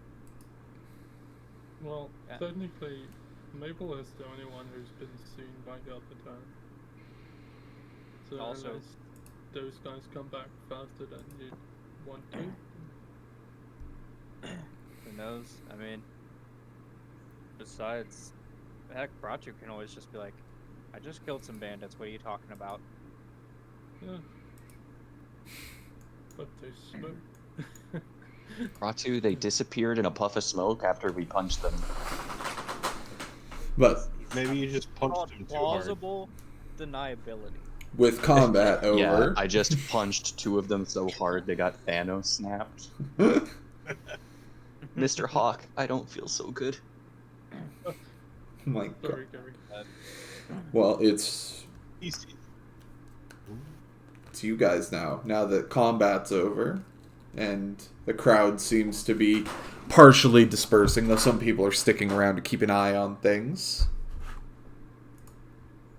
Well, Yeah. technically, Maple is the only one who's been seen by the other town. So Also- unless those guys come back faster than you want to. Who knows? I mean, besides, heck, Bratu can always just be like, I just killed some bandits, what are you talking about? Yeah. But they smoke. Ratu, they disappeared in a puff of smoke after we punched them. But Maybe you just Called punched him too hard. plausible deniability. with combat over... Yeah, I just punched 2 of them so hard they got Thanos snapped. Mr. Hawk, I don't feel so good. My God. Sorry, Gary. Well, it's Easy. you guys now. Now that combat's over, and the crowd seems to be partially dispersing, though some people are sticking around to keep an eye on things.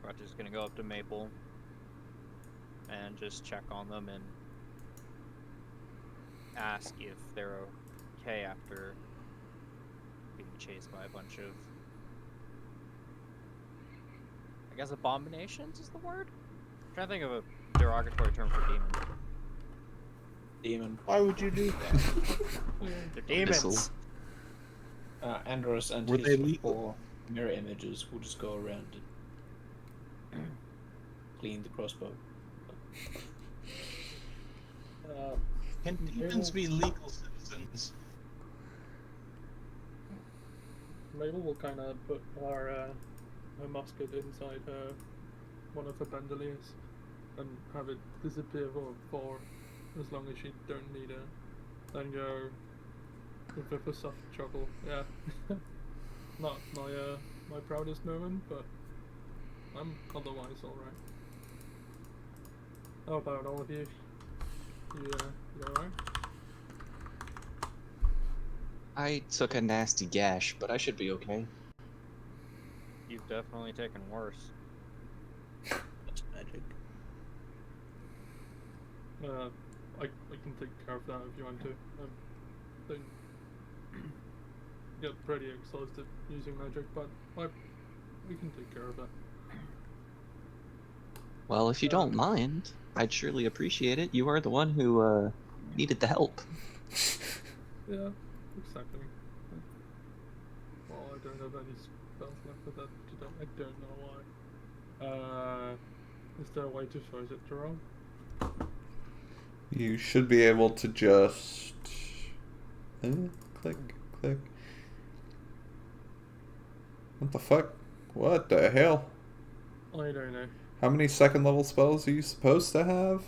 Bratu's gonna go up to Maple and just check on them and ask if they're okay after being chased by a bunch of, I guess, abominations is the word? I'm trying to think of a derogatory term for demon. Demon. Why would you do that? They're demons! Missile. Andros and Were his they legal? 4 mirror images will just go around and clean the crossbow. Can demons be legal citizens? Mabel will kind of put her musket inside one of her bandoliers and have it disappear for as long as she don't need it. Then go with a soft chuckle. Yeah, not my proudest moment, but I'm otherwise alright. How about all of you? You alright? I took a nasty gash, but I should be okay. You've definitely taken worse. That's magic. I can take care of that if you want to. They get pretty exhausted using magic, but we can take care of that. Well, if you don't mind, I'd surely appreciate it. You are the one who needed the help. Yeah, exactly. Well, I don't have any spells left for that today. I don't know why. Is there a way to force it to roll? You should be able to just click. What the fuck? What the hell? I don't know. How many second level spells are you supposed to have?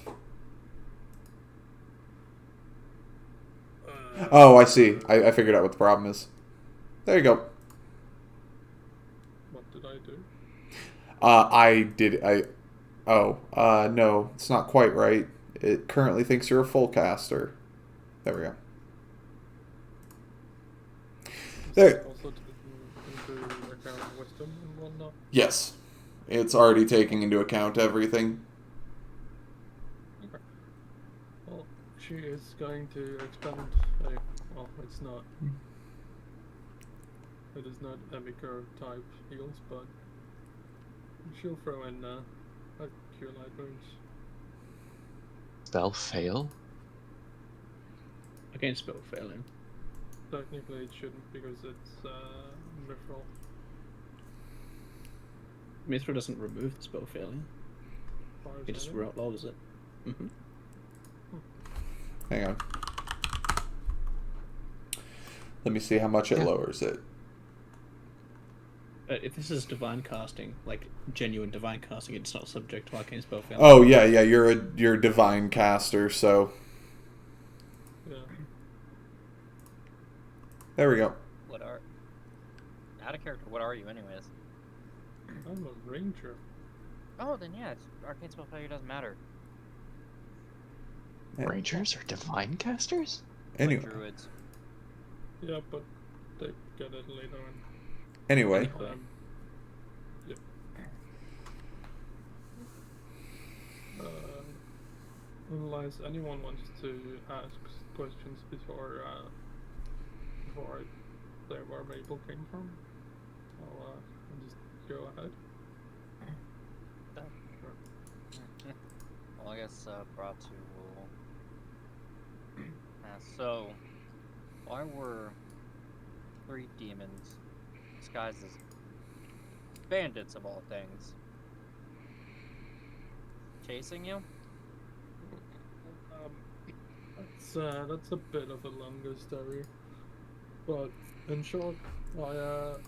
Oh, I see. I figured out what the problem is. There you go. What did I do? No, it's not quite right. It currently thinks you're a full caster. There we go. There. Also into account wisdom and whatnot. Yes. It's already taking into account everything. Okay. Well, she is going to expend well, it's not. It is not Emika type heals, but she'll throw in a cure light wounds. Spell fail? Against spell failing. Technically, it shouldn't because it's mithril. Mithril doesn't remove the spell failing. As far as It I just know. lowers it. Hang on. Let me see how much it lowers it. If this is divine casting, like genuine divine casting, it's not subject to arcane spell failing. Oh yeah, you're a divine caster, so Yeah. there we go. What are... Out of character, what are you anyways? I'm a ranger. Oh, then yeah, it's arcane spell failure doesn't matter. Rangers are divine casters? Anyway, Like druids. Yeah, but they get it later on. anyway, Yep. Unless anyone wants to ask questions before I say where Mabel came from, I'll just go ahead. Well, I guess Bratu will ask. So, why were 3 demons disguised as bandits of all things chasing you? That's a bit of a longer story, but in short, that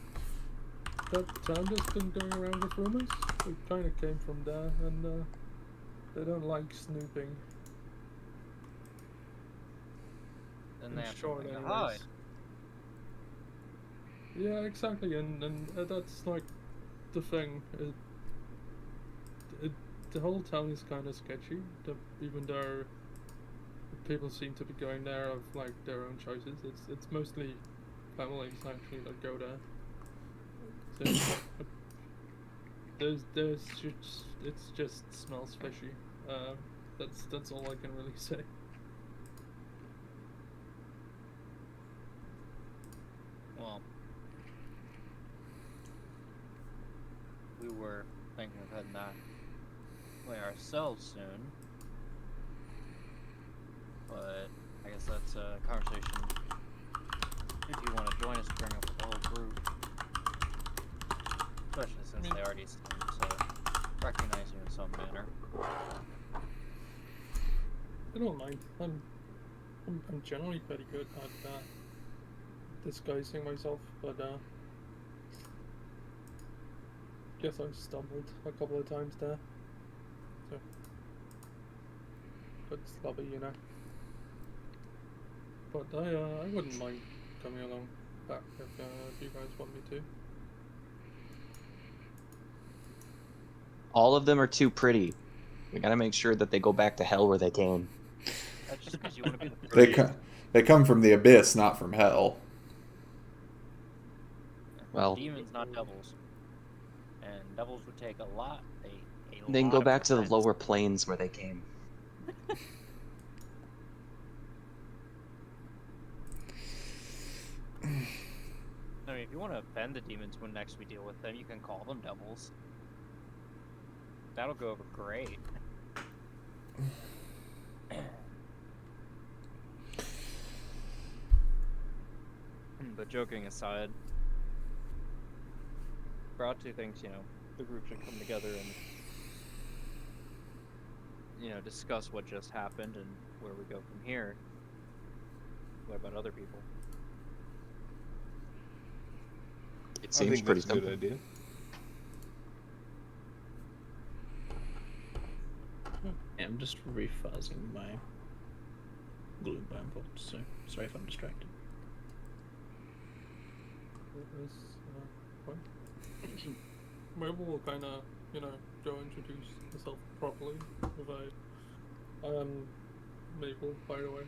town has been going around with rumors. We kind of came from there, and they don't like snooping. Then they have Sure, something to anyways. hide. Yeah, exactly, and that's like the thing. The whole town is kind of sketchy. Even though people seem to be going there of like their own choices, it's mostly families actually that go there. So it just smells fishy. That's all I can really say. Well, we were thinking of heading that way ourselves soon, but I guess that's a conversation if you want to join us to bring up the whole group, especially since they already seem to recognize you in some manner. I don't mind. I'm generally pretty good at disguising myself, but guess I stumbled a couple of times there. So, but sloppy, you know. But I wouldn't mind coming along back if you guys want me to. All of them are too pretty. We gotta make sure that they go back to hell where they came. That's just because you want to be the They prettiest. they come from the abyss, not from hell. Well, Demons, not devils. And devils would take a lot. A they can lot go of back to the defense. lower planes where they came. I mean, if you want to offend the demons when next we deal with them, you can call them devils. That'll go over great. But joking aside, Gratu thinks, the group should come together and, discuss what just happened and where we go from here. What about other people? It I seems think pretty that's a good simple. idea. I'm just refuzzing my Gloombound bolt, so sorry if I'm distracted. Maybe we'll kind of, go introduce myself properly. If Mabel, by the way.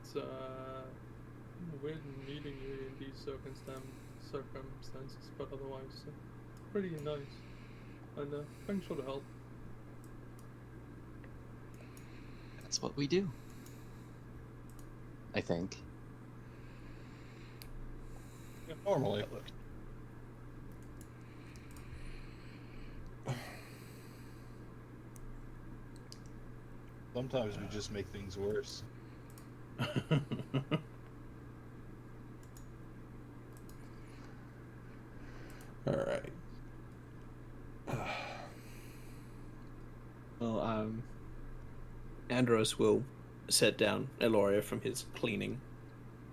It's weird meeting you in these circumstances, but otherwise, pretty nice. And thanks for the help. That's what we do. I think. Yeah, normally. Sometimes we just make things worse. All right. Well, Andros will set down Eloria from his cleaning,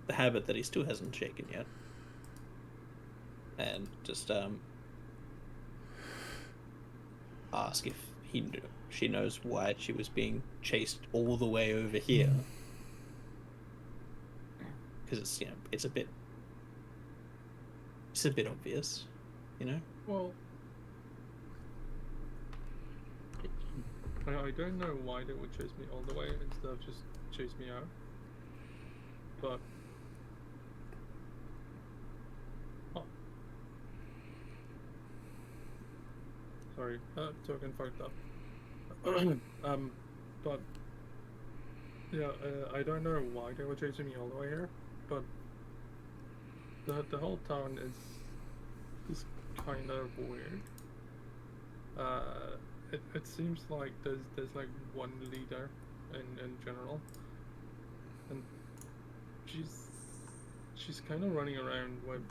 the habit that he still hasn't shaken yet, and just ask if she knows why she was being chased all the way over here, because it's a bit obvious, Well, I don't know why they would chase me all the way instead of just chase me out. But sorry, token fucked up. But yeah, I don't know why they were chasing me all the way here, but the whole town is kind of weird. It seems like there's like one leader in general, and she's kind of running around with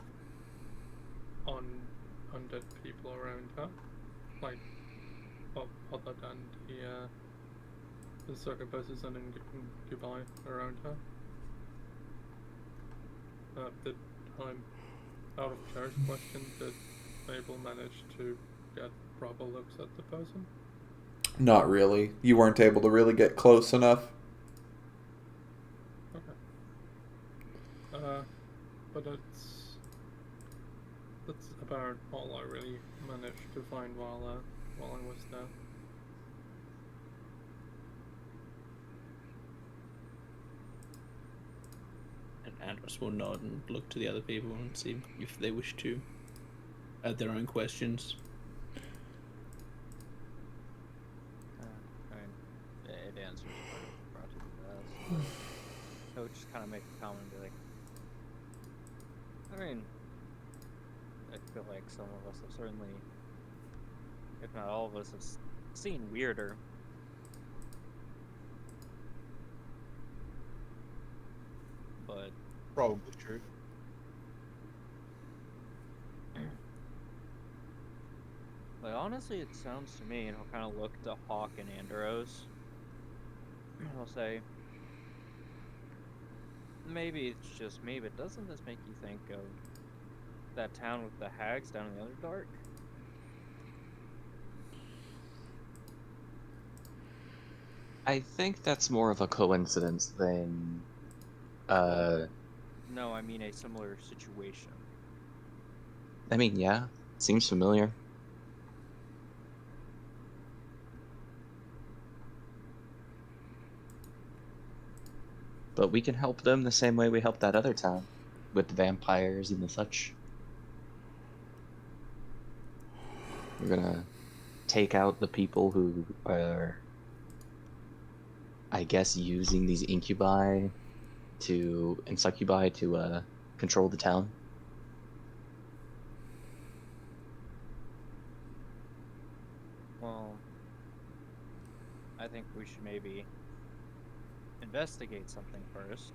undead people around her, like other than the succubus's and goodbye around her. Did I'm out of character question, did Mabel manage to get proper looks at the person? Not really. You weren't able to really get close enough. Okay. But that's about all I really managed to find while I was there. And Andros will nod and look to the other people and see if they wish to add their own questions. It answers part of the best. I would just kind of make a comment and be like, I feel like some of us have certainly, if not all of us, have seen weirder. But Probably true. like honestly, it sounds to me, and he'll kind of look to Hawk and Andros. He'll say, maybe it's just me, but doesn't this make you think of that town with the hags down in the Underdark? I think that's more of a coincidence than. No, I mean a similar situation. I mean, yeah, seems familiar. but we can help them the same way we helped that other town with the vampires and the such. We're gonna take out the people who are, I guess, using these incubi and succubi to control the town. Well, I think we should maybe investigate something first.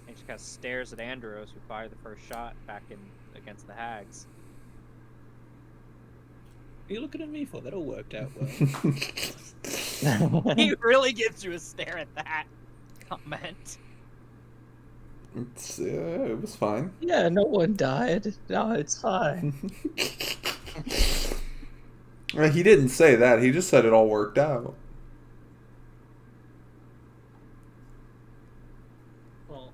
And just kind of stares at Andros, who fired the first shot back in against the hags. What are you looking at me for? That all worked out well. He really gives you a stare at that comment. It was fine. Yeah, no one died. No, it's fine. He didn't say that. He just said it all worked out. Well,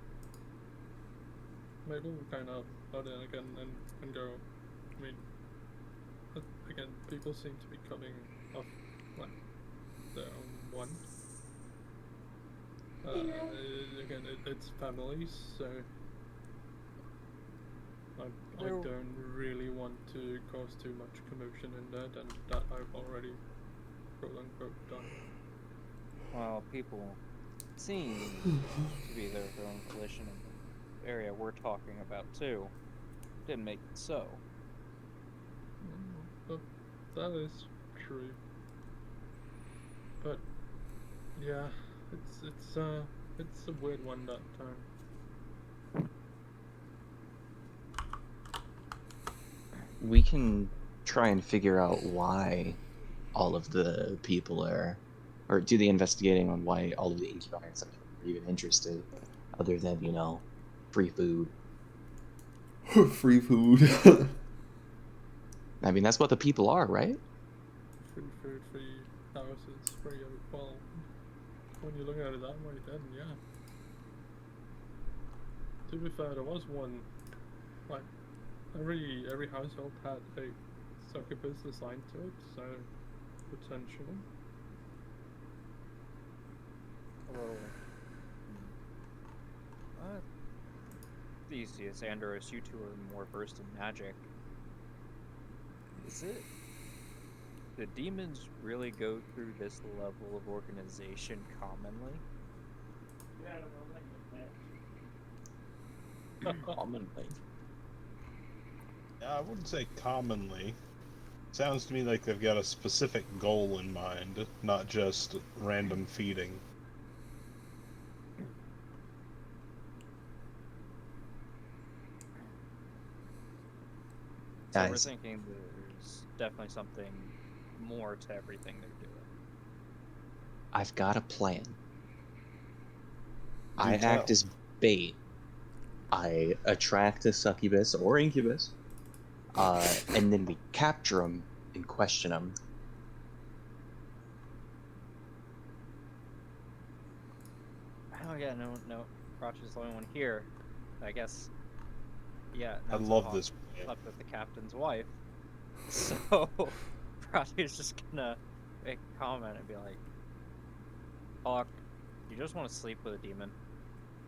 maybe we kind of put in again and go. I mean, again, people seem to be coming off like their own want. Again, it's families, so I don't really want to cause too much commotion in that, and that I've already quote-unquote done. Well, people seem to be their own volition in the area we're talking about too. Didn't make it so. But that is true. But yeah, it's a weird one that time. We can try and figure out why all of the people or do the investigating on why all of the incubi and stuff are even interested, other than, free food. Free food. I mean, that's what the people are, right? Free food, free houses, free well, when you look at it that way, then yeah. To be fair, there was one, like, every household had a succubus assigned to it, so potentially. A little. Theseus, Andros, you two are more versed in magic. Is it? Do demons really go through this level of organization commonly? Commonly. Yeah, I wouldn't say commonly. Sounds to me like they've got a specific goal in mind, not just random feeding. So we're Guys. thinking there's definitely something more to everything they're doing. I've got a plan. Do I tell. act as bait. I attract a succubus or incubus, and then we capture them and question them. Oh yeah, no, Crotch is the only one here. I guess. Yeah. I Nancy love Hawk this. slept with the captain's wife, so Crotch is just gonna make a comment and be like, "Hawk, you just want to sleep with a demon."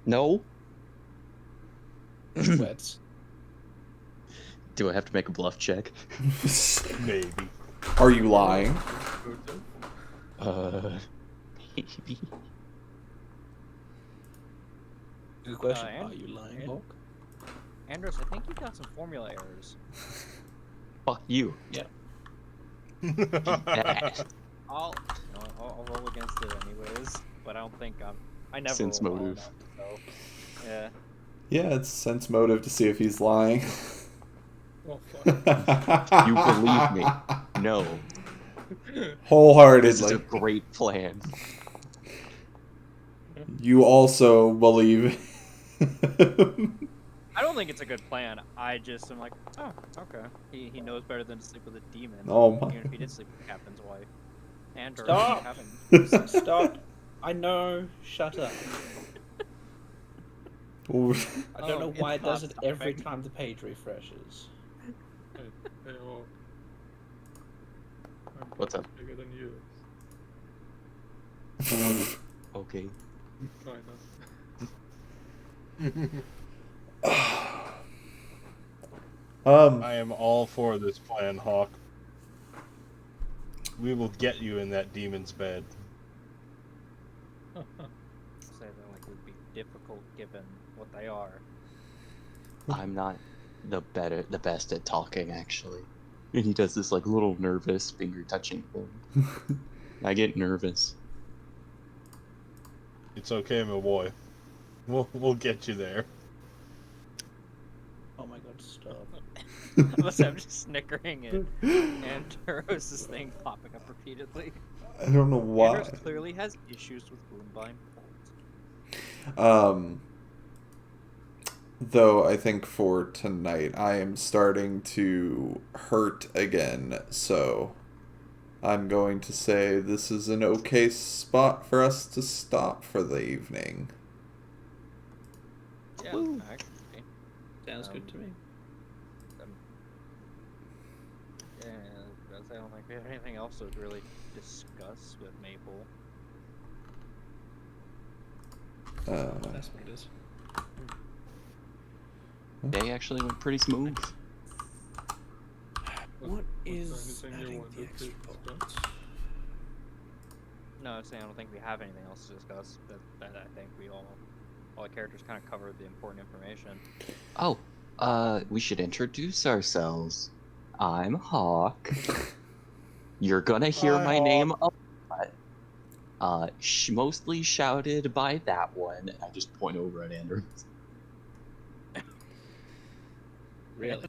No? Sweats. Do I have to make a bluff check? Maybe. Are you lying? Maybe. Good question. And- Are you lying, and- Hawk? Andros, I think you got some formula errors. Fuck you. That. I'll roll against it anyways, but I don't think I never Sense roll well motive. enough, so yeah. Yeah, it's sense motive to see if he's lying. Oh fuck. You believe me. No. Wholeheartedly. This is a great plan. You also believe. I don't think it's a good plan. I just am like, oh, okay. He knows better than to sleep with a demon. Oh my. Even if he did sleep with the captain's wife. And her Stop! having. Stop. I know. Shut up. I don't Oh, know it's why it does not it every stopping. time the page refreshes. Hey, oh. I'm What's up? bigger than you. Okay. Kinda. I am all for this plan, Hawk. We will get you in that demon's bed. Say that like it would be difficult given what they are. I'm not the best at talking, actually. And he does this like little nervous finger touching thing. I get nervous. It's okay, my boy. We'll get you there. Oh my god, stop. Unless I'm just snickering it. And Turos' thing popping up repeatedly. I don't know why. Andros clearly has issues with Woundbine Bolt. Though I think for tonight I am starting to hurt again, so I'm going to say this is an okay spot for us to stop for the evening. Yeah, Woo. actually. Sounds good to me. Yeah, I don't think we have anything else to really discuss with Maple. That's what it is. Day actually went pretty smooth. What is anything you adding wanted the to extra discuss? points? No, I'm saying I don't think we have anything else to discuss. That I think we all the characters kind of covered the important information. Oh, we should introduce ourselves. I'm Hawk. You're gonna hear Hi, my Hawk. name a lot. Mostly shouted by that one. I just point over at Andrew. Really?